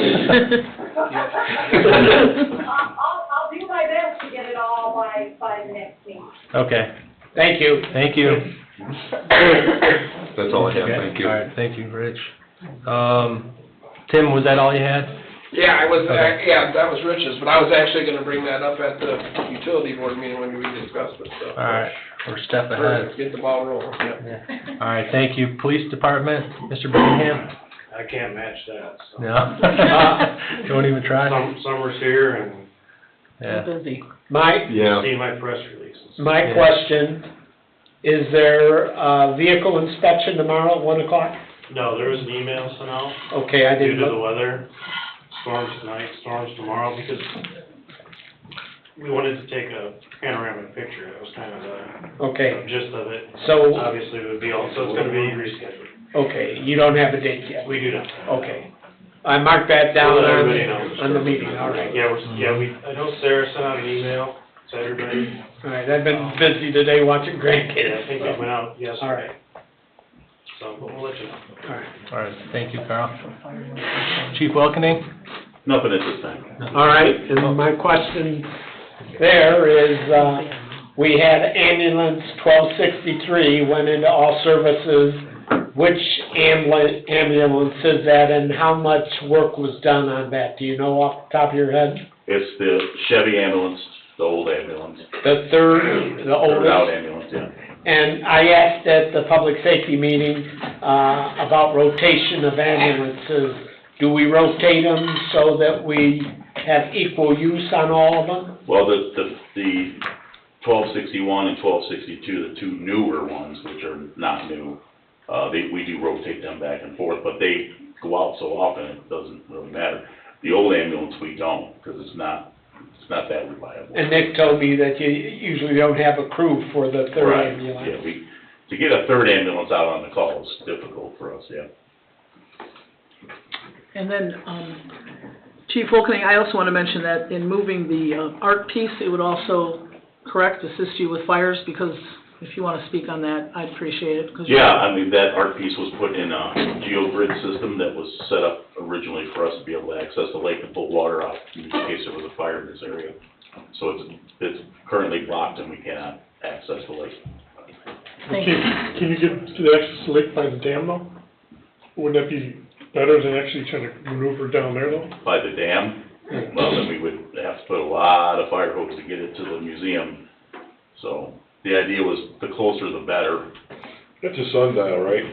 I'll do my best to get it all by the next meeting. Okay. Thank you. Thank you. That's all I have, thank you. All right, thank you, Rich. Tim, was that all you had? Yeah, that was Rich's, but I was actually going to bring that up at the utility board meeting when we discussed it, so. All right, we're a step ahead. Let's get the ball rolling, Yeah. All right, thank you. Police Department, Mr. Birmingham? I can't match that, so. No? Don't even try? Summer's here, and Yeah. busy. Mike, See my press releases. my Yeah. question, is there a vehicle inspection tomorrow at 1 o'clock? No, there was an email sent out Okay, I due didn't to the look. weather, storms tonight, storms tomorrow, because we wanted to take a panoramic picture. That was kind of the Okay, gist of it. So- Obviously, it would be all, so it's gonna be rescheduled. okay, you don't have a date yet? We do not. Okay. I marked that down We'll let everybody know. on the meeting, all right. Yeah, I know Sarah sent out an email to everybody. All right, I've been busy today watching Yeah, grandkids. I think it went out yesterday. All right, So, but we'll let you know. all right. All right, thank you, Carl. Chief Welkening? Nothing at this time. All right, and my question there is, we had ambulance 1263 went into all services. Which ambulance is that, and how much work was done on that? Do you know off the top of your head? It's the Chevy ambulance, the old ambulance. The third, the Third out oldest? ambulance, yeah. And I asked at the public safety meeting, about rotation of ambulances. Do we rotate them so that we have equal use on all of them? Well, the 1261 and 1262, the two newer ones, which are not new, we do rotate them back and forth, but they go out so often, it doesn't really matter. The old ambulance, we don't, because it's not that reliable. And Nick told me that you usually don't have a crew for the third Right, ambulance. yeah, to get a third ambulance out on the call is difficult for us, yeah. And then, Chief Wilkening, I also want to mention that in moving the art piece, it would also assist you with fires, because if you want to speak on that, I'd appreciate it. 'Cause Yeah, I mean, that art piece was put in a geogrid system that was set up originally for us to be able to access the lake and pull water out in case there was a fire in this area. So it's currently blocked and we cannot access the lake. Thank you. Can you get to the access lake by the dam though? Wouldn't that be better than actually trying to maneuver down there though? By the dam, well, then we would have to put a lot of fire hose to get it to the museum. So the idea was the closer the better. It's a sundial, right?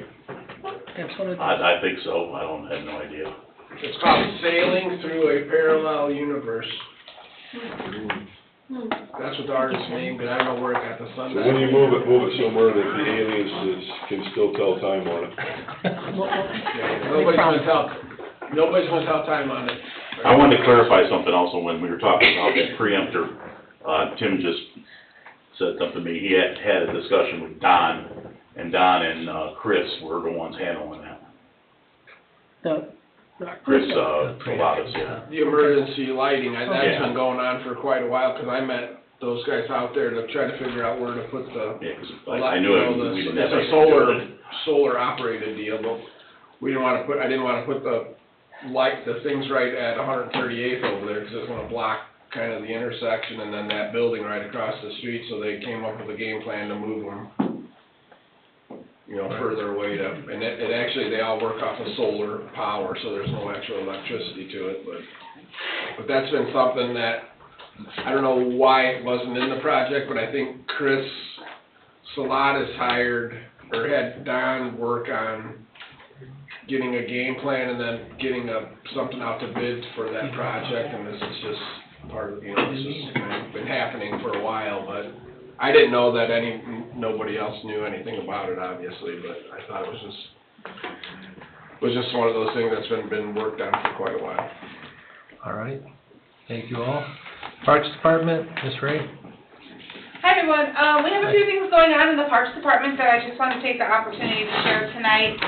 That's what it is. I think so, I have no idea. It's called Sailing Through a Parallel Universe. That's what the artist named it, I don't know where it got the So sundial. when you move it somewhere that the aliens can still tell time on it. Yeah, nobody's gonna tell time on it. I wanted to clarify something also when we were talking about that preemptor. Tim just said something to me. He had a discussion with Don, and Don and Chris were the ones handling that. Chris, Pilatus, yeah. The emergency lighting, that's Yeah. been going on for quite a while, because I met those guys out there to try to figure out where to put the. Yeah, 'cause I knew we didn't have It's a anything to do with it. solar operated deal, but I didn't wanna put the things right at 138th over there, because it's gonna block kind of the intersection and then that building right across the street, so they came up with a game plan to move them, further away and it actually, they all work off of solar power, so there's no actual electricity to it, but that's been something that, I don't know why it wasn't in the project, but I think Chris Saladas had Don work on getting a game plan and then getting something out to bid for that project, and this is just part of, this has been happening for a while, but I didn't know that nobody else knew anything about it, obviously, but I thought it was just one of those things that's been worked on for quite a while. All right, thank you all. Parks Department, Ms. Ray? Hi, everyone. We have a few things going on in the Parks Department that I just want to take the opportunity to share tonight.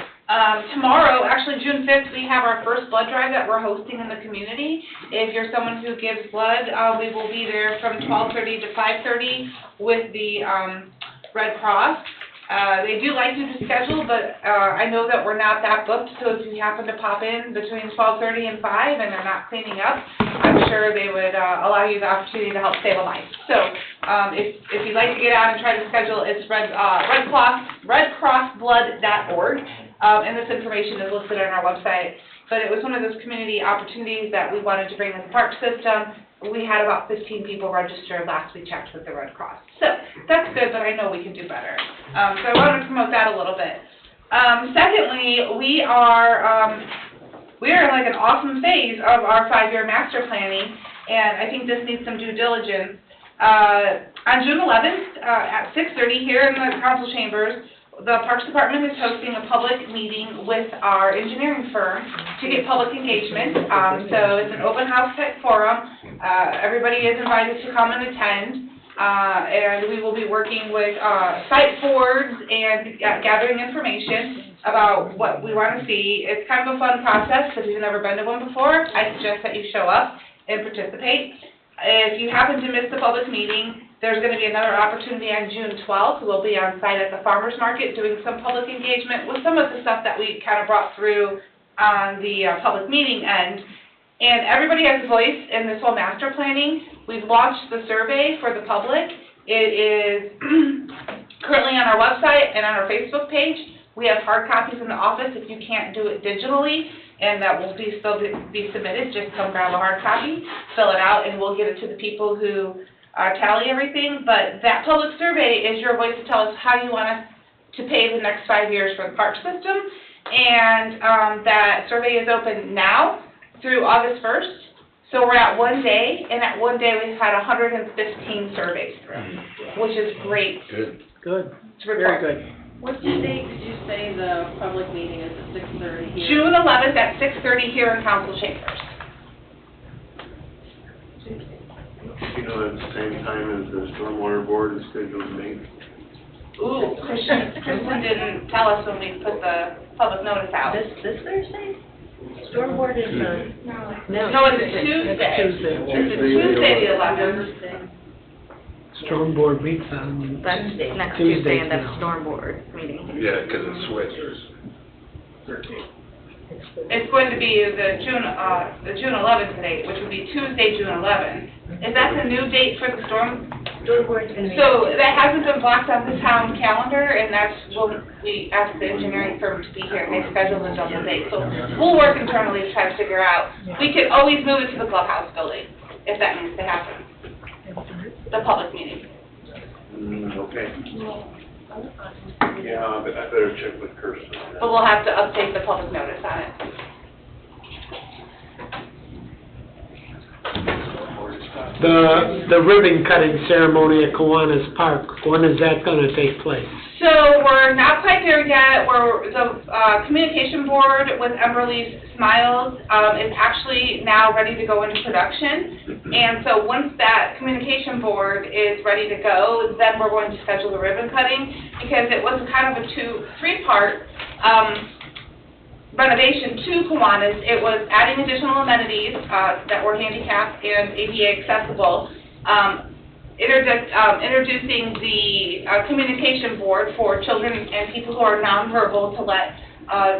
Tomorrow, actually June 5th, we have our first blood drive that we're hosting in the community. If you're someone who gives blood, we will be there from 12:30 to 5:30 with the Red Cross. They do like you to schedule, but I know that we're not that booked, so if you happen to pop in between 12:30 and 5 and they're not cleaning up, I'm sure they would allow you the opportunity to help save a life. So if you'd like to get out and try to schedule, it's redcrossblood.org. And this information is listed on our website. But it was one of those community opportunities that we wanted to bring in the park system. We had about 15 people registered last we checked with the Red Cross. So that's good, but I know we can do better. So I wanted to promote that a little bit. Secondly, we are we are in like an awesome phase of our 5-year master planning, and I think this needs some due diligence. On June 11th, at 6:30 here in the council chambers, the Parks Department is hosting a public meeting with our engineering firm to get public engagement. So it's an open house type forum. Everybody is invited to come and attend. And we will be working with site boards and gathering information about what we want to see. It's kind of a fun process because you've never been to one before. I suggest that you show up and participate. If you happen to miss the public meeting, there's going to be another opportunity on June 12th. We'll be on site at the farmer's market doing some public engagement with some of the stuff that we kind of brought through on the public meeting end. And everybody has a voice in this whole master planning. We've launched the survey for the public. It is currently on our website and on our Facebook page. We have hard copies in the office if you can't do it digitally, and that will still be submitted. Just come grab a hard copy, fill it out, and we'll get it to the people who tally everything. But that public survey is your voice to tell us how you want us to pay the next 5 years for the park system. And that survey is open now through August 1st. So we're at 1 day, and at 1 day we've had 115 surveys through, which is great. Good. Good. To report. Very good. What's the date, did you say the public meeting is at 6:30 here? June 11th at 6:30 here in council chambers. You know, at the same time as the stormwater board is scheduled to meet. Ooh, Kristen didn't tell us when we put the public notice out. This Thursday? Stormboard is No, it's Tuesday. It's Tuesday the 11th. Storm board meets on That's next Tuesday Tuesday, and that's now. storm board meeting. Yeah, because it switches. 13. It's going to be the June 11th date, which would be Tuesday, June 11th. Is that the new date for the storm? Stormboard's gonna be. So that hasn't been blocked on the town calendar, and that's when we asked the engineering firm to be here, and they scheduled a double date. So we'll work internally to try to figure out. We could always move it to the clubhouse building, if that needs to happen. The public meeting. Okay. Yeah, but I better check with Kirsten. But we'll have to update the public notice on it. The ribbon cutting ceremony at Kiwanis Park, when is that gonna take place? So we're not quite there yet. The communication board with Emberly's Smiles is actually now ready to go into production. And so once that communication board is ready to go, then we're going to schedule the ribbon cutting, because it was kind of a three-part renovation to Kiwanis. It was adding additional amenities that were handicap and ADA accessible, introducing the communication board for children and people who are nonverbal to let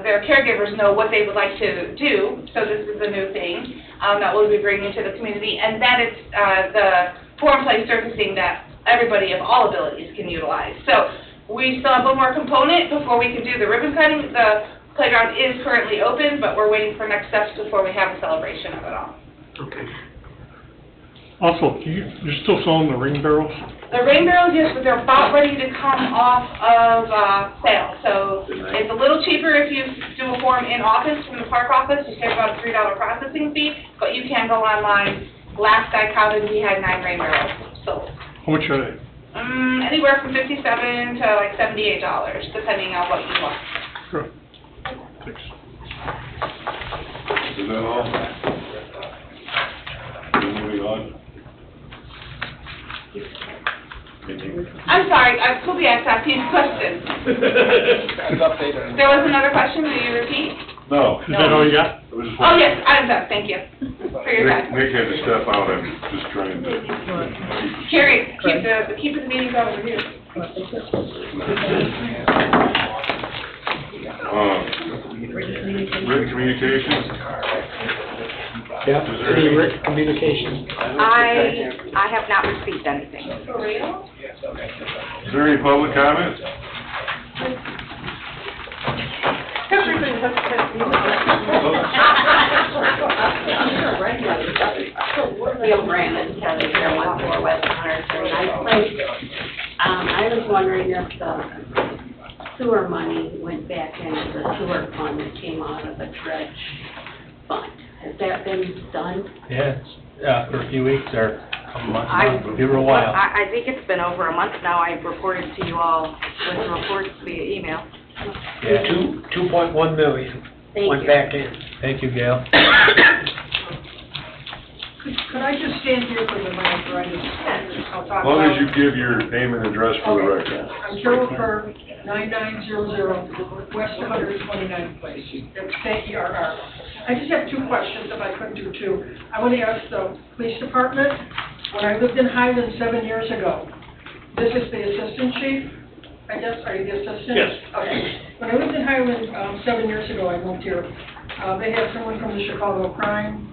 their caregivers know what they would like to do. So this is a new thing that we'll be bringing to the community. And then it's the form-play surfacing that everybody of all abilities can utilize. So we still have one more component before we can do the ribbon cutting. The playground is currently open, but we're waiting for next steps before we have a celebration of it all. Okay. Also, you're still selling the ring barrels? The rain barrels, yes, but they're about ready to come off of sale. So it's a little cheaper if you do a form in office from the park office. You pay about a $3 processing fee, but you can go online. Last I counted, we had 9 rain barrels sold. How much are they? Anywhere from $57 to like $78, depending on what you want. Sure. Thanks. Is that all? Moving on. I'm sorry, Colby asked asking questions. There was another question, will you repeat? No. Is that all you got? Oh, yes, I'm done, thank you for your time. Nick had to step out, I'm just trying to Carrie, keep the meeting going with you. Written communications? Yeah, Is there any any- written communication? I have not received anything. For real? Is there any public comment? Bill Brandon, Kelly, here, 14 West 139th Place. I was wondering if the sewer money went back into the sewer fund that came out of the dredge But has that been done? Yeah, for a few weeks or a couple months I, now, give her a while. I think it's been over a month now. I've reported to you all with reports via email. Yeah. 2.1 million went back in. Thank you, Gail. Could I just stand here for the mic, or I just, I'll talk As long as loud? you give your name and address for the Okay. record. I'm Carol Kerr, 9900 West 129th Place. That's K-E-R-R. I just have two questions, if I could do two. I want to ask the police department, when I lived in Highland 7 years ago, this is the assistant chief, I guess, are you the assistant? Yes. Okay. When I lived in Highland 7 years ago, I moved here, they had someone from the Chicago Crime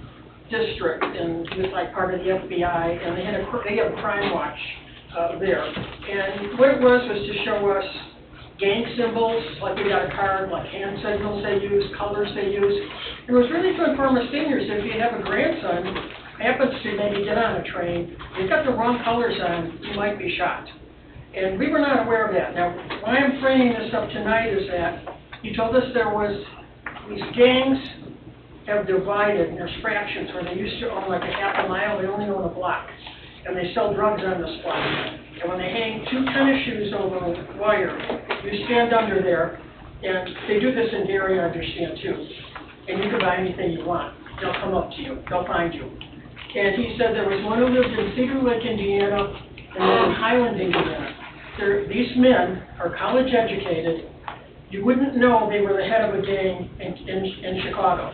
District, and he was like part of the FBI, and they have a crime watch there. And what it was to show us gang symbols, like we got a card, like hand signals they use, colors they use. It was really to inform us seniors, if you have a grandson, happens to maybe get on a train, you've got the wrong colors on, you might be shot. And we were not aware of that. Now, why I'm bringing this up tonight is that he told us there was, these gangs have divided, and there's fractions where they used to own like a half a mile, they only own a block. And they sell drugs on this block. And when they hang two tennis shoes over a wire, you stand under there, and they do this in Gary, I understand too. And you can buy anything you want. They'll come up to you, they'll find you. And he said there was one who lived in Cedar Lake, Indiana, and one in Highland, Indiana. These men are college educated. You wouldn't know they were the head of a gang in Chicago.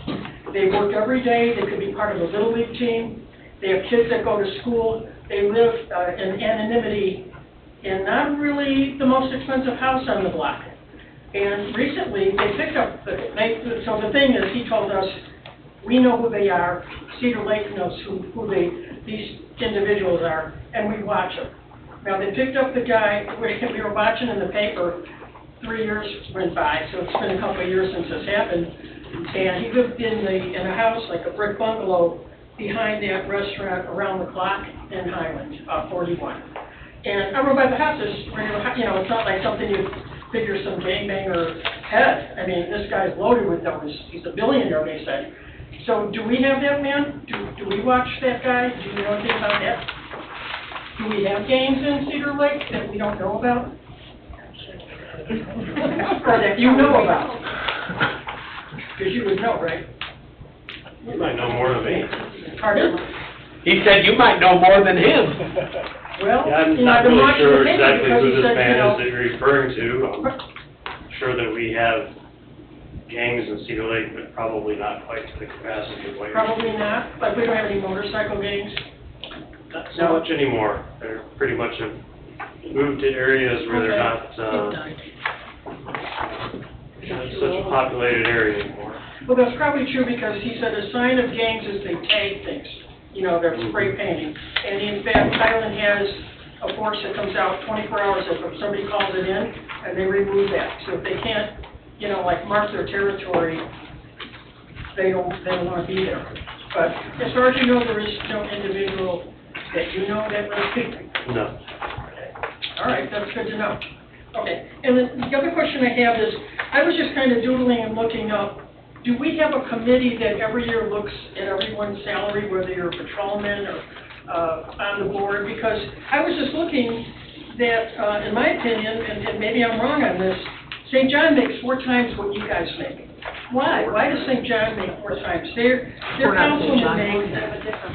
They work every day, they could be part of a Little League team, they have kids that go to school, they live in anonymity in not really the most expensive house on the block. And recently, they picked up, so the thing is, he told us, we know who they are, Cedar Lake knows who these individuals are, and we watch them. Now, they picked up the guy, we were watching in the paper, 3 years went by, so it's been a couple of years since this happened, and he lived in a house, like a brick bungalow, behind that restaurant around the clock in Highland, 41. And over by the house is, it's not like something you figure some gangbanger head. I mean, this guy's loaded with those, he's a billionaire, they say. So do we have that man? Do we watch that guy? Do you know anything about that? Do we have gangs in Cedar Lake that we don't know about? Or that you know about? Because you would know, right? You might know more than me. Pardon? He said you might know more than him. Well, Yeah, I'm you know, not I've been really watching sure the paper exactly because who he this said, man you know, is that you're referring to. I'm sure that we have gangs in Cedar Lake, but probably not quite to the capacity of White. probably not, like we don't have any motorcycle gangs. Not so much anymore. They're pretty much have moved to areas where they're not, such a populated area anymore. Well, that's probably true because he said a sign of gangs is they tag things, they're spray painting. And in fact, Highland has a force that comes out 24 hours if somebody calls it in, and they remove that. So if they can't, like mark their territory, they don't want to be there. But as far as you know, there is no individual that you know that lives here. No. All right, that's good to know. Okay, and then the other question I have is, I was just kind of doodling and looking up, do we have a committee that every year looks at everyone's salary, whether you're a patrolman or on the board? Because I was just looking that, in my opinion, and maybe I'm wrong on this, St. John makes 4 times what you guys make. Why? Why does St. John make 4 times? Their councilman makes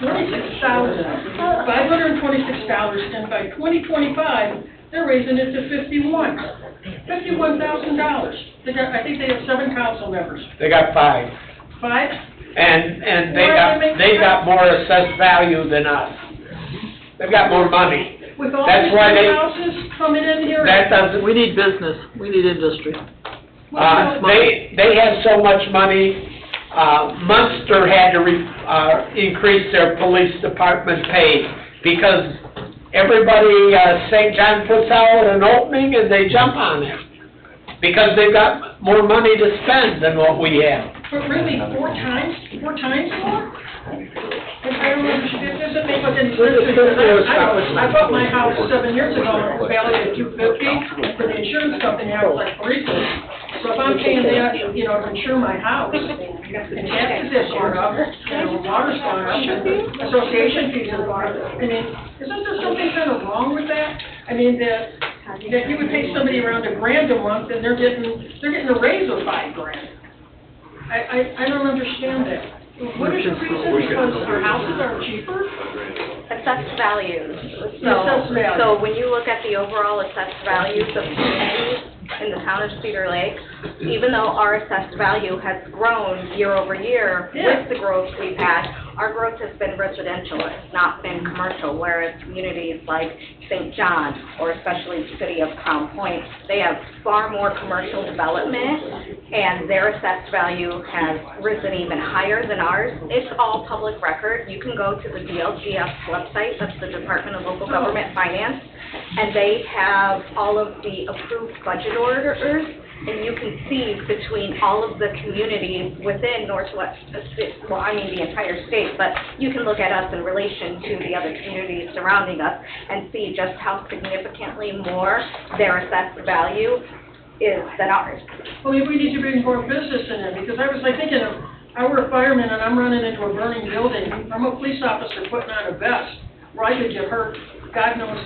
$46,526, and by 2025, they're raising it to $51,000. I think they have 7 council members. They got 5. 5? And they got more assessed value than us. They've got more money. With all That's these why new they- houses coming in here. That doesn't, We need business, we need industry. they have so much money, Munster had to increase their police department pay because everybody, St. John puts out an opening and they jump on it. Because they've got more money to spend than what we have. But really, 4 times? 4 times more? I don't understand, it doesn't make much any sense. I bought my house 7 years ago, and it was valued at $250. For the insurance company, I was like $350. So if I'm paying that, to insure my house, And taxes have gone up, and water's gone up, and association fees have gone up. I mean, isn't there something kind of wrong with that? I mean, that you would pay somebody around $1,000 a month, and they're getting a raise of $5,000. I don't understand that. What is the reason? Because our houses are cheaper? Assessed values. Assessed value. So when you look at the overall assessed values of communities in the town of Cedar Lake, even though our assessed value has grown year over year with the growth we've had, our growth has been residential, it's not been commercial, whereas communities like St. John, or especially the city of Crown Point, they have far more commercial development, and their assessed value has risen even higher than ours. It's all public record. You can go to the DLGF website, that's the Department of Local Government Finance, and they have all of the approved budget orders, and you can see between all of the communities within Northwest, well, I mean the entire state, but you can look at us in relation to the other communities surrounding us and see just how significantly more their assessed value is than ours. Well, maybe we need to bring more business in there, because I was like thinking of, I were a fireman and I'm running into a burning building. I'm a police officer putting on a vest where I could get hurt. God knows,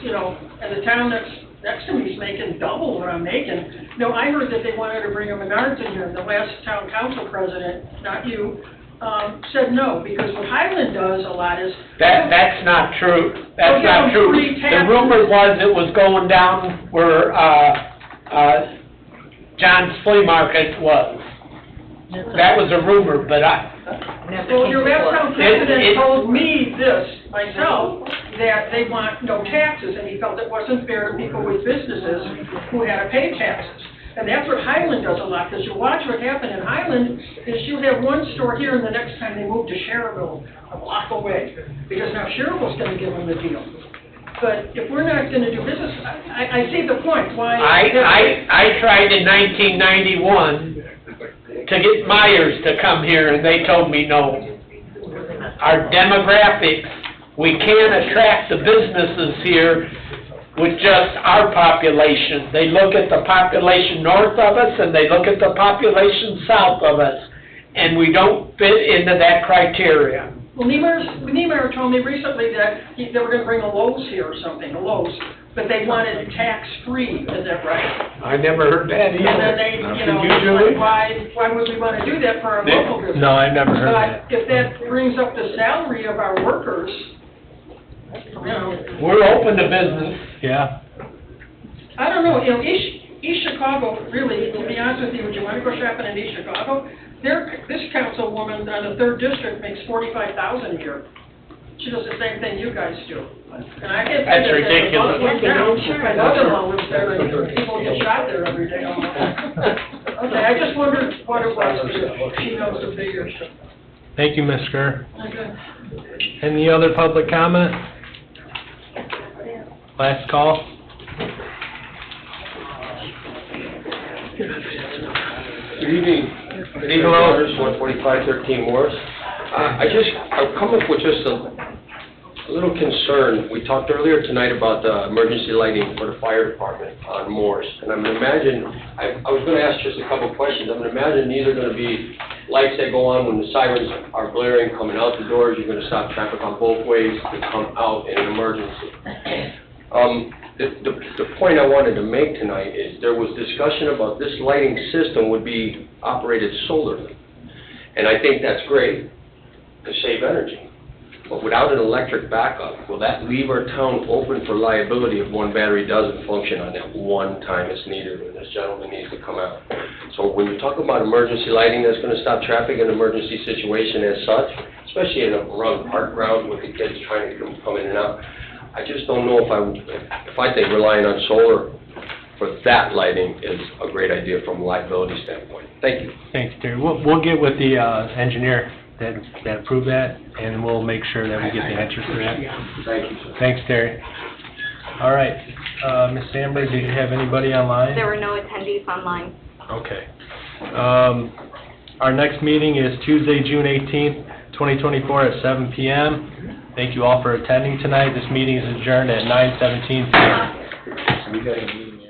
and the town that's next to me is making double what I'm making. No, I heard that they wanted to bring a Menards in here. The last town council president, not you, said no, because what Highland does a lot is... That's not true. That's not true. The rumor was it was going down where, John's Flea Market was. That was a rumor, but Well, your last town president told me this, myself, that they want no taxes, and he felt it wasn't fair to people with businesses who had to pay taxes. And that's what Highland does a lot, because you watch what happened in Highland, is you have one store here, and the next time they move to Cherville, a block away, because now Cherville's gonna give them the deal. But if we're not gonna do business, I see the point, why... I tried in 1991 to get Myers to come here, and they told me no. Our demographics, we can't attract the businesses here with just our population. They look at the population north of us, and they look at the population south of us, and we don't fit into that criteria. Well, Niemeyer told me recently that they were gonna bring a Lowe's here or something, a Lowe's, but they wanted it tax-free, is that right? I never heard that either. And then they, like, why would we wanna do that for our local business? No, I never heard that. But if that brings up the salary of our workers, We're open to business. Yeah. I don't know, East Chicago, really, to be honest with you, would you wanna go shopping in East Chicago? This councilwoman on the 3rd district makes $45,000 a year. She does the same thing you guys do. And I get That's ridiculous. My mother-in-law lives there, and people get shot there every day. Okay, I just wondered what it was, because she knows the figures. Thank you, Ms. Kerr. Okay. Any other public comment? Last call? Good evening. Good evening, Waters, 145-13 Morris. I've come up with just a little concern. We talked earlier tonight about the emergency lighting for the fire department on Morris. And I was going to ask just a couple of questions. I'm going to imagine these are going to be lights that go on when the sirens are blaring coming out the doors. You're going to stop traffic on both ways to come out in an emergency. The point I wanted to make tonight is there was discussion about this lighting system would be operated solarly. And I think that's great to save energy. But without an electric backup, will that leave our town open for liability if one battery doesn't function on that one time it's needed when this gentleman needs to come out? So when you talk about emergency lighting that's going to stop traffic in an emergency situation as such, especially in around park grounds with the kids trying to come in and out, I just don't know if I think relying on solar for that lighting is a great idea from a liability standpoint. Thank you. Thanks, Terry. We'll get with the engineer that approved that, and we'll make sure that we get the answers to that. Thank you, sir. Thanks, Terry. All right, Ms. Sandberg, did you have anybody online? There were no attendees online. Okay. Our next meeting is Tuesday, June 18th, 2024 at 7 p.m. Thank you all for attending tonight. This meeting is adjourned at 9:17 p.m. We got a meeting.